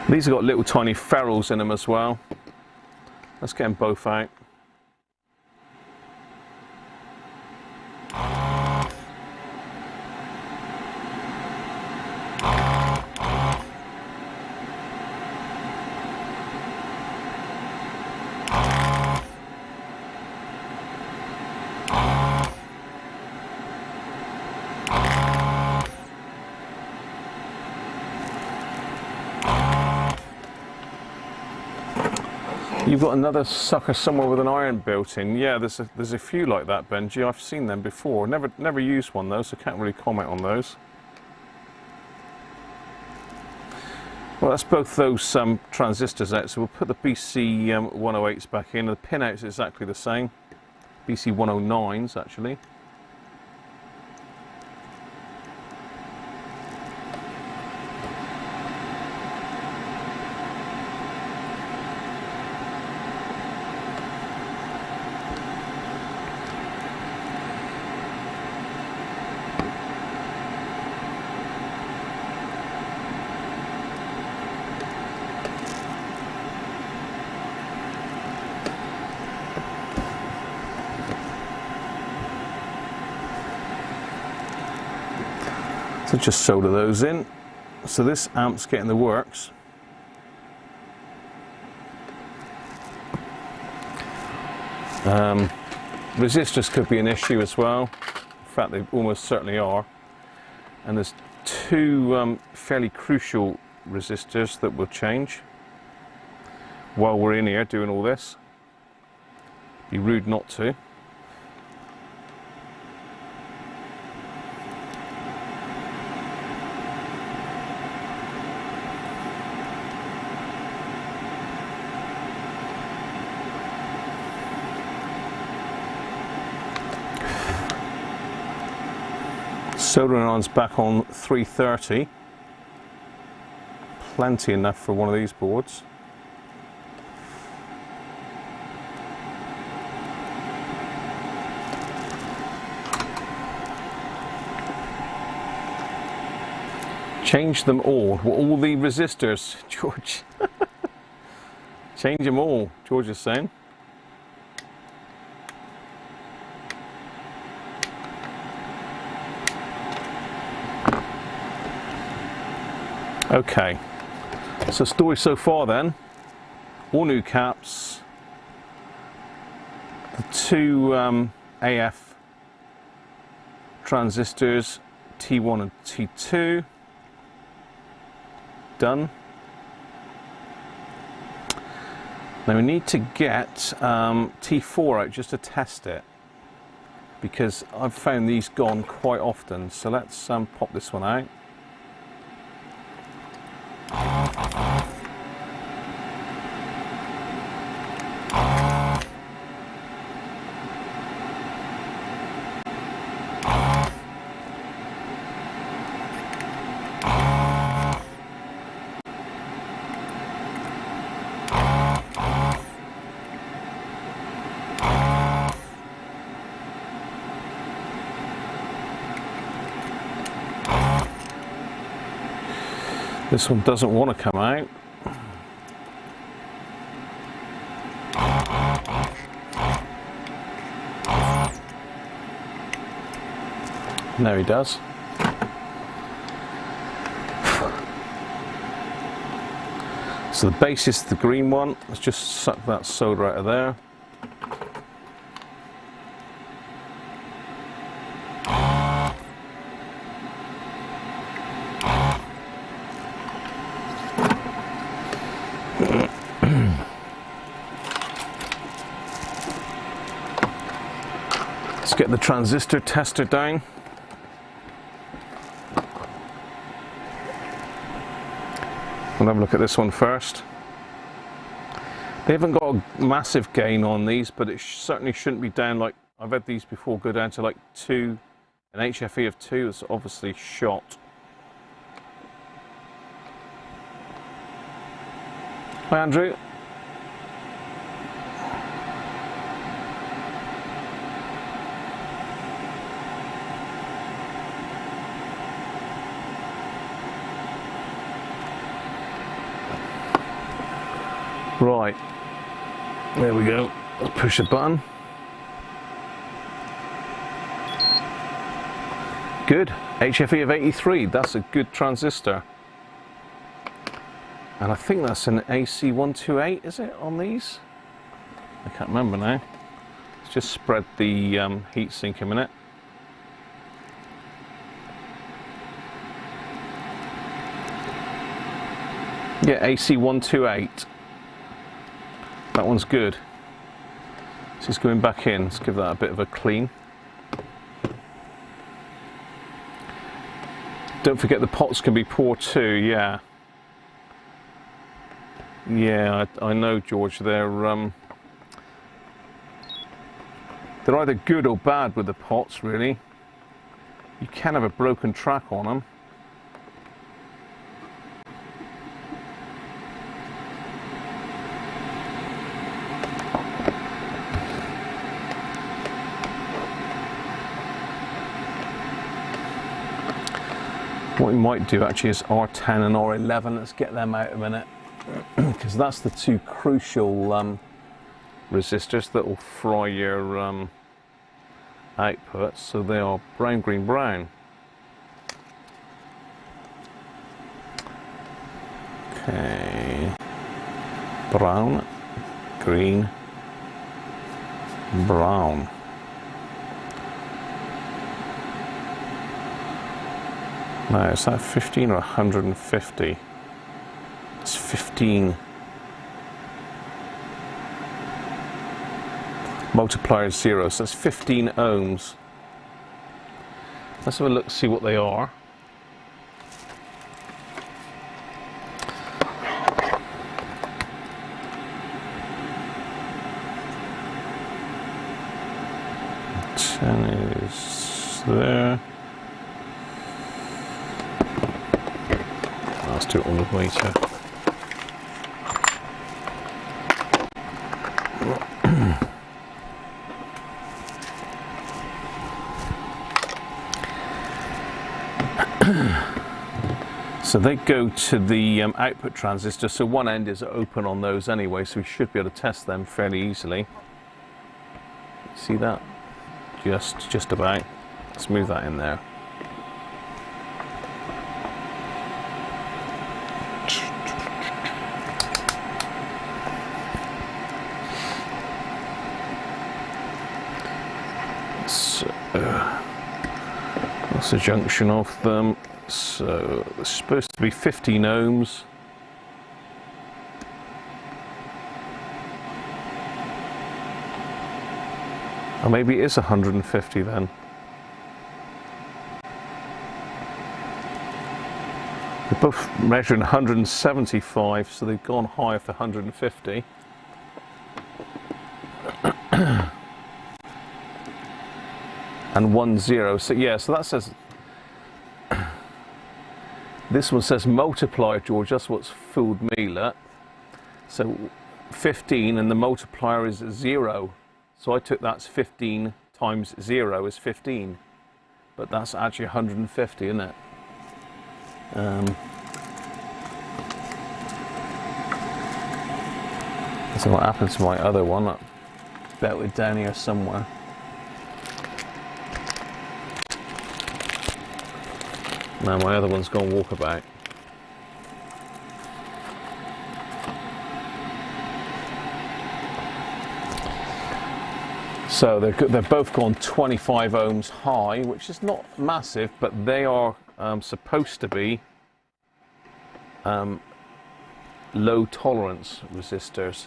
A: These have got little tiny ferrules in them as well. Let's get them both out. You've got another sucker somewhere with an iron built in. Yeah, there's a few like that, Benji. I've seen them before. Never used one though, so can't really comment on those. Well, that's both those transistors out. So we'll put the BC 108s back in. The pin out's exactly the same. BC 109s actually. So just solder those in. So this amp's getting the works. Resistors could be an issue as well. In fact, they almost certainly are. And there's two fairly crucial resistors that will change while we're in here doing all this. Be rude not to. Soldering iron's back on 330. Plenty enough for one of these boards. Change them all the resistors, George. Change them all, George is saying. Okay, so story so far then, all new caps, the two AF transistors, T1 and T2, done. Now we need to get T4 out just to test it, because I've found these gone quite often, so let's pop this one out. This one doesn't want to come out. No, he does. So the base is the green one. Let's just suck that solder out of there. Let's get the transistor tester down. We'll have a look at this one first. They haven't got a massive gain on these, but it certainly shouldn't be down like, I've had these before go down to like 2, an HFE of 2, it's obviously shot. Hi Andrew. Right, there we go. Let's push the button. Good, HFE of 83, that's a good transistor. And I think that's an AC128, is it, on these? I can't remember now. Let's just spread the heatsink a minute. Yeah, AC128. That one's good. So it's going back in. Let's give that a bit of a clean. Don't forget the pots can be poor too, yeah. Yeah, I know, George. They're either good or bad with the pots, really. You can have a broken track on them. What we might do actually is R10 and R11. Let's get them out a minute, because that's the two crucial resistors that will fry your outputs. So they are brown, green, brown. Okay. Brown, green, brown. Now, is that 15 or 150? It's 15. Multiplier is 0, so that's 15 ohms. Let's have a look, see what they are. Is there. Let's do it on the meter. So they go to the output transistor, so one end is open on those anyway, so we should be able to test them fairly easily. See that? Just about. Let's move that in there. So, that's the junction of them. So it's supposed to be 15 ohms. Or maybe it is 150 then. They're both measuring 175, so they've gone higher for 150. And 10, so yeah, so that says, this one says multiplier, George, that's what's fooled me, look. So 15 and the multiplier is 0. So I took that's 15 times 0 is 15. But that's actually 150, isn't it? So what happened to my other one? I bet we're down here somewhere. Now my other one's gone walkabout. So they're both gone 25 ohms high, which is not massive, but they are supposed to be low tolerance resistors.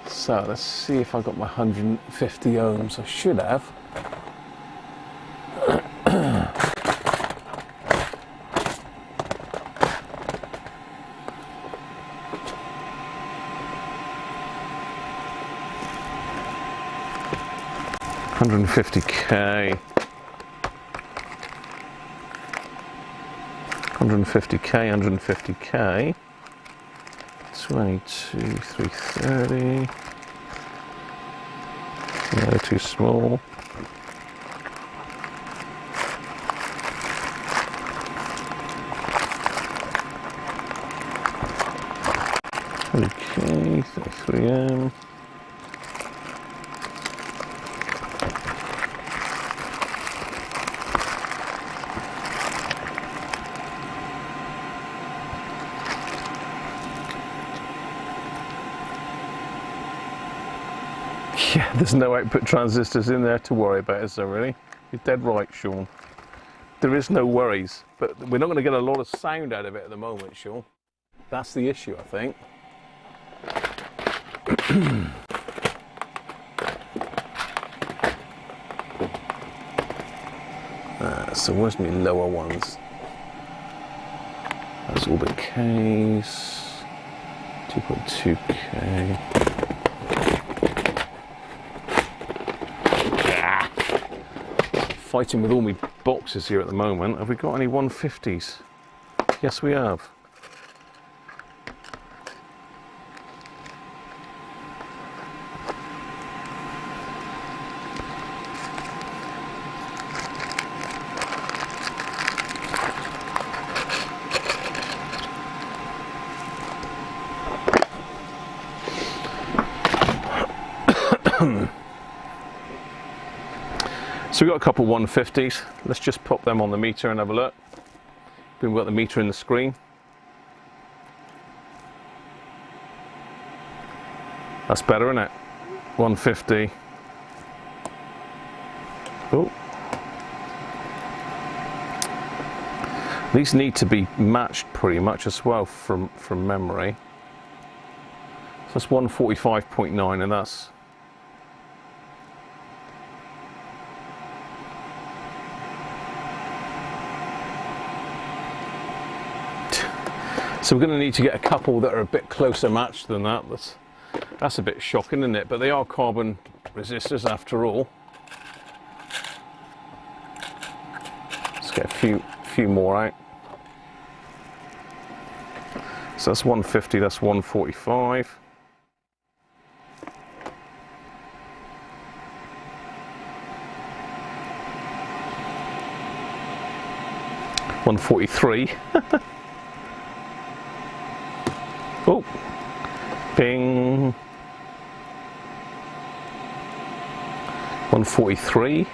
A: So let's see if I got my 150 ohms. I should have. $150K, 150K, 22, 330, no, too small. Okay, 33M. Yeah, there's no output transistors in there to worry about, is there really? You're dead right, Sean. There is no worries, but we're not going to get a lot of sound out of it at the moment, Sean. That's the issue, I think. So where's my lower ones? That's all the Ks. 2.2K. Fighting with all my boxes here at the moment. Have we got any 150s? Yes, we have. So we've got a couple 150s. Let's just pop them on the meter and have a look. We've got the meter in the screen. That's better, isn't it? 150. Oh. These need to be matched pretty much as well from memory. So that's 145.9, and that's so we're going to need to get a couple that are a bit closer matched than that. That's a bit shocking, isn't it? But they are carbon resistors after all. Let's get a few more out. So that's 150, that's 145. $143. Oh, ping. 143.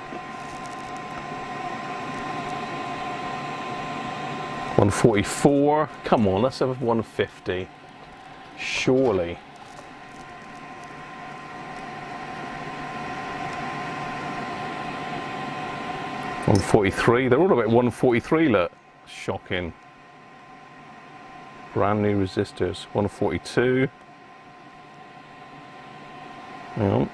A: 144. Come on, let's have 150. Surely. $143. They're all about 143. Look, shocking. Brand new resistors. 142. Hang on.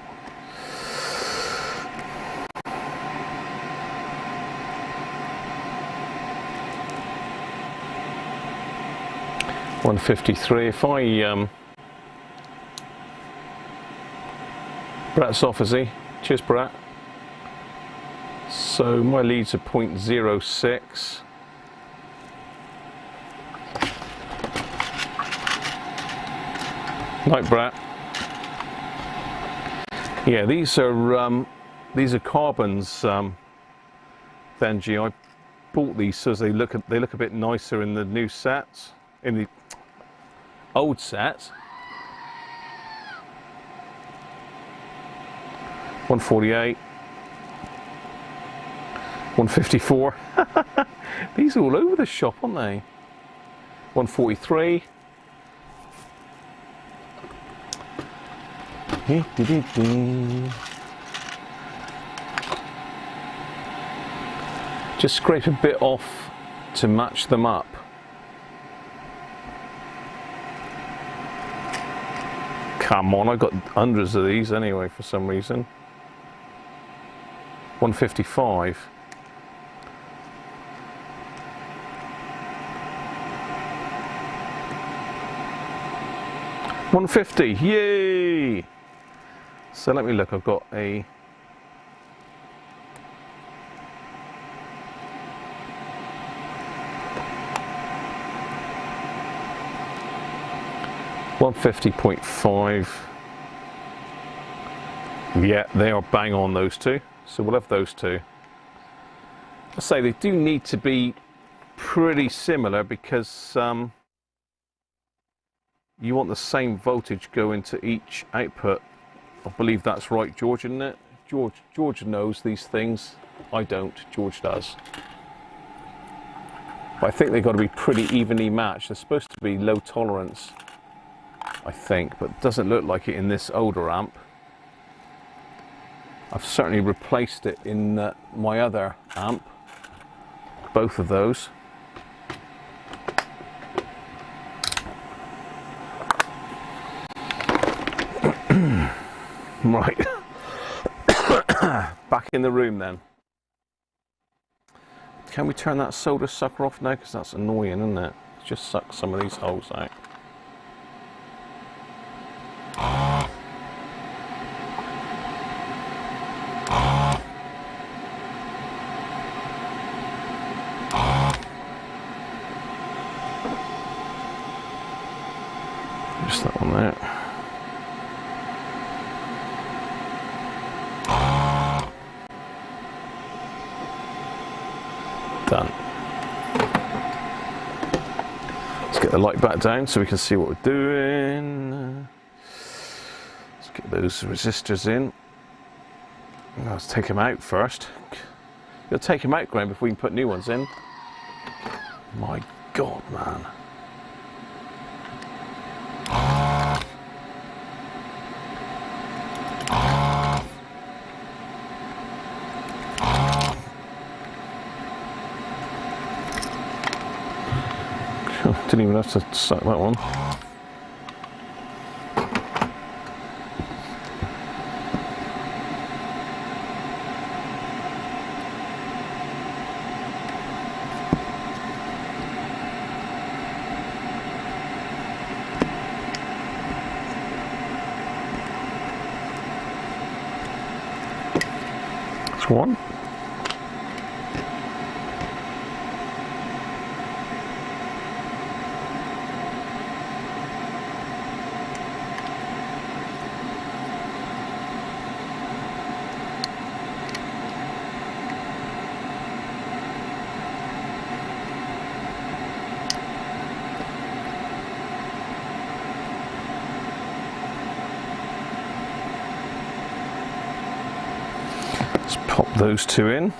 A: $153. If I Brat's off, is he? Cheers, Brat. So my leads are 0.06. Night, Brat. Yeah, these are carbons. Benji, I bought these so they look a bit nicer in the new sets. In the old sets. 148. 154. These are all over the shop, aren't they? 143. Just scrape a bit off to match them up. Come on, I got hundreds of these anyway for some reason. 155. $150, yay! So let me look, I've got a $150.5. Yeah, they are bang on, those two. So we'll have those two. I say they do need to be pretty similar because you want the same voltage go into each output. I believe that's right, George, isn't it? George knows these things. I don't. George does. But I think they've got to be pretty evenly matched. They're supposed to be low tolerance, I think, but it doesn't look like it in this older amp. I've certainly replaced it in my other amp, both of those. Right, back in the room then. Can we turn that solder sucker off now? Because that's annoying, isn't it? Just suck some of these holes out. Just that one there. Done. Let's get the light back down so we can see what we're doing. Let's get those resistors in. Let's take them out first. You'll take them out, Graham, before we can put new ones in. My God, man. Didn't even have to suck that one. That's one. Pop those two in.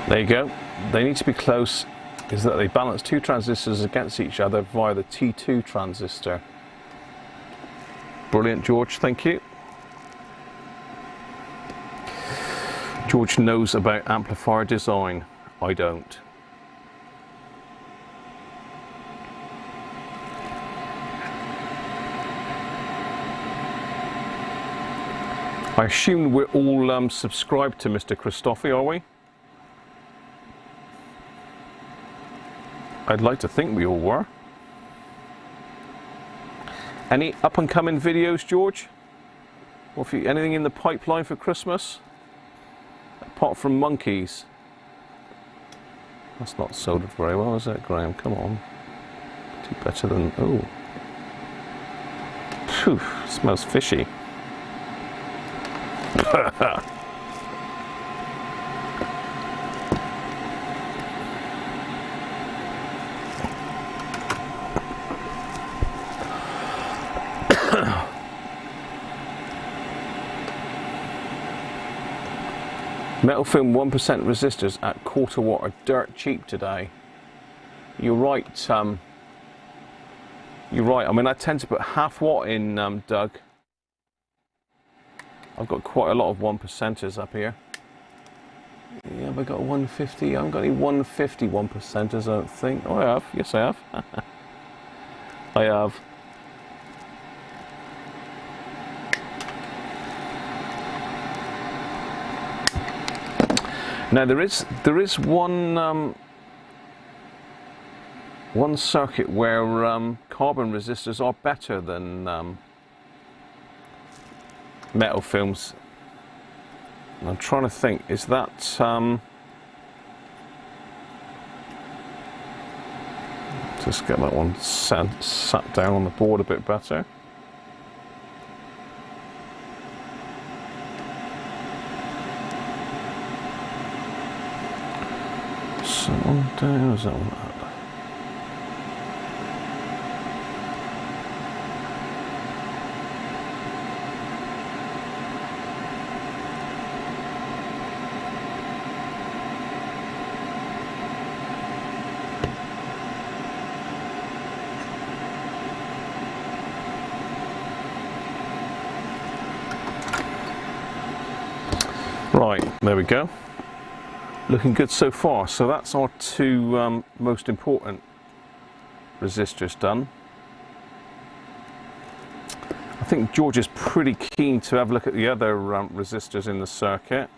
A: There you go. They need to be close, is that they balance two transistors against each other via the T2 transistor. Brilliant, George, thank you. George knows about amplifier design. I don't. I assume we're all subscribed to Mr. Christophe, are we? I'd like to think we all were. Any up-and-coming videos, George? Or if you, anything in the pipeline for Christmas? Apart from monkeys. That's not sold very well, is it, Graham? Come on. Do better than... Oh. Phew, smells fishy. Metal film 1% resistors at quarter watt are dirt cheap today. You're right. You're right. I mean, I tend to put half watt in, Doug. I've got quite a lot of 1%ers up here. Yeah, have I got 150? I haven't got any 150 1%ers, I don't think. Oh, I have. Yes, I have. I have. Now there is one one circuit where carbon resistors are better than metal films. And I'm trying to think, is that just get that one sat down on the board a bit better. Is that one down? Is that one up? Right, there we go. Looking good so far. So that's our two most important resistors done. I think George is pretty keen to have a look at the other resistors in the circuit.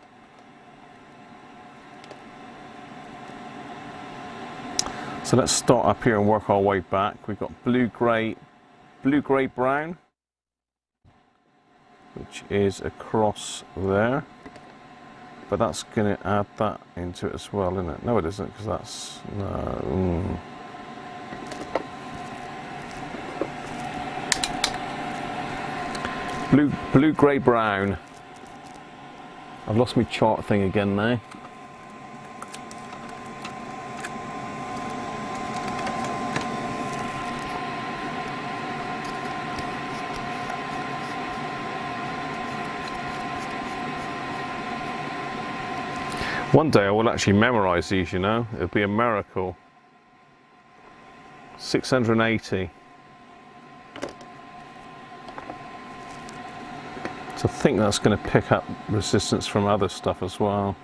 A: So let's start up here and work our way back. We've got blue, grey, brown, which is across there. But that's going to add that into it as well, isn't it? No, it isn't, because that's... Blue, grey, brown. I've lost my chart thing again now. One day I will actually memorize these, you know, it'll be a miracle. 680. So I think that's going to pick up resistance from other stuff as well.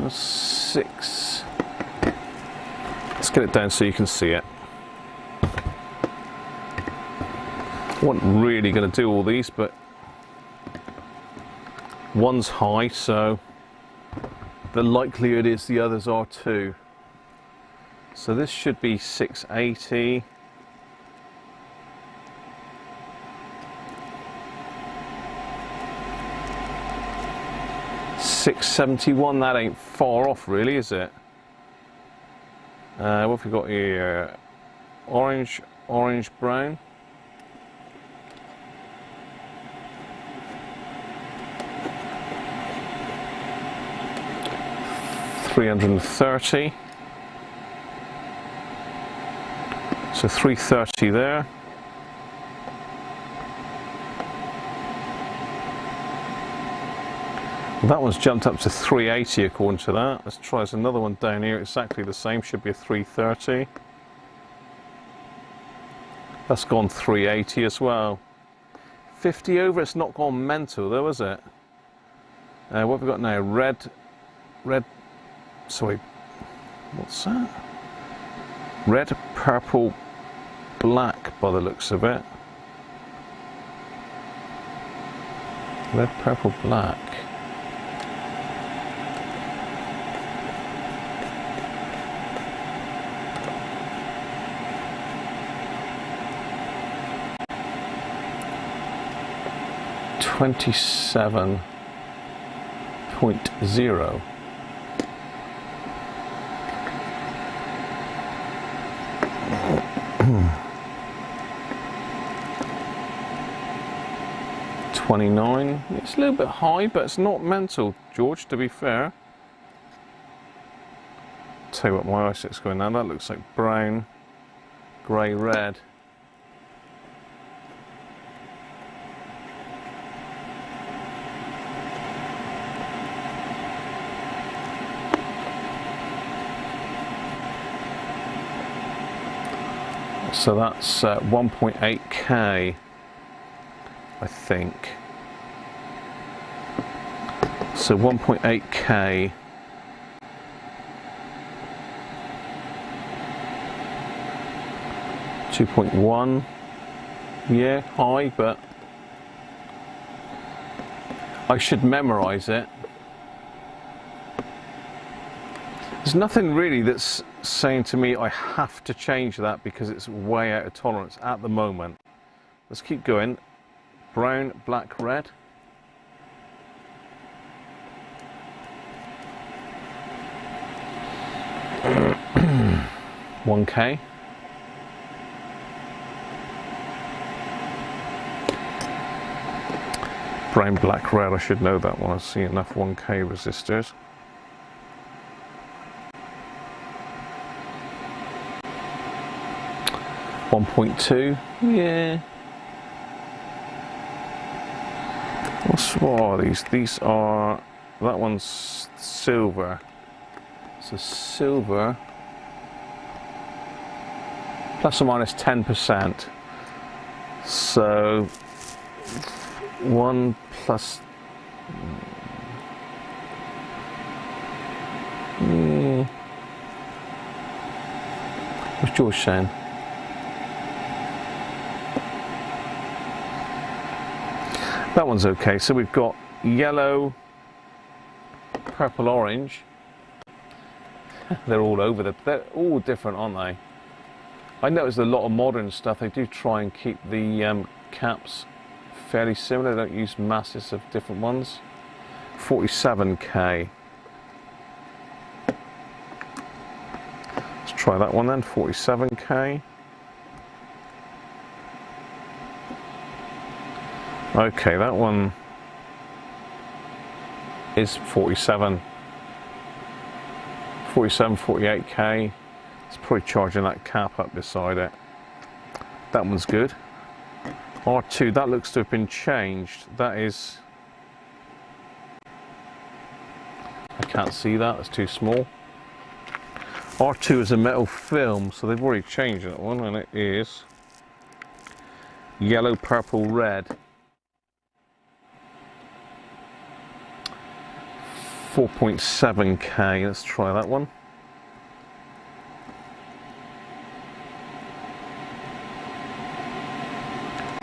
A: 6. Let's get it down so you can see it. I wasn't really going to do all these, but one's high, so the likelihood is the others are too. So this should be 680. $671, that ain't far off really, is it? What have we got here? Orange, brown. $330. So 330 there. That one's jumped up to 380 according to that. Let's try another one down here, exactly the same, should be a 330. That's gone 380 as well. 50 over, it's not gone mental though, is it? What have we got now? Red, sorry, what's that? Red, purple, black by the looks of it. Red, purple, black. $27.0. 29. It's a little bit high, but it's not mental, George, to be fair. Tell you what my eyesight's going now. That looks like brown, grey, red. So that's 1.8K, I think. So 1.8K. $2.1. Yeah, high, but I should memorize it. There's nothing really that's saying to me I have to change that because it's way out of tolerance at the moment. Let's keep going. Brown, black, red. $1K. Brown, black, red. I should know that one. I see enough 1K resistors. $1.2, yeah. What are these? These are, that one's silver. So silver, plus or minus 10%. So 1 plus, what's George saying? That one's okay. So we've got yellow, purple, orange. They're all over they're all different, aren't they? I noticed a lot of modern stuff, they do try and keep the caps fairly similar. They don't use masses of different ones. 47K. Let's try that one then, 47K. Okay, that one is 47, 48K. It's probably charging that cap up beside it. That one's good. R2, that looks to have been changed. That is can't see that, it's too small. R2 is a metal film, so they've already changed that one, and it is yellow, purple, red. 4.7K, let's try that one.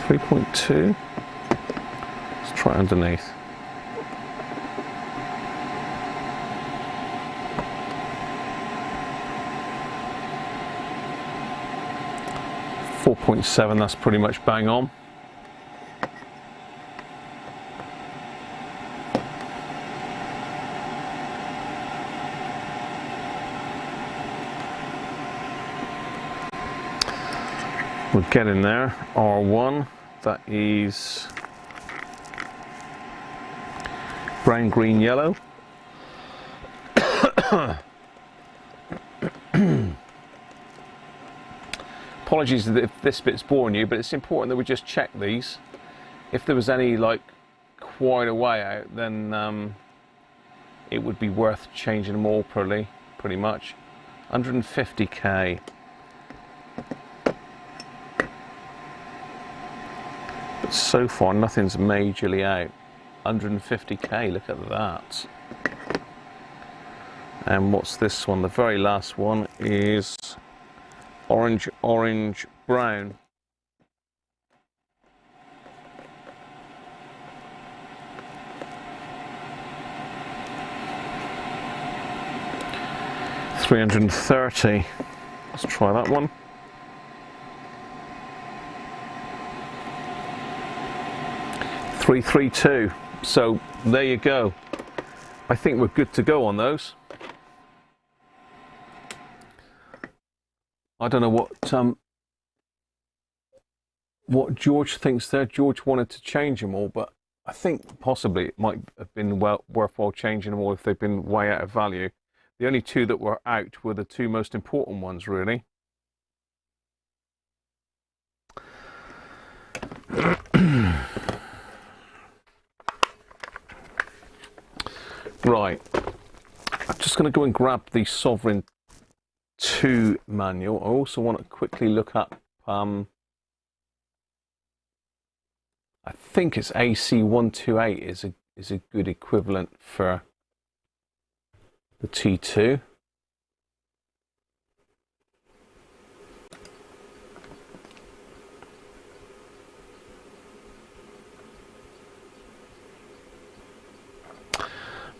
A: .2. Let's try underneath. .7, that's pretty much bang on. We're getting there. R1, that is brown, green, yellow. Apologies if this bit's boring you, but it's important that we just check these. If there was any like quite a way out, then it would be worth changing them all pretty much. 150K. But so far nothing's majorly out. 150K, look at that. And what's this one? The very last one is orange, orange, brown. $330. Let's try that one. $332. So there you go. I think we're good to go on those. I don't know what George thinks there. George wanted to change them all, but I think possibly it might have been worthwhile changing them all if they've been way out of value. The only two that were out were the two most important ones, really. Right, I'm just going to go and grab the Sovereign 2 manual. I also want to quickly look up, I think it's AC128 is a good equivalent for the T2.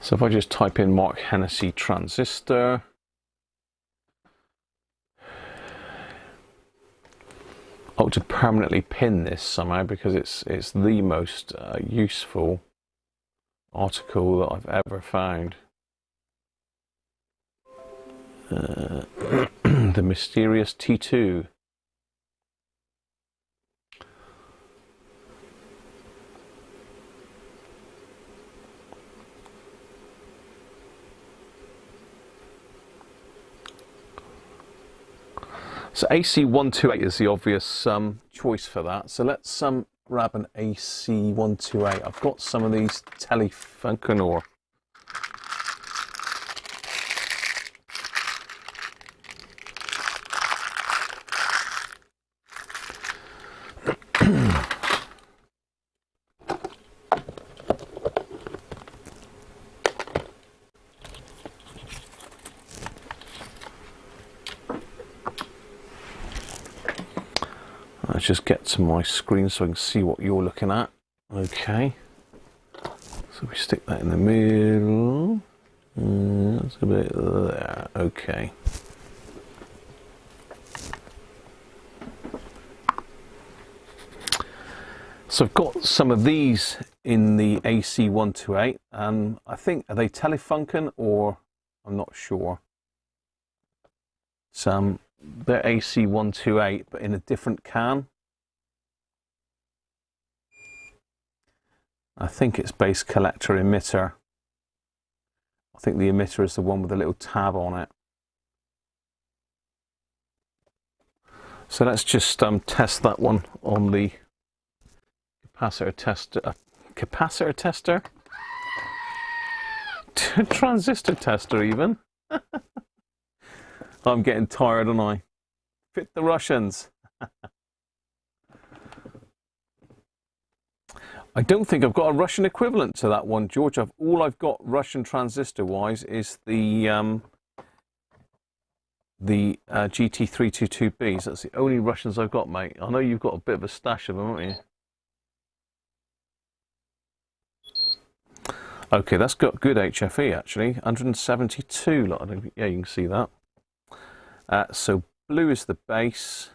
A: So if I just type in Mark Hennessy transistor, I ought to permanently pin this somehow because it's the most useful article that I've ever found. The mysterious T2. So AC128 is the obvious choice for that. So let's grab an AC128. I've got some of these Telefunken or let's just get to my screen so I can see what you're looking at. Okay, so we stick that in the middle. That's a bit there. Okay. So I've got some of these in the AC128, and I think, are they Telefunken or I'm not sure. They're AC128, but in a different can. I think it's base collector emitter. I think the emitter is the one with a little tab on it. So let's just test that one on the capacitor tester. Capacitor tester? Transistor tester even. I'm getting tired, and I fit the Russians. I don't think I've got a Russian equivalent to that one, George. All I've got Russian transistor-wise is the GT322Bs. That's the only Russians I've got, mate. I know you've got a bit of a stash of them, haven't you? Okay, that's got good HFE actually, 172. Yeah, you can see that. So blue is the base,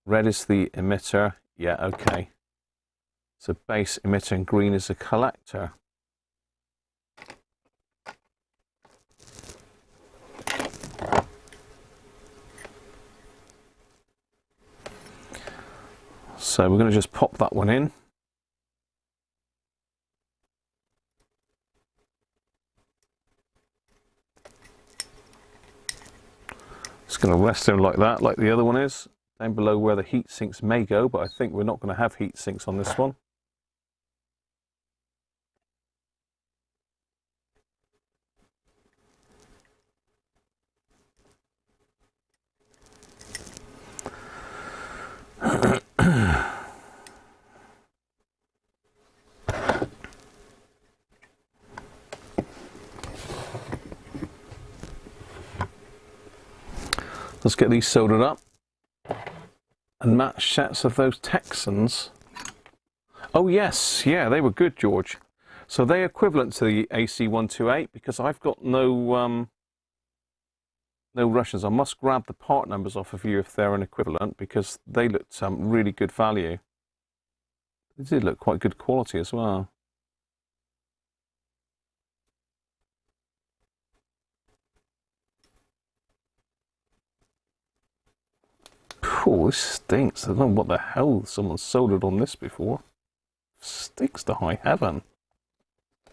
A: red is the emitter. Yeah, okay. So base, emitter, and green is a collector. So we're going to just pop that one in. It's going to rest there like that, like the other one is, down below where the heat sinks may go, but I think we're not going to have heat sinks on this one. Let's get these soldered up and match sets of those Texans. Oh yes, yeah, they were good, George. So they're equivalent to the AC128 because I've got no Russians. I must grab the part numbers off of you if they're an equivalent because they looked really good value. They did look quite good quality as well. Oh, this stinks. I don't know what the hell someone soldered on this before. Stinks to high heaven.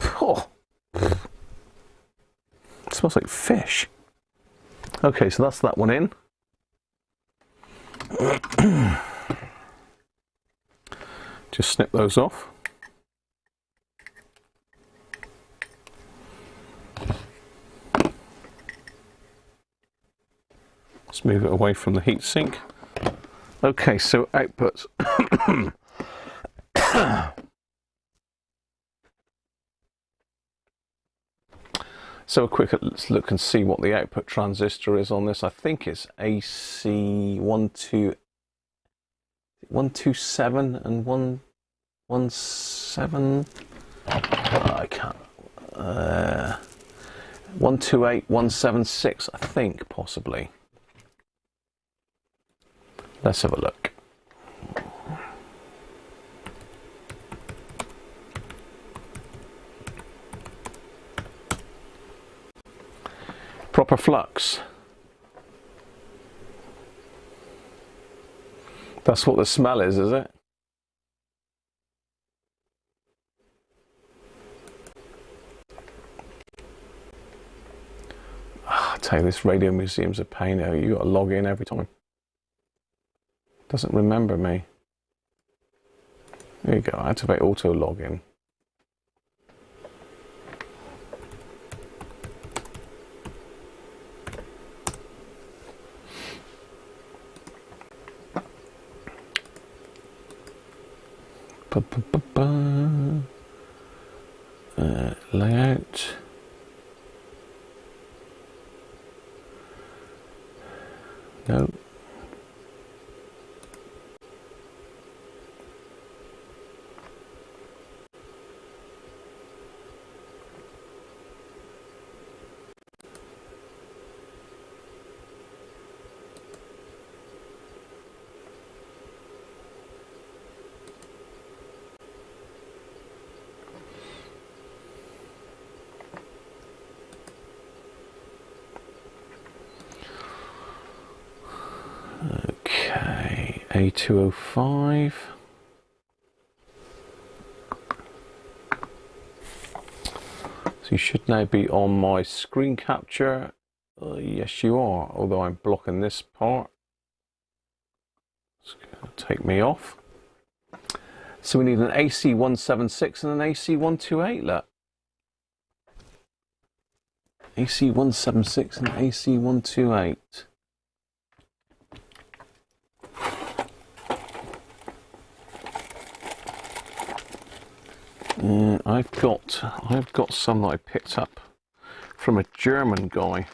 A: Oh. It smells like fish. Okay, so that's that one in. Just snip those off. Let's move it away from the heatsink. Okay, so outputs. So a quick let's look and see what the output transistor is on this. I think it's AC127 and 117. I can't. 128, 176. I think possibly. Let's have a look. Proper flux. That's what the smell is it? I tell you, this radio museum's a pain. You got to log in every time. Doesn't remember me. There you go, activate auto login. Layout. No. Okay, A205. So you should now be on my screen capture. Yes, you are, although I'm blocking this part. It's going to take me off. So we need an AC176 and an AC128, look. AC176 and AC128. I've got some that I picked up from a German guy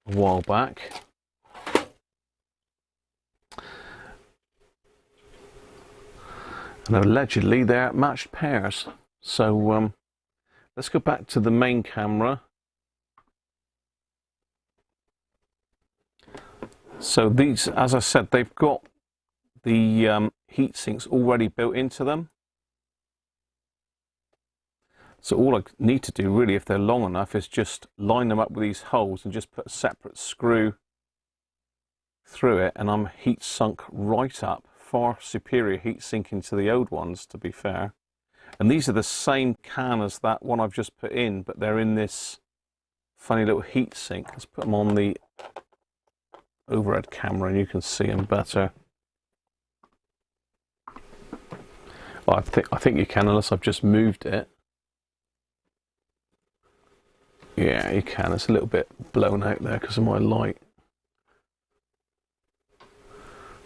A: a while back. And allegedly they're matched pairs. So let's go back to the main camera. So these, as I said, they've got the heat sinks already built into them. So all I need to do really, if they're long enough, is just line them up with these holes and just put a separate screw through it, and I'm heat sunk right up. Far superior heat sinking to the old ones, to be fair. And these are the same can as that one I've just put in, but they're in this funny little heat sink. Let's put them on the overhead camera and you can see them better. Well, I think you can, unless I've just moved it. Yeah, you can. It's a little bit blown out there because of my light.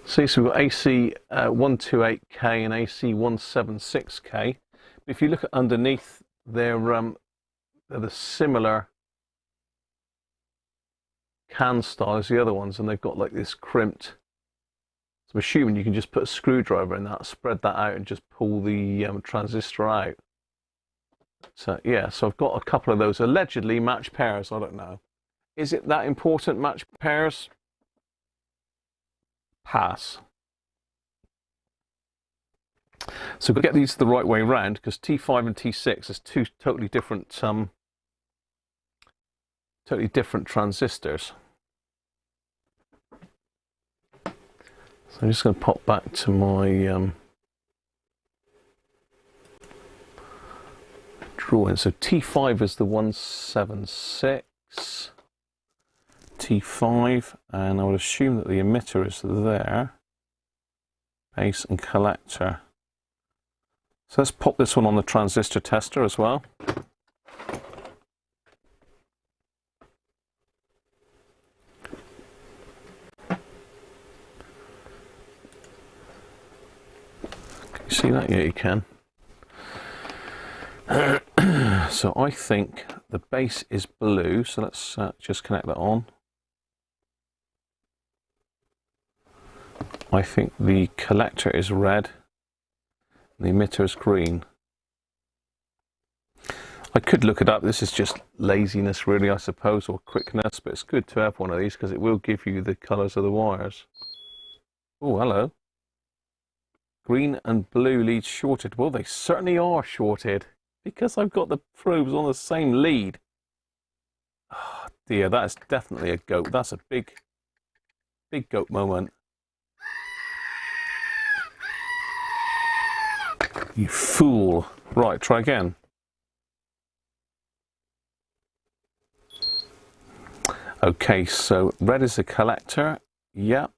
A: See, so we've got AC128K and AC176K. If you look at underneath, they're the similar can style as the other ones, and they've got like this crimped. So I'm assuming you can just put a screwdriver in that, spread that out, and just pull the transistor out. So yeah, so I've got a couple of those allegedly matched pairs. I don't know. Is it that important, matched pairs? Pass. So we've got to get these the right way round, because T5 and T6 is two totally different transistors. So I'm just going to pop back to my drawing. So T5 is the 176. T5, and I would assume that the emitter is there, base and collector. So let's pop this one on the transistor tester as well. Can you see that? Yeah, you can. So I think the base is blue, so let's just connect that on. I think the collector is red, and the emitter is green. I could look it up. This is just laziness really, I suppose, or quickness, but it's good to have one of these because it will give you the colours of the wires. Oh, hello. Green and blue leads shorted. Well, they certainly are shorted because I've got the probes on the same lead. Oh dear, that is definitely a goat. That's a big goat moment. You fool. Right, try again. Okay, so red is the collector. Yeah.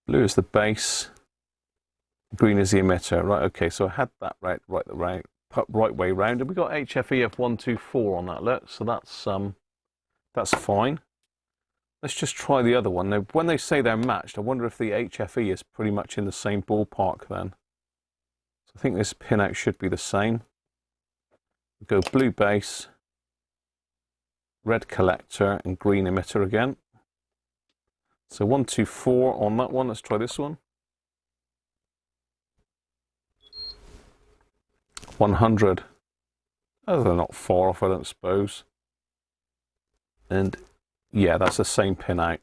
A: Blue is the base. Green is the emitter. Right, okay, so I had that right way round. And we got HFE of 124 on that, look. So that's fine. Let's just try the other one. Now, when they say they're matched, I wonder if the HFE is pretty much in the same ballpark then. So I think this pinout should be the same. We'll go blue base, red collector, and green emitter again. So 124 on that one. Let's try this one. 100. Oh, they're not far off, I don't suppose. And yeah, that's the same pin out.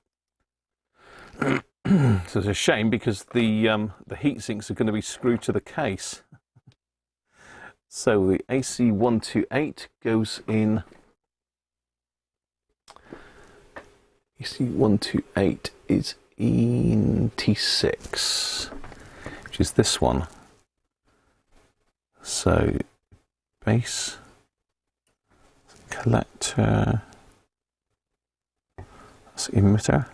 A: So it's a shame because the heat sinks are going to be screwed to the case. So the AC128 goes in. AC128 is in T6, which is this one. So base, collector, that's emitter.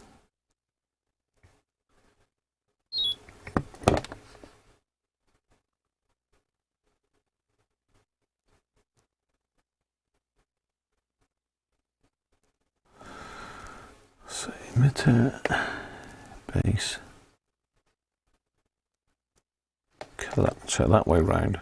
A: emitter, base, collector, that way round.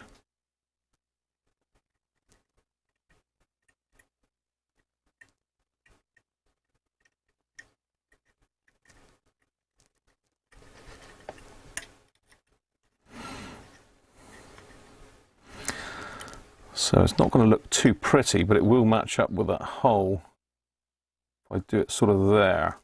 A: So it's not going to look too pretty, but it will match up with that hole. If I do it sort of there.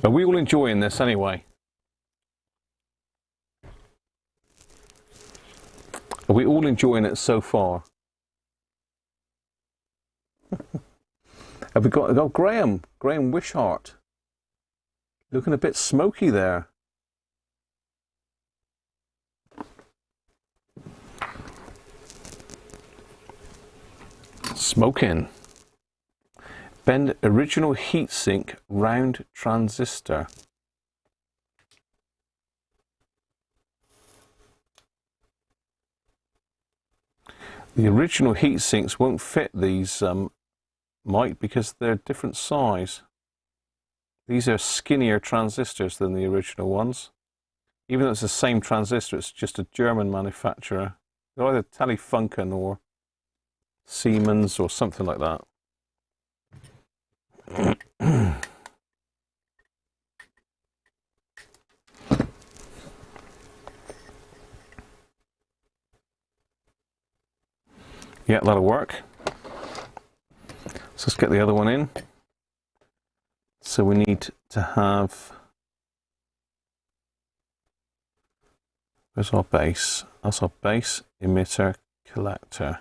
A: Are we all enjoying this anyway? Are we all enjoying it so far? Have we got Graham Wishart, looking a bit smoky there. Smoking. Bend original heatsink round transistor. The original heatsinks won't fit these, Mike, because they're different size. These are skinnier transistors than the original ones. Even though it's the same transistor, it's just a German manufacturer. They're either Telefunken or Siemens or something like that. Yeah, that'll work. So let's get the other one in. So we need to have, where's our base? That's our base, emitter, collector.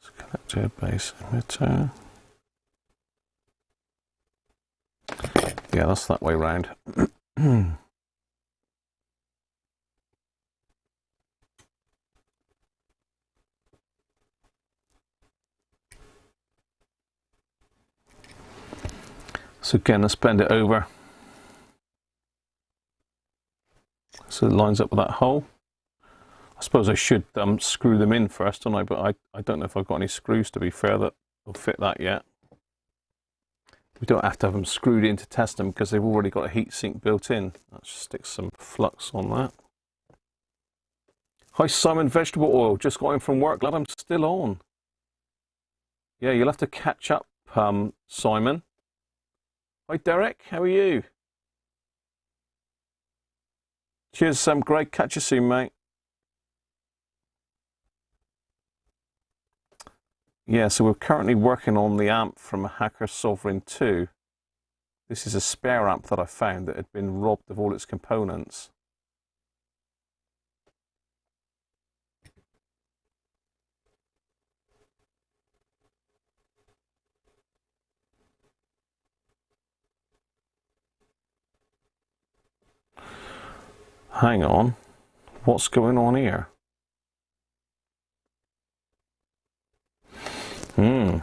A: So collector, base, emitter. Yeah, that's that way round. So again, let's bend it over so it lines up with that hole. I suppose I should screw them in first, don't I? But I don't know if I've got any screws, to be fair, that will fit that yet. We don't have to have them screwed in to test them because they've already got a heatsink built in. Let's stick some flux on that. Hi Simon, vegetable oil, just got in from work, glad I'm still on. Yeah, you'll have to catch up, Simon. Hi Derek, how are you? Cheers, Greg, catch you soon, mate. Yeah, so we're currently working on the amp from a Hacker Sovereign 2. This is a spare amp that I found that had been robbed of all its components. Hang on, what's going on here? I'm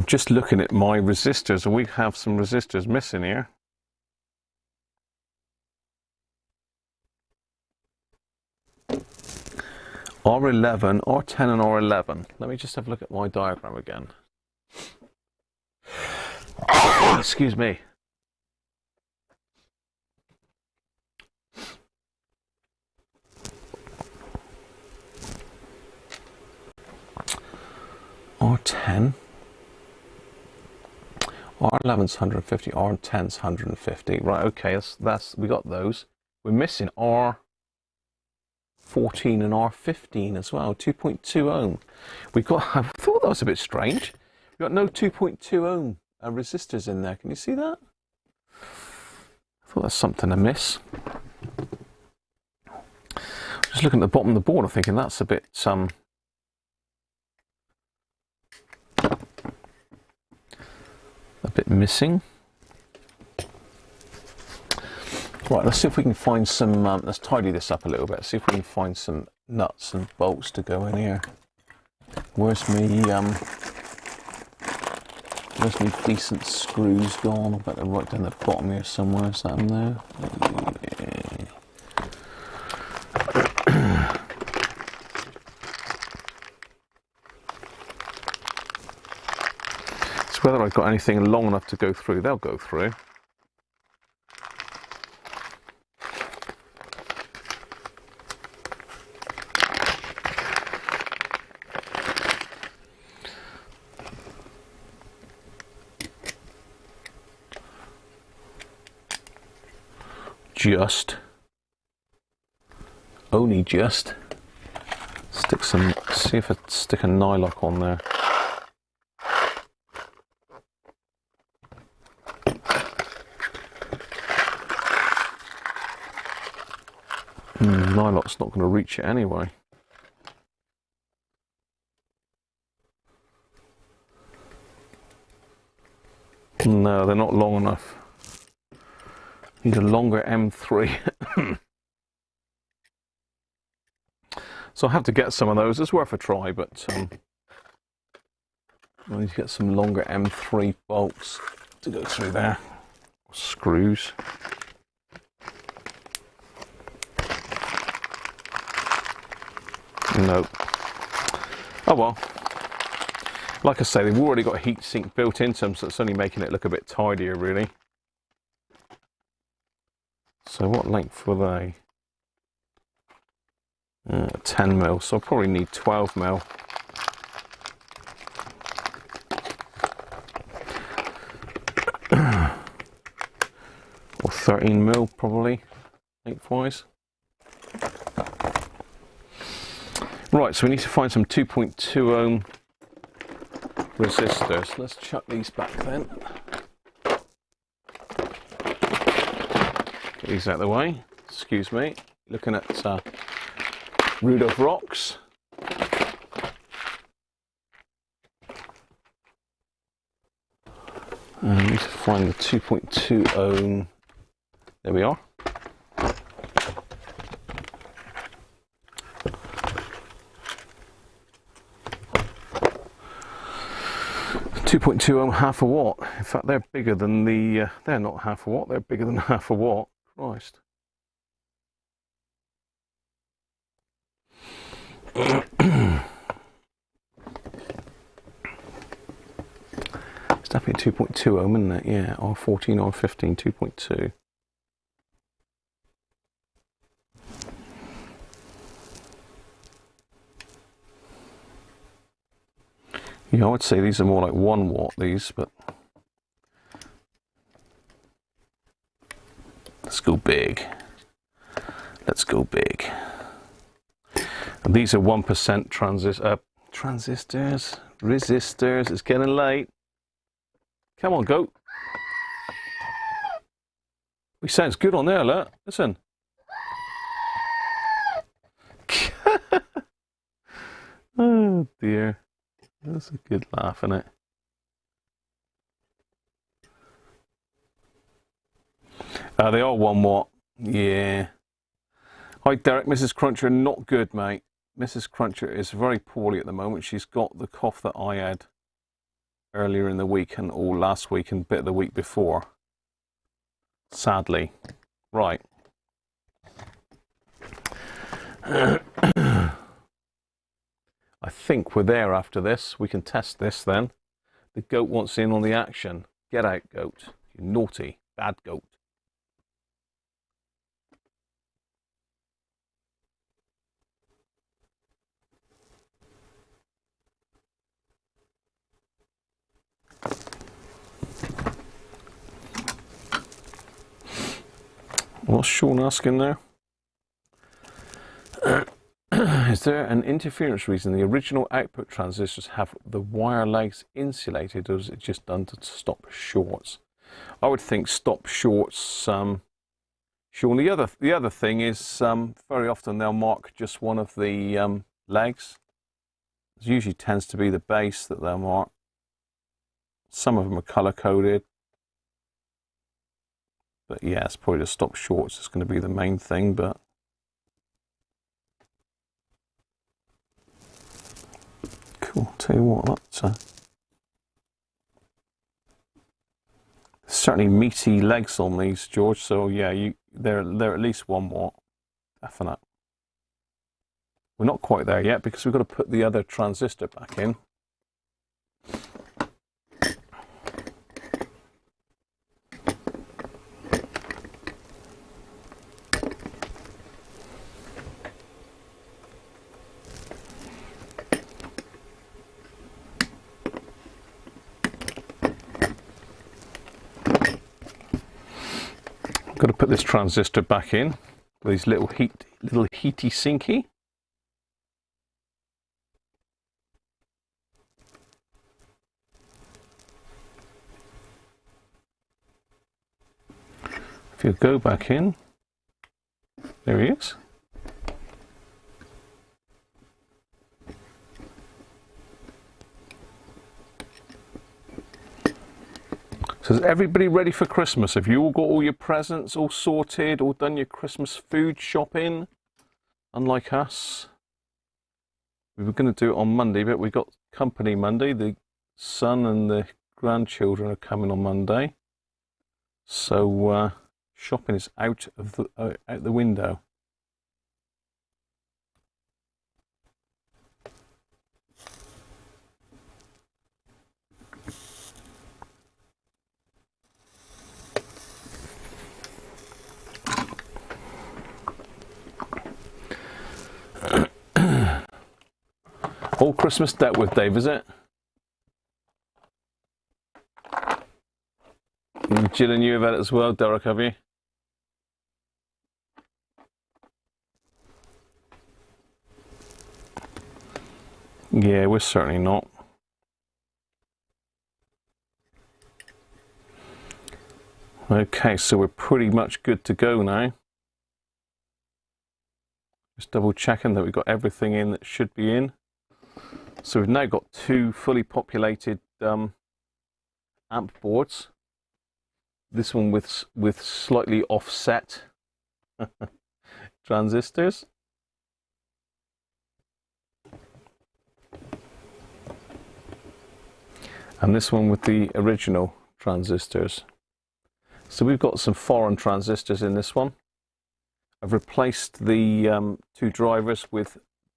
A: just looking at my resistors, and we have some resistors missing here. R11, R10 and R11. Let me just have a look at my diagram again. Excuse me. R10, R11's 150, R10's 150. Right, okay, that's we got those. We're missing R14 and R15 as well, 2.2 ohm. We got. I thought that was a bit strange. We got no 2.2 ohm resistors in there. Can you see that? I thought that's something amiss. Just looking at the bottom of the board, I'm thinking that's a bit missing. Right, let's see if we can find some, let's tidy this up a little bit, see if we can find some nuts and bolts to go in here. Where's my decent screws gone? I bet they're right down the bottom here somewhere. Is that them there? Yeah. It's whether I've got anything long enough to go through. They'll go through. Only just stick some, see if I stick a nylock on there. Nylock's not going to reach it anyway. No, they're not long enough. Need a longer M3. So I'll have to get some of those. It's worth a try, but I need to get some longer M3 bolts to go through there. Screws. Nope. Oh well. Like I say, they've already got a heat sink built into them, so it's only making it look a bit tidier, really. So what length were they? 10mm, so I'll probably need 12mm. Or 13mm probably, lengthwise. Right, so we need to find some 2.2 ohm resistors. Let's chuck these back then. Get these out of the way. Excuse me. Looking at Rudolph rocks. And we need to find the 2.2 ohm. There we are. .2 ohm, half a watt. In fact, they're bigger than the. They're not half a watt. They're bigger than half a watt. Christ. It's definitely 2.2 ohm, isn't it? Yeah, R14, R15, 2.2. Yeah, I would say these are more like 1 watt, these, but let's go big. Let's go big. And these are 1% transistors, resistors. It's getting late. Come on, goat. He sounds good on there, look. Listen. Oh dear. That's a good laugh, isn't it? They are 1 watt. Yeah. Hi, Derek. Mrs. Cruncher, not good, mate. Mrs. Cruncher is very poorly at the moment. She's got the cough that I had earlier in the week and all last week and a bit of the week before. Sadly. Right. I think we're there after this. We can test this then. The goat wants in on the action. Get out, goat. You naughty, bad goat. What's Sean asking there? Is there an interference reason the original output transistors have the wire legs insulated, or is it just done to stop shorts? I would think stop shorts. Sean, the other thing is very often they'll mark just one of the legs. It usually tends to be the base that they'll mark. Some of them are color coded. But yeah, it's probably to stop shorts. It's going to be the main thing, but tell you what, that's certainly meaty legs on these, George. So yeah, they're at least 1 watt, definite. We're not quite there yet because we've got to put the other transistor back in. Got to put this transistor back in with these little heaty sinky. If you go back in, there he is. So is everybody ready for Christmas? Have you all got all your presents all sorted, all done your Christmas food shopping? Unlike us. We were going to do it on Monday, but we got company Monday. The son and the grandchildren are coming on Monday. So shopping is out the window. All Christmas dealt with, Dave, is it? Jill and you have had it as well, Derek, have you? Yeah, we're certainly not. Okay, so we're pretty much good to go now. Just double checking that we've got everything in that should be in. So we've now got 2 fully populated amp boards. This one with slightly offset transistors. And this one with the original transistors. So we've got some foreign transistors in this one. I've replaced the 2 drivers with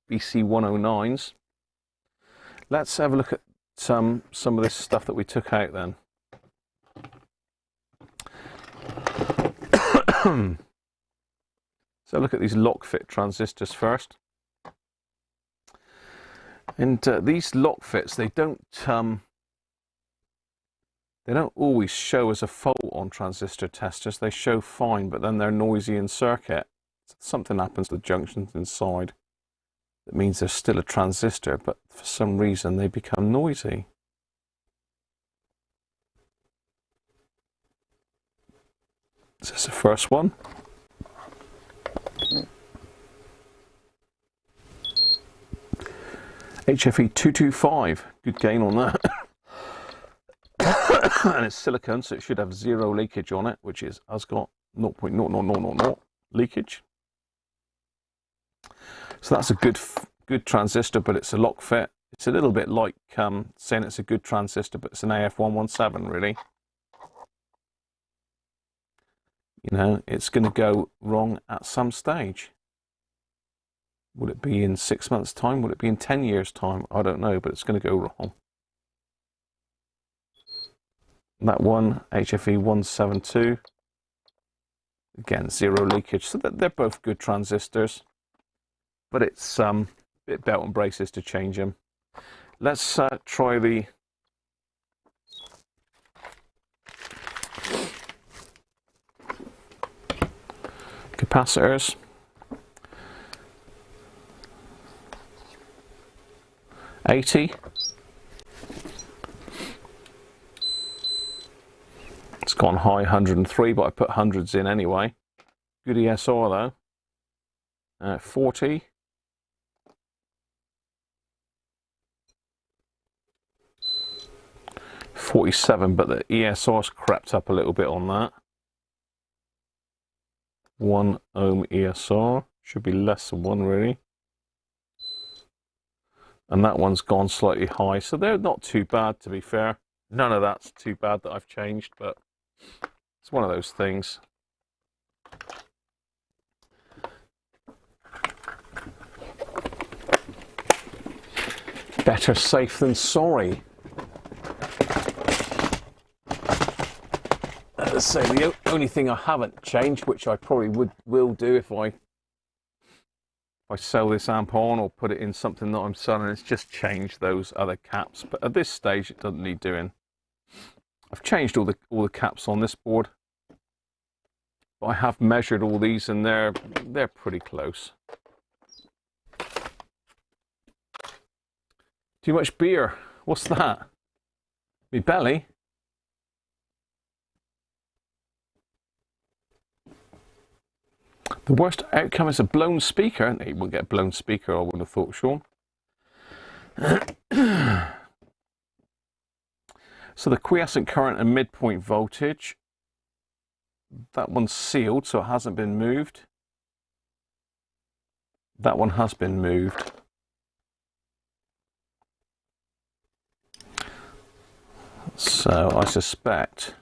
A: BC109s. Let's have a look at some of this stuff that we took out then. So look at these lock fit transistors first. And these lock fits, they don't always show as a fault on transistor testers. They show fine, but then they're noisy in circuit. Something happens to the junctions inside. That means there's still a transistor, but for some reason they become noisy. Is this the first one? HFE225, good gain on that. And it's silicone, so it should have 0 leakage on it, which has got 0.00000 leakage. So that's a good transistor, but it's a lock fit. It's a little bit like saying it's a good transistor, but it's an AF117 really. You know, it's going to go wrong at some stage. Would it be in 6 months' time? Would it be in 10 years' time? I don't know, but it's going to go wrong. That one, HFE172, again, 0 leakage. So they're both good transistors, but it's a bit belt and braces to change them. Let's try the capacitors. 80. It's gone high 103, but I put hundreds in anyway. Good ESR though. 40. 47, but the ESR's crept up a little bit on that. 1 ohm ESR, should be less than 1 really. And that one's gone slightly high, so they're not too bad, to be fair. None of that's too bad that I've changed, but it's one of those things. Better safe than sorry. Let's say the only thing I haven't changed, which I probably will do if I sell this amp on or put it in something that I'm selling, is just change those other caps. But at this stage, it doesn't need doing. I've changed all the caps on this board, but I have measured all these, and they're pretty close. Too much beer. What's that? Me belly? The worst outcome is a blown speaker. No, you wouldn't get a blown speaker, I would have thought, Sean. So the quiescent current and midpoint voltage, that one's sealed, so it hasn't been moved. That one has been moved. So I suspect,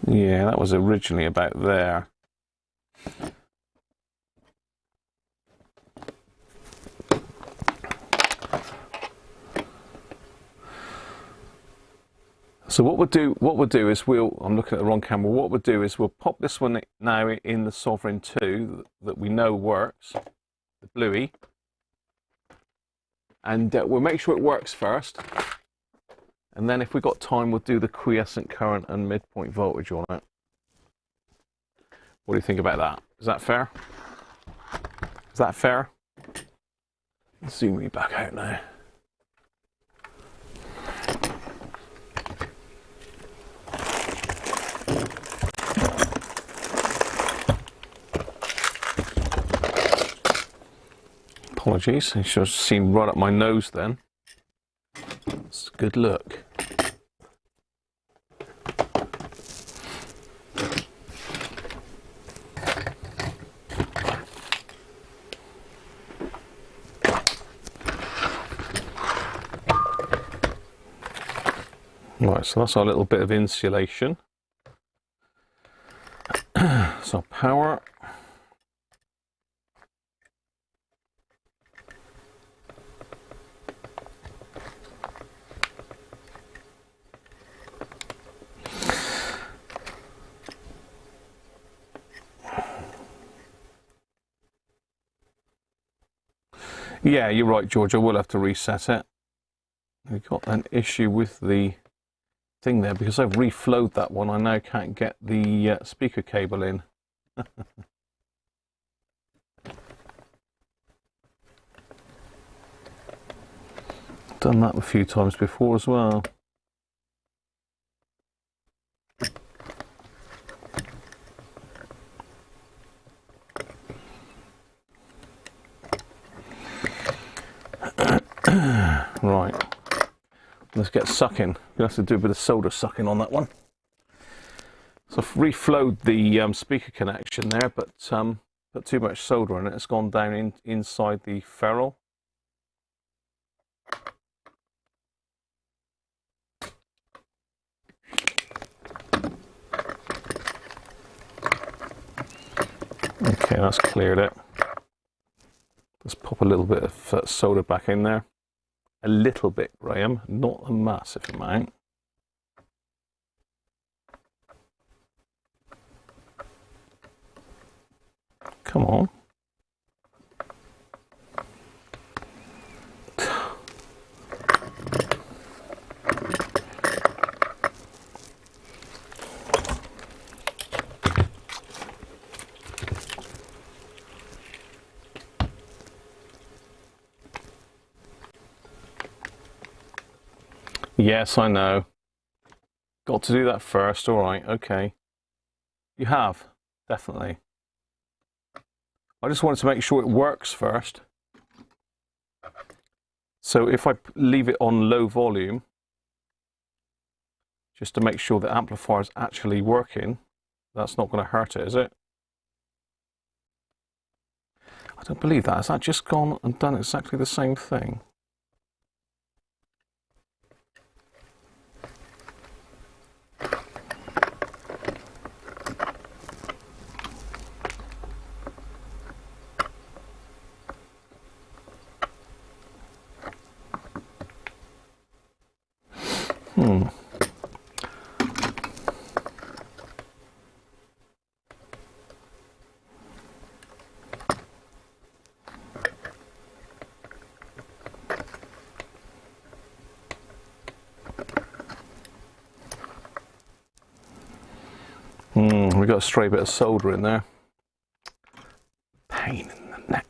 A: yeah, that was originally about there. So what we'll do is I'm looking at the wrong camera. What we'll do is we'll pop this one now in the Sovereign 2 that we know works, the bluey. And we'll make sure it works first. And then if we've got time, we'll do the quiescent current and midpoint voltage on it. What do you think about that? Is that fair? Is that fair? Zoom me back out now. Apologies, I should have seen right up my nose then. It's a good look. Right, so that's our little bit of insulation. So power. Yeah, you're right, George. I will have to reset it. We've got an issue with the thing there because I've reflowed that one. I now can't get the speaker cable in. Done that a few times before as well. Right, let's get sucking. You'll have to do a bit of solder sucking on that one. So I've reflowed the speaker connection there, but put too much solder in it. It's gone down inside the ferrule. Okay, that's cleared it. Let's pop a little bit of solder back in there. A little bit, Graham, not a massive amount. Come on. Yes, I know. Got to do that first. All right, okay. You have, definitely. I just wanted to make sure it works first. So if I leave it on low volume, just to make sure the amplifier is actually working, that's not going to hurt it, is it? I don't believe that. Has that just gone and done exactly the same thing? We got a stray bit of solder in there. Pain in the neck.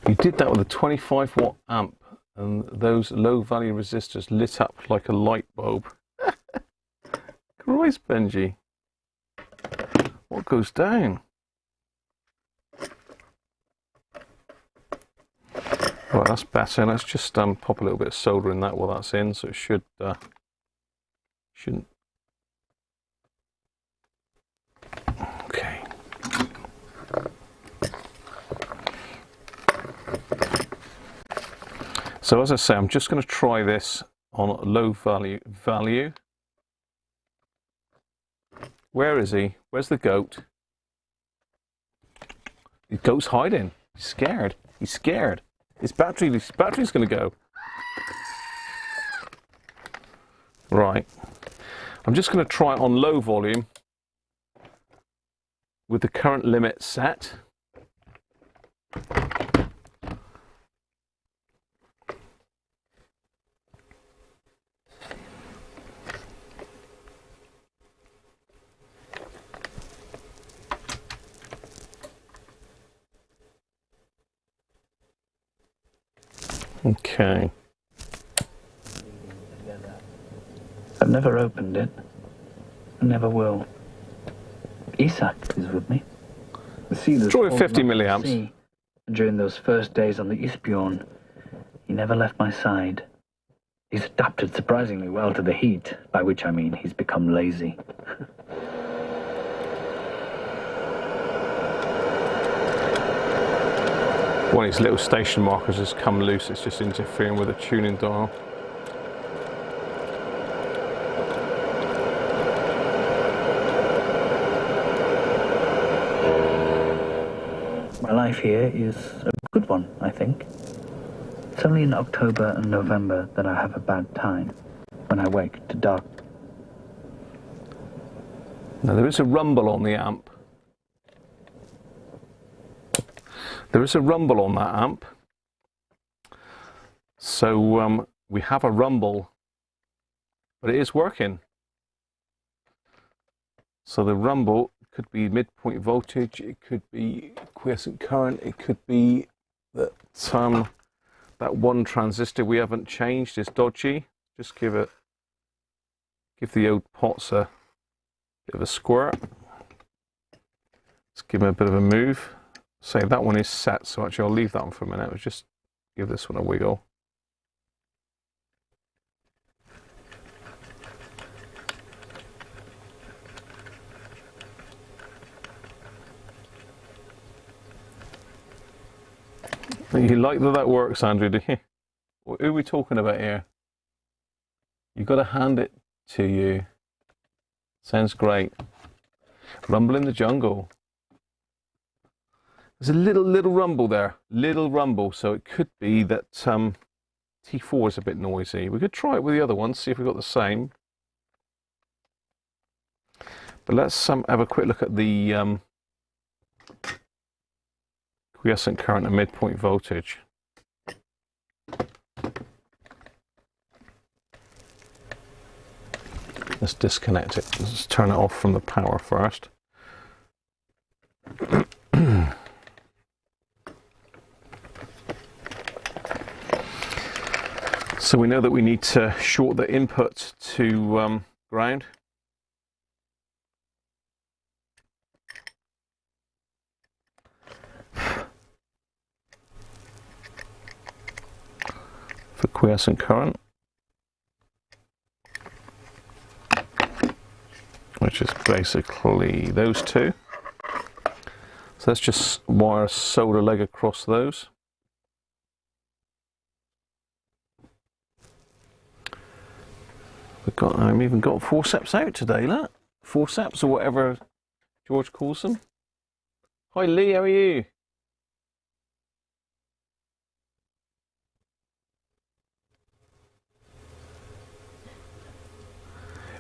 A: You did that with a 25 watt amp and those low value resistors lit up like a light bulb. Christ, Benji. What goes down? Right, that's better. Let's just pop a little bit of solder in that while that's in, so it shouldn't. Okay. So as I say, I'm just going to try this on low value. Where is he? Where's the goat? The goat's hiding. He's scared. He's scared. His battery's going to go. Right. I'm just going to try it on low volume with the current limit set. Okay.
C: I've never opened it. I never will. Isak is with me. The sealers
A: Draw 50 milliamps.
C: During those first days on the Isbjorn, he never left my side. He's adapted surprisingly well to the heat, by which I mean he's become lazy.
A: One of these little station markers has come loose. It's just interfering with the tuning dial.
C: My life here is a good one, I think. It's only in October and November that I have a bad time, when I wake to dark.
A: Now there is a rumble on the amp. There is a rumble on that amp. So we have a rumble, but it is working. So the rumble could be midpoint voltage, it could be quiescent current, it could be that that one transistor we haven't changed is dodgy. Just give the old pots a bit of a squirt. Let's give them a bit of a move. Say that one is set, so actually I'll leave that one for a minute. I'll just give this one a wiggle. You like that works, Andrew, do you? Who are we talking about here? You've got to hand it to you. Sounds great. Rumble in the jungle. There's a little rumble there, little rumble, so it could be that T4 is a bit noisy. We could try it with the other one, see if we've got the same. But let's have a quick look at the quiescent current and midpoint voltage. Let's disconnect it. Let's turn it off from the power first. So we know that we need to short the input to ground. For quiescent current, which is basically those two. So let's just wire a solder leg across those. I've even got forceps out today, look. Forceps or whatever George calls them. Hi Lee, how are you?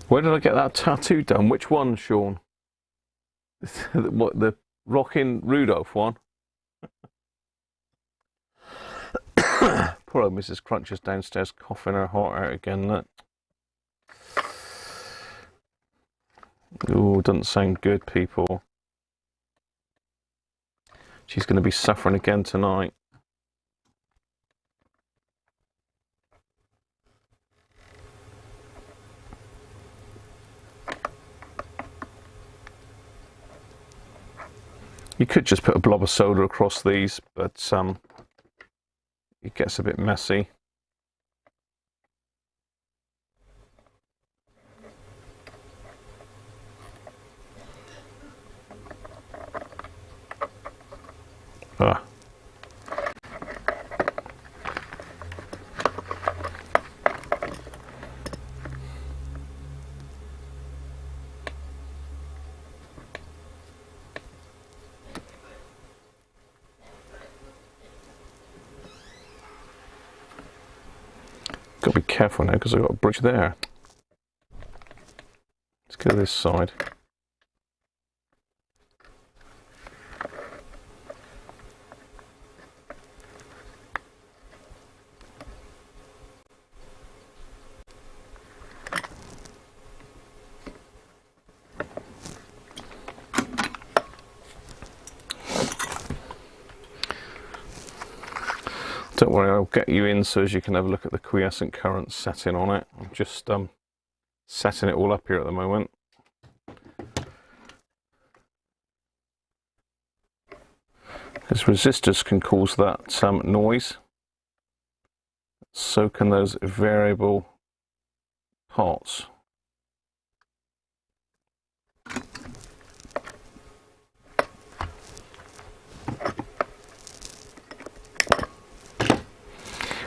A: Where did I get that tattoo done? Which one, Sean? What, the Rockin' Rudolph one? Poor old Mrs. Cruncher's downstairs coughing her heart out again, look. Ooh, doesn't sound good, people. She's going to be suffering again tonight. You could just put a blob of solder across these, but it gets a bit messy. Ah. Got to be careful now because I've got a bridge there. Let's go to this side. Don't worry, I'll get you in so as you can have a look at the quiescent current setting on it. I'm just setting it all up here at the moment. Because resistors can cause that noise. So can those variable parts.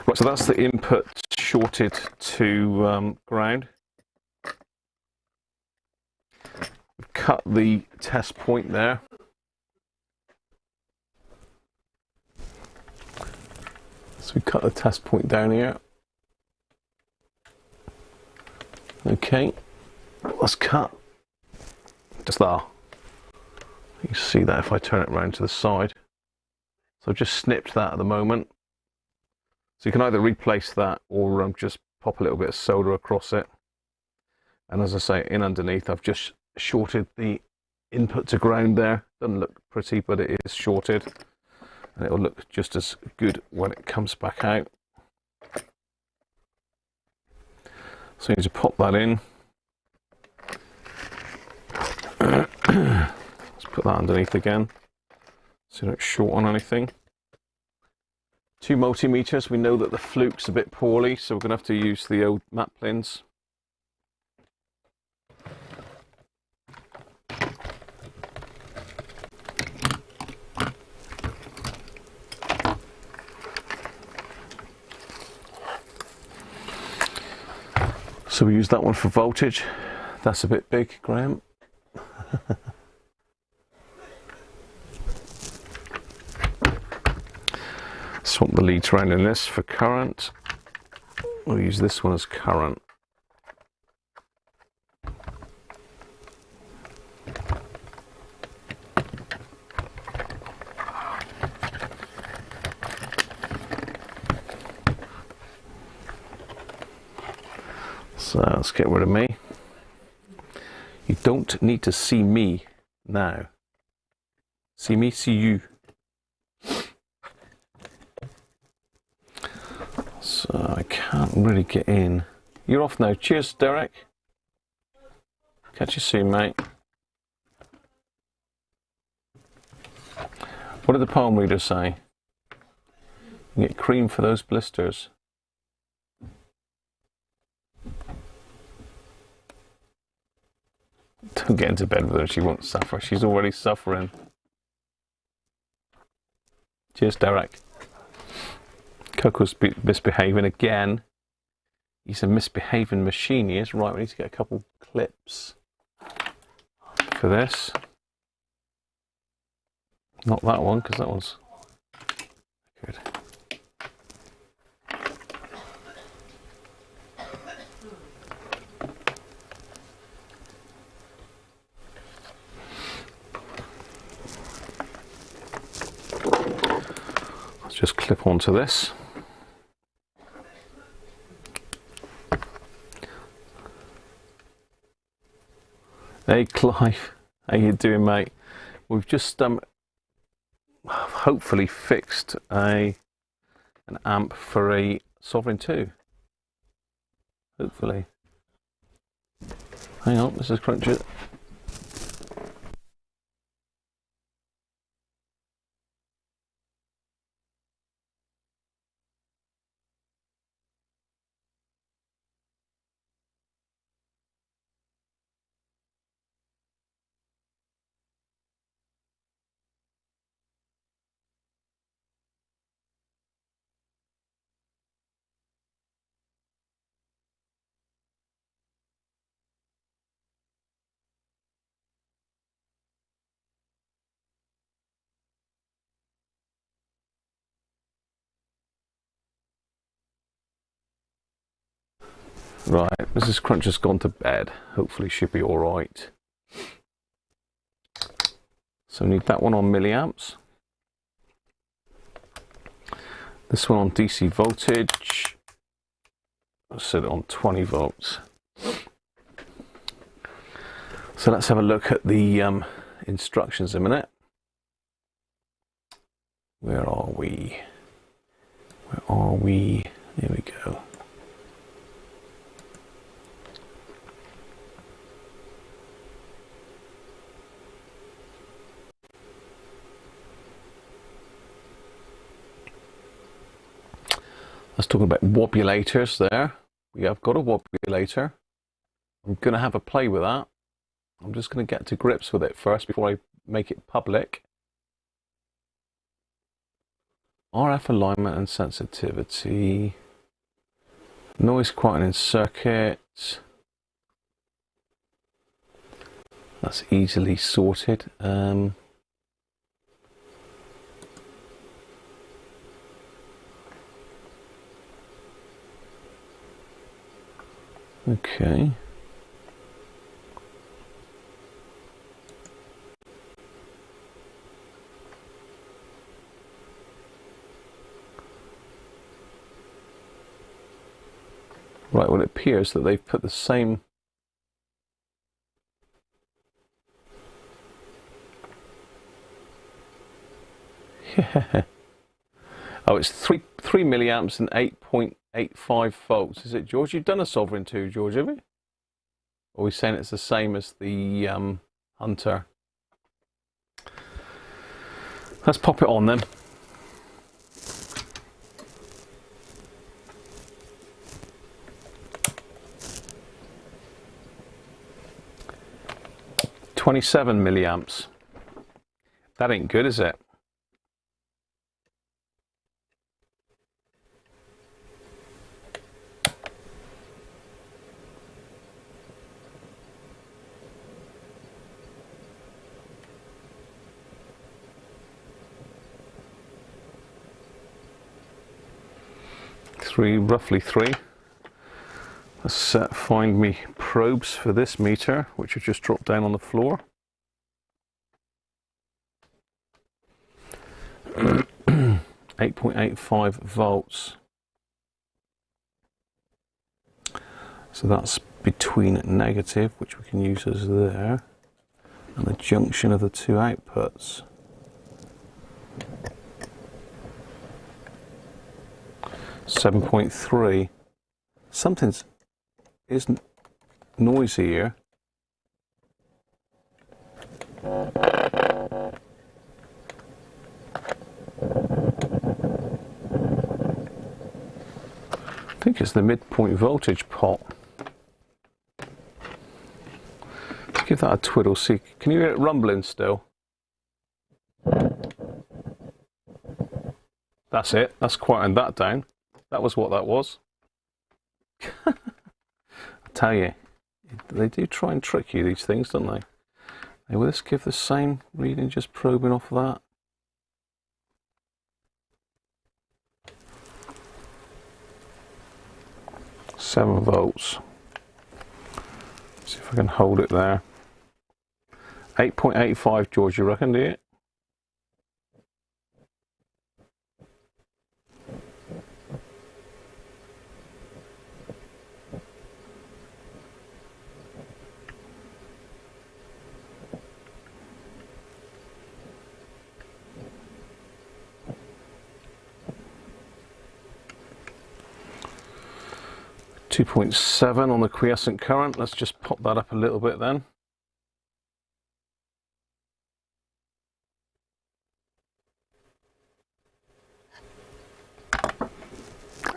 A: Right, so that's the input shorted to ground. We've cut the test point there. So we cut the test point down here. Okay, let's cut just there. You can see that if I turn it around to the side. So I've just snipped that at the moment. So you can either replace that or just pop a little bit of solder across it. And as I say, in underneath, I've just shorted the input to ground there. Doesn't look pretty, but it is shorted. And it'll look just as good when it comes back out. So you need to pop that in. Let's put that underneath again, so you don't short on anything. 2 multimeters. We know that the fluke's a bit poorly, so we're going to have to use the old Maplins. So we use that one for voltage. That's a bit big, Graham. Swap the leads around in this for current. We'll use this one as current. So let's get rid of me. You don't need to see me now. See me, see you. So I can't really get in. You're off now. Cheers, Derek. Catch you soon, mate. What did the palm reader say? You get cream for those blisters. Don't get into bed with her, she won't suffer. She's already suffering. Cheers, Derek. Coco's misbehaving again. He's a misbehaving machine, he is. Right, we need to get a couple clips for this. Not that one, because that one's good. Let's just clip onto this. Hey Clive, how you doing, mate? We've just hopefully fixed an amp for a Sovereign 2. Hopefully. Hang on, this is Cruncher. Right, Mrs. Cruncher's gone to bed. Hopefully she'll be alright. So we need that one on milliamps. This one on DC voltage. I'll set it on 20 volts. So let's have a look at the instructions a minute. Where are we? Where are we? There we go. Let's talk about wobulators there. We have got a wobulator. I'm going to have a play with that. I'm just going to get to grips with it first before I make it public. RF alignment and sensitivity. Noise quietening circuit. That's easily sorted. Okay. Right, well, it appears that they've put the same oh, it's 3 milliamps and 8.85 volts. Is it, George? You've done a Sovereign 2, George, have you? Or are we saying it's the same as the Hunter? Let's pop it on then. $27 milliamps. That ain't good, is it? Roughly three. Let's find me probes for this meter, which have just dropped down on the floor. .85 volts. So that's between negative, which we can use as there, and the junction of the two outputs. 7.3. Something's isn't noisy here. I think it's the midpoint voltage pot. Give that a twiddle, see. Can you hear it rumbling still? That's it. That's quieting that down. That was what that was. I tell you, they do try and trick you, these things, don't they? Hey, will this give the same reading, just probing off of that? Seven volts. See if I can hold it there. 8.85, George, you reckon, do you? .7 on the quiescent current. Let's just pop that up a little bit then.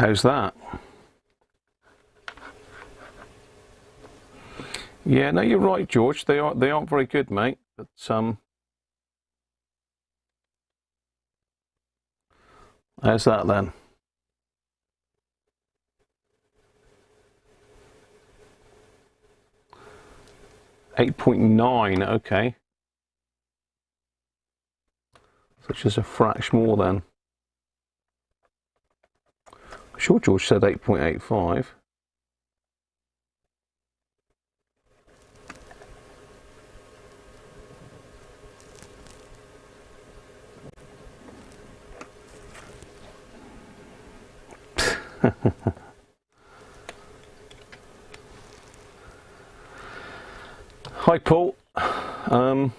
A: How's that? Yeah, no, you're right, George. They aren't very good, mate. But how's that then? .9, okay. So it's just a fraction more then. I'm sure George said 8.85. Hi Paul, let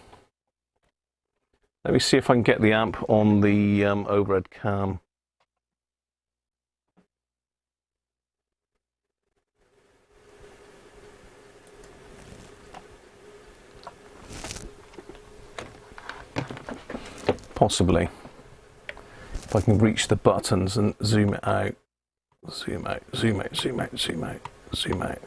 A: me see if I can get the amp on the overhead cam. Possibly, if I can reach the buttons and zoom it out, zoom out, zoom out, zoom out, zoom out, zoom out.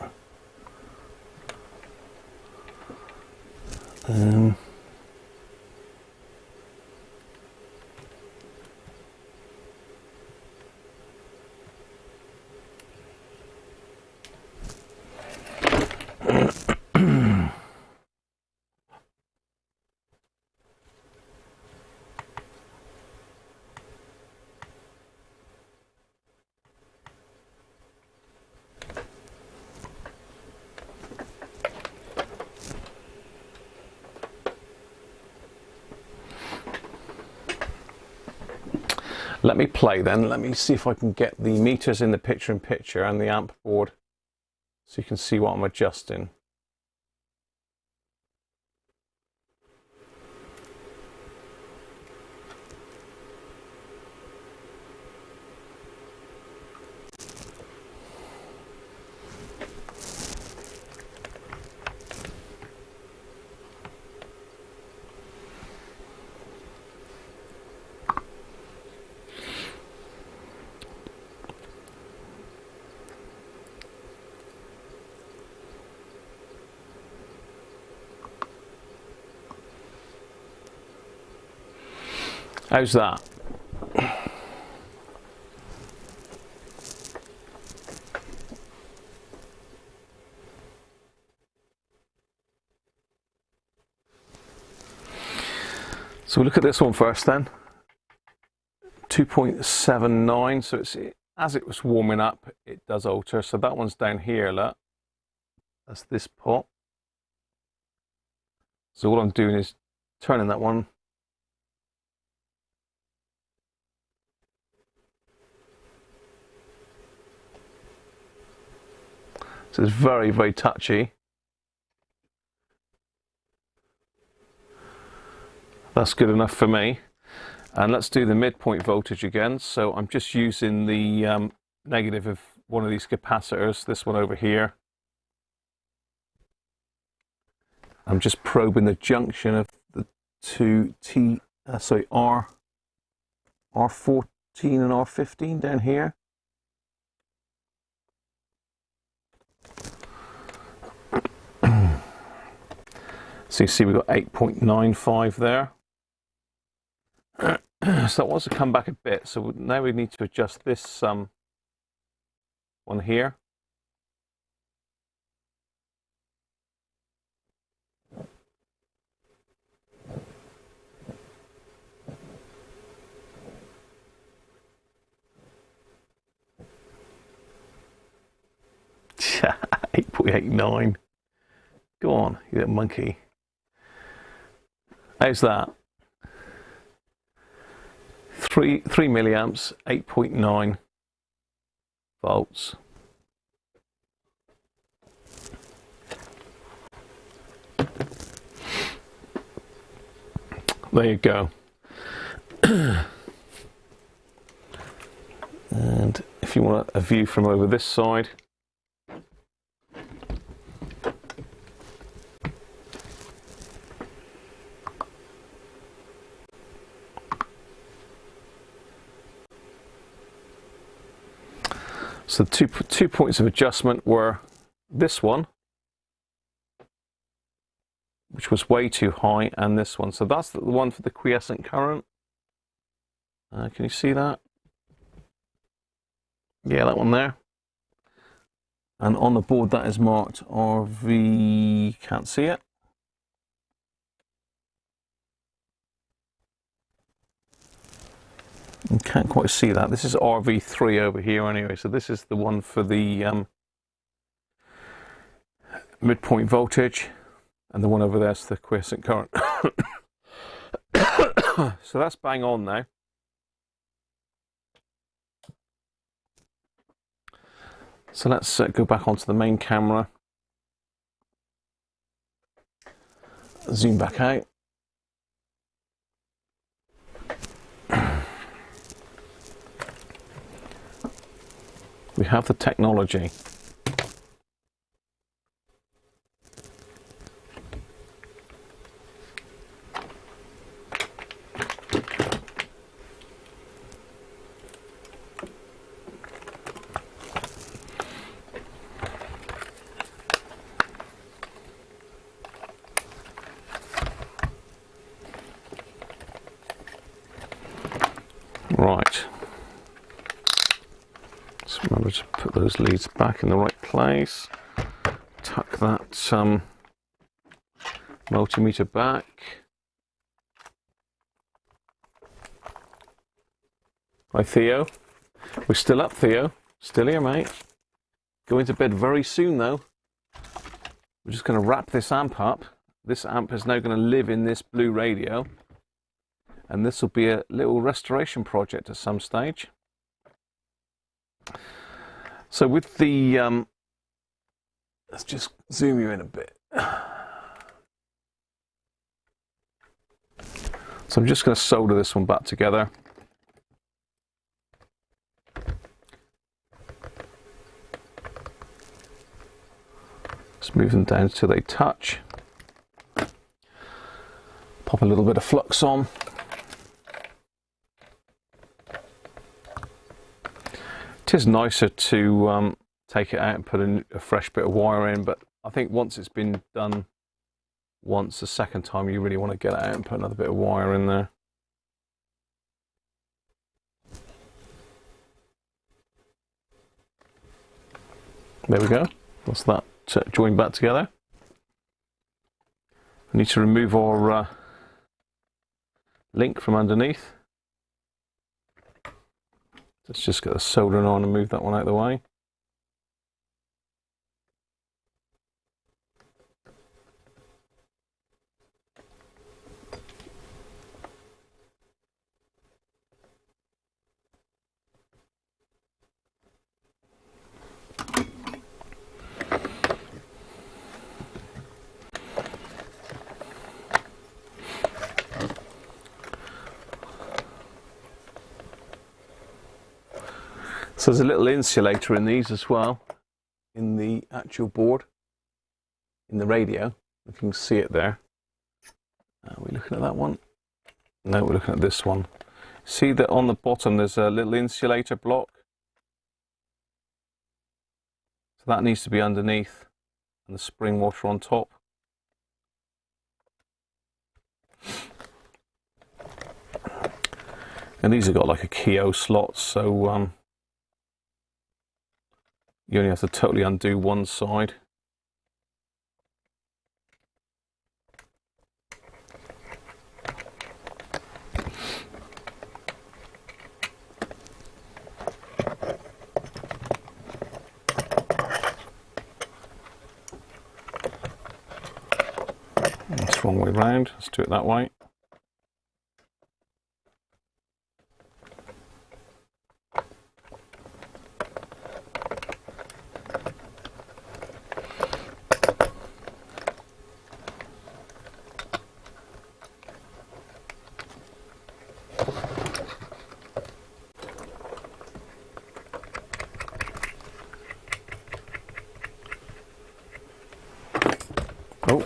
A: Let me play then. Let me see if I can get the meters in the picture-in-picture and the amp board so you can see what I'm adjusting. How's that? So we'll look at this one first then. 2.79, so it's, as it was warming up, it does alter. So that one's down here, look. That's this pot. So all I'm doing is turning that one. So it's very, very touchy. That's good enough for me. And let's do the midpoint voltage again. So I'm just using the negative of one of these capacitors, this one over here. I'm just probing the junction of the two R14 and R15 down here. So you see we've got 8.95 there. So that wants to come back a bit. So now we need to adjust this one here. Yeah, 8.89. Go on, you little monkey. How's that? 3 milliamps, 8.9 volts. There you go. And if you want a view from over this side, so the two points of adjustment were this one, which was way too high, and this one. So that's the one for the quiescent current. Can you see that? Yeah, that one there. And on the board that is marked RV, can't see it. You can't quite see that. This is RV3 over here anyway. So this is the one for the midpoint voltage, and the one over there is the quiescent current. So that's bang on now. So let's go back onto the main camera. Zoom back out. We have the technology. Right. So remember to put those leads back in the right place. Tuck that multimeter back. Hi Theo. We're still up, Theo. Still here, mate. Going to bed very soon though. We're just going to wrap this amp up. This amp is now going to live in this blue radio. And this will be a little restoration project at some stage. So with the, let's just zoom you in a bit. So I'm just going to solder this one back together. Just move them down till they touch. Pop a little bit of flux on. It is nicer to take it out and put a fresh bit of wire in, but I think once it's been done once, the second time you really want to get it out and put another bit of wire in there. There we go. That's that joined back together. I need to remove our link from underneath. Let's just get the soldering on and move that one out of the way. So there's a little insulator in these as well, in the actual board, in the radio. You can see it there. Are we looking at that one? No, we're looking at this one. See that on the bottom there's a little insulator block? So that needs to be underneath, and the spring washer on top. And these have got like a Keo slot, so you only have to totally undo one side. That's the wrong way round. Let's do it that way. Oh.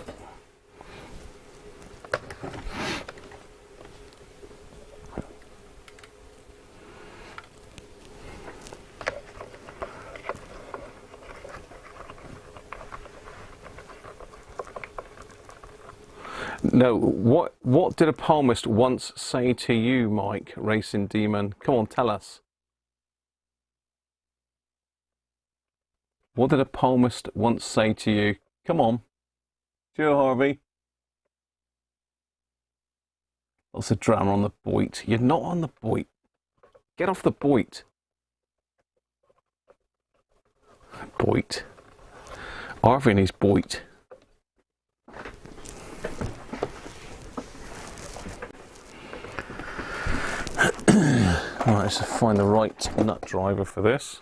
A: No, what did a palmist once say to you, Mike, Racing Demon? Come on, tell us. What did a palmist once say to you? Come on. Joe Harvey. Lots of drama on the Boit. You're not on the Boit. Get off the Boit. Boit. Harvey and his Boit. Right, let's find the right nut driver for this.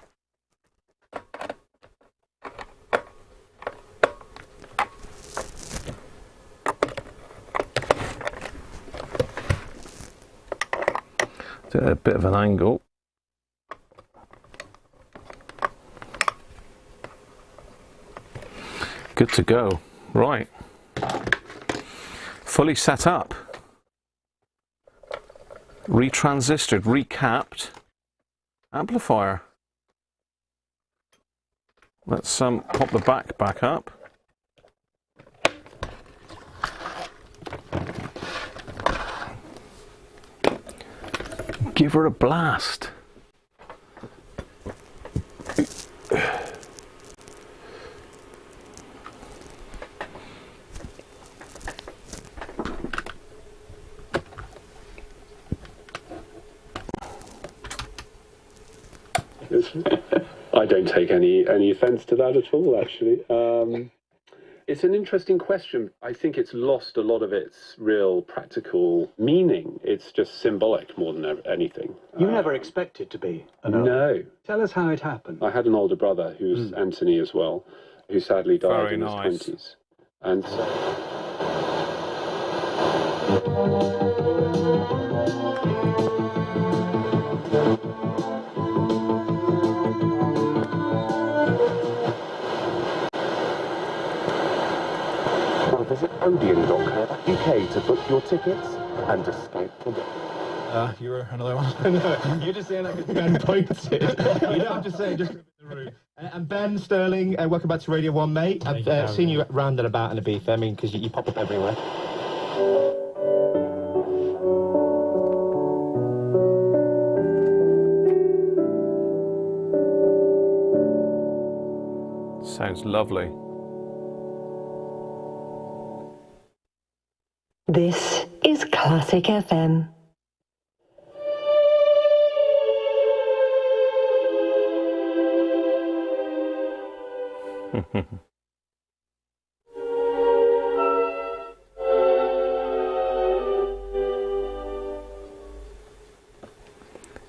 A: Do a bit of an angle. Good to go. Right. Fully set up. Retransistored, recapped. Amplifier. Let's pop the back up. Give her a blast.
N: I don't take any offence to that at all, actually. It's an interesting question. I think it's lost a lot of its real practical meaning. It's just symbolic more than anything.
C: You never expected to be an elder.
N: No.
C: Tell us how it happened.
N: I had an older brother who's Anthony as well, who sadly died in his 20s. And
B: visit Odeon.co.uk to book your tickets and escape the
O: You were another one. You're just saying that because Ben pointed. You don't have to say, just in the room. And Ben Sterling, welcome back to Radio 1, mate. I've seen you round and about in Ibiza, I mean, because you pop up everywhere.
A: Sounds lovely.
P: This is Classic FM.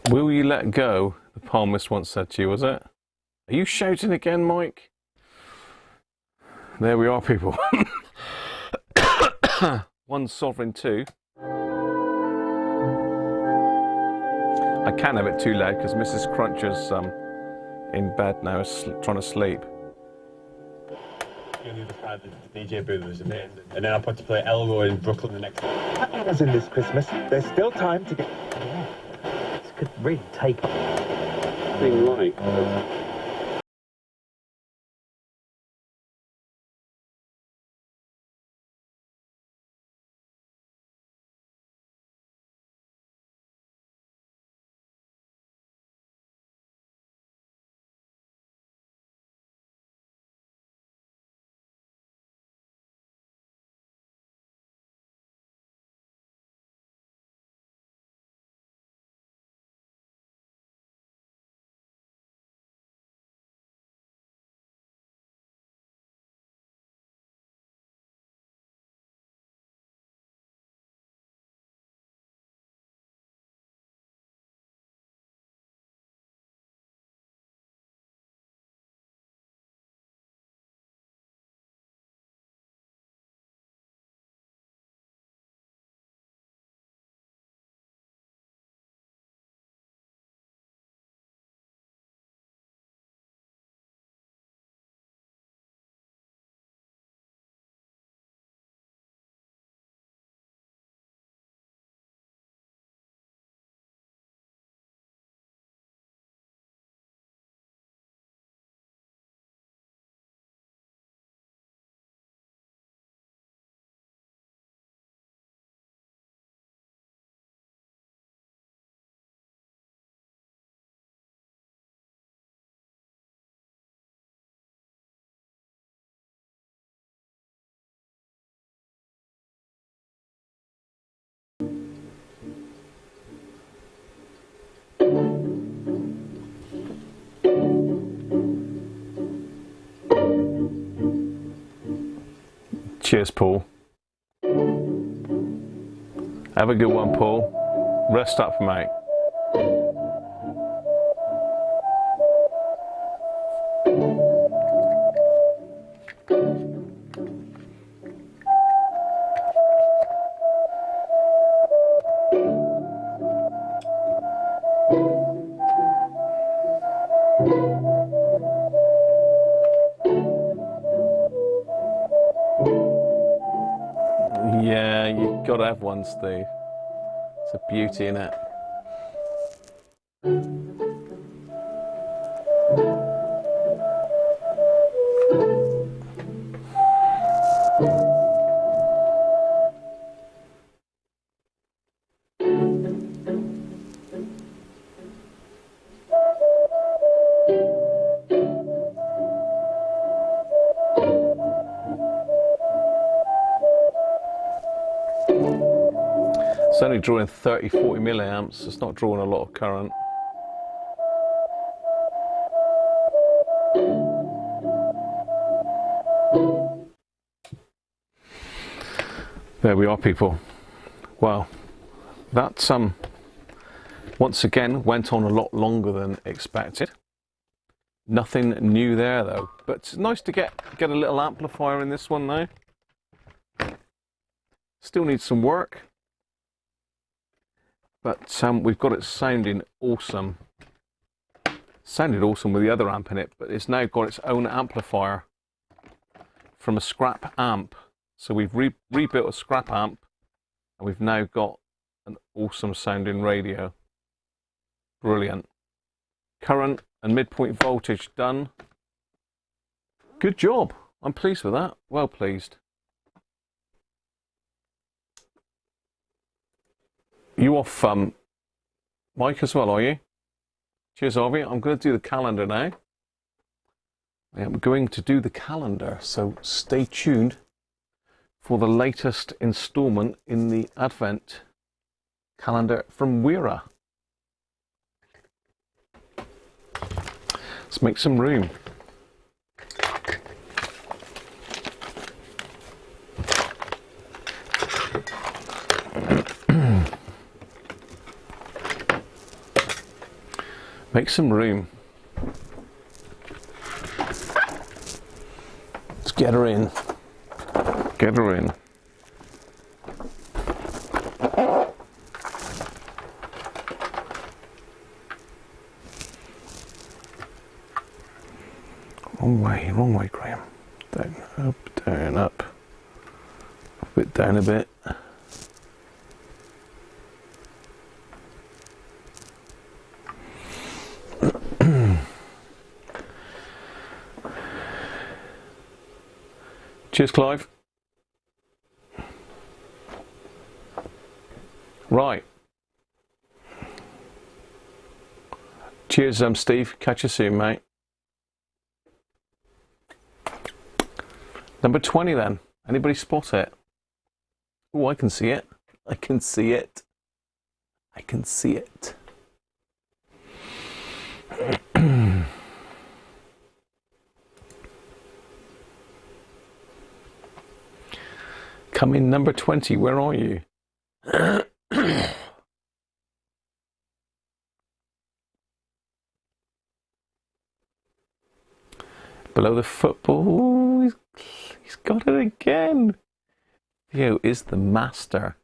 A: Will you let go? The palmist once said to you, was it? Are you shouting again, Mike? There we are, people. One sovereign, two. I can't have it too loud because Mrs. Cruncher's in bed now, trying to sleep.
Q: The other side of the DJ booth was amazing. And then I put to play Elroy in Brooklyn the next day. As in this Christmas, there's still time to get... Yeah.
C: This could really take off.
N: Thing like...
A: Cheers, Paul. Have a good one, Paul. Rest up, mate. Yeah, you've got to have one, Steve. It's a beauty, innit? It's only drawing 30-40 milliamps, it's not drawing a lot of current. There we are, people. Well, that once again went on a lot longer than expected. Nothing new there though, but it's nice to get a little amplifier in this one though. Still needs some work. But we've got it sounding awesome. Sounded awesome with the other amp in it, but it's now got its own amplifier from a scrap amp. So we've rebuilt a scrap amp, and we've now got an awesome sounding radio. Brilliant. Current and midpoint voltage done. Good job. I'm pleased with that. Well pleased. You off mic as well, are you? Cheers, Harvey. I'm going to do the calendar now. I am going to do the calendar, so stay tuned for the latest installment in the Advent calendar from Wera. Let's make some room. Make some room. Let's get her in. Get her in. Wrong way, Graham. Down, up. A bit down a bit. Cheers, Clive. Right. Cheers, Steve. Catch you soon, mate. Number 20 then. Anybody spot it? Oh, I can see it. I can see it. I can see it. Come in, number 20. Where are you? Below the football. He's got it again. Theo is the master.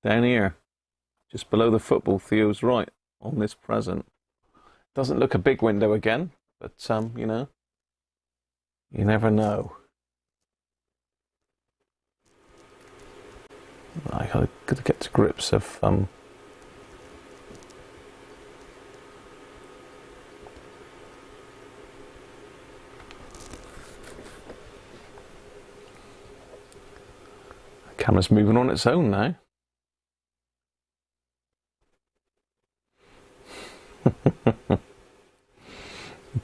A: Down here. Just below the football, Theo's right on this present. Doesn't look a big window again, but you know, you never know. I gotta get to grips of the camera's moving on its own now.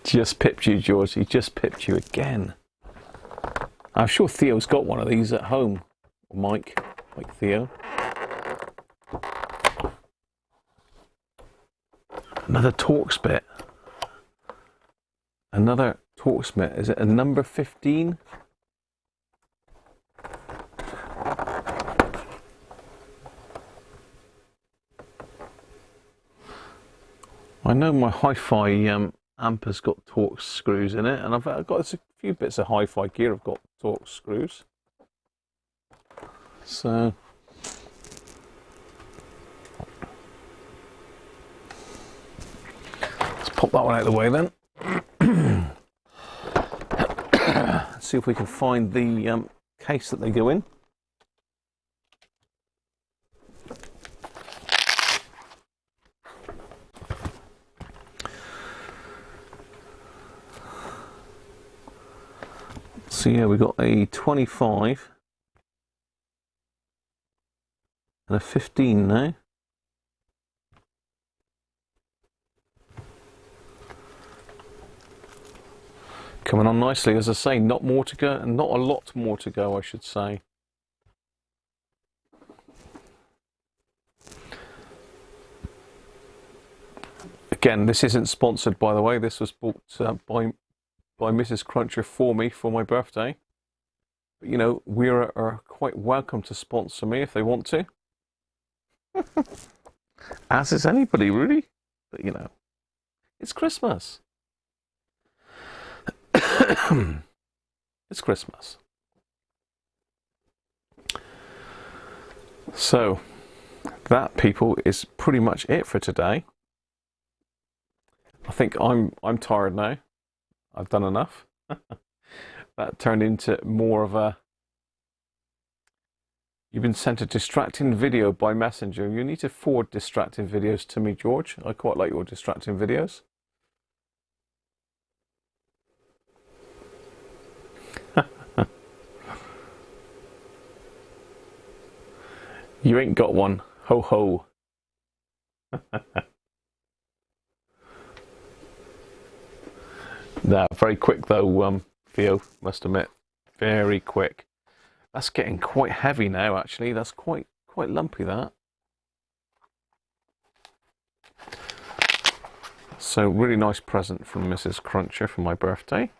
A: Just pipped you, George. He just pipped you again. I'm sure Theo's got one of these at home. Or Mike Theo. Another Torx bit. Another Torx bit. Is it a number 15? I know my hi-fi amp has got Torx screws in it, and I've got a few bits of hi-fi gear have got Torx screws. So let's pop that one out of the way then. Let's see if we can find the case that they go in. So yeah, we've got a 25 and a 15 now. Coming on nicely, as I say, not more to go, and not a lot more to go, I should say. Again, this isn't sponsored, by the way. This was bought by Mrs. Cruncher for me for my birthday. But, you know, Wera are quite welcome to sponsor me if they want to. As is anybody, really. But, you know, it's Christmas. It's Christmas. So, that, people, is pretty much it for today. I think I'm tired now. I've done enough. That turned into more of a... You've been sent a distracting video by Messenger. You need to forward distracting videos to me, George. I quite like your distracting videos. You ain't got one. Ho ho. Nah, very quick though, Theo, must admit. Very quick. That's getting quite heavy now, actually. That's quite lumpy, that. So, really nice present from Mrs. Cruncher for my birthday.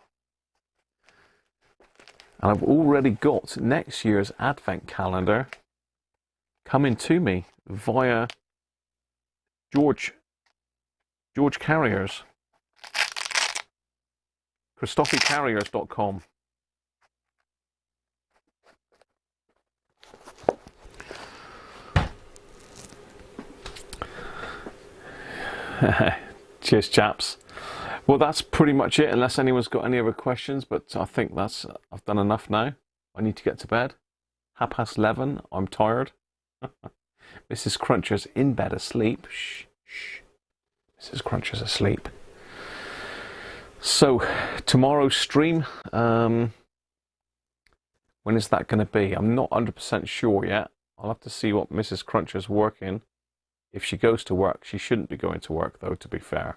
A: And I've already got next year's advent calendar coming to me via George Carriers. ChristopheCarriers.com. Cheers, chaps. Well, that's pretty much it, unless anyone's got any other questions, but I think I've done enough now. I need to get to bed. 11:30, I'm tired. Mrs. Cruncher's in bed asleep. Shh, shh. Mrs. Cruncher's asleep. So, tomorrow's stream, when is that going to be? I'm not 100% sure yet. I'll have to see what Mrs. Cruncher's working. If she goes to work, she shouldn't be going to work, though, to be fair.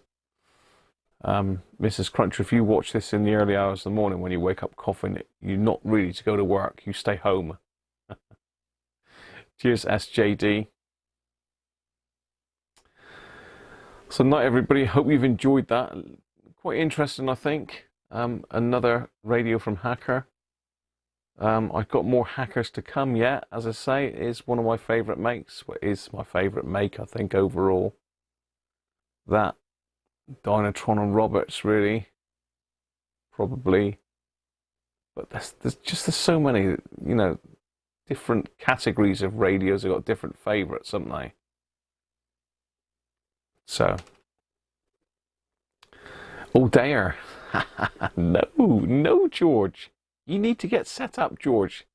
A: Mrs. Cruncher, if you watch this in the early hours of the morning when you wake up coughing, you're not really to go to work. You stay home. Cheers, SJD. So night, everybody. Hope you've enjoyed that. Quite interesting, I think. Another radio from Hacker. I've got more hackers to come yet. As I say, it is one of my favourite makes. What is my favourite make, I think, overall. That Dynatron and Roberts, really. Probably. But there's so many, you know, different categories of radios. They've got different favourites, haven't they? So. Oh, dare. No, George. You need to get set up, George.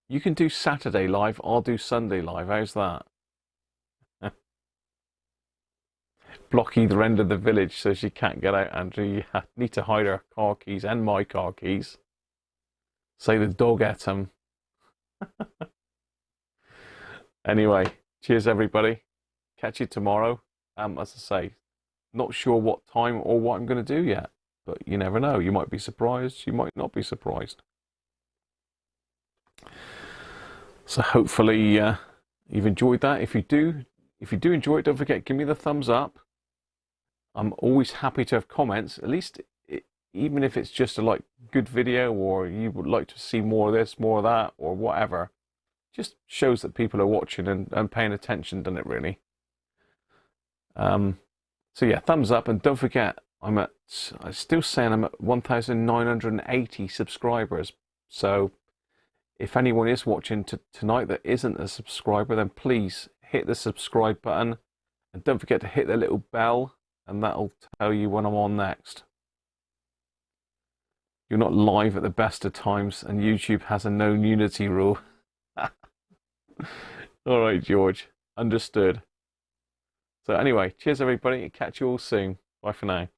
A: You can do Saturday live, I'll do Sunday live. How's that? Block either end of the village so she can't get out, Andrew. You need to hide her car keys and my car keys. Say the dog ate them. Anyway, cheers everybody. Catch you tomorrow. As I say, not sure what time or what I'm going to do yet. But you never know. You might be surprised. You might not be surprised. So hopefully you've enjoyed that. If you do enjoy it, don't forget, give me the thumbs up. I'm always happy to have comments, at least even if it's just a good video, or you would like to see more of this, more of that, or whatever. Just shows that people are watching and paying attention, doesn't it, really? So yeah, thumbs up, and don't forget, I'm still saying I'm at 1,980 subscribers. So if anyone is watching tonight that isn't a subscriber, then please hit the subscribe button, and don't forget to hit the little bell, and that'll tell you when I'm on next. You're not live at the best of times, and YouTube has a no nudity rule. All right, George. Understood. So anyway, cheers everybody. Catch you all soon. Bye for now.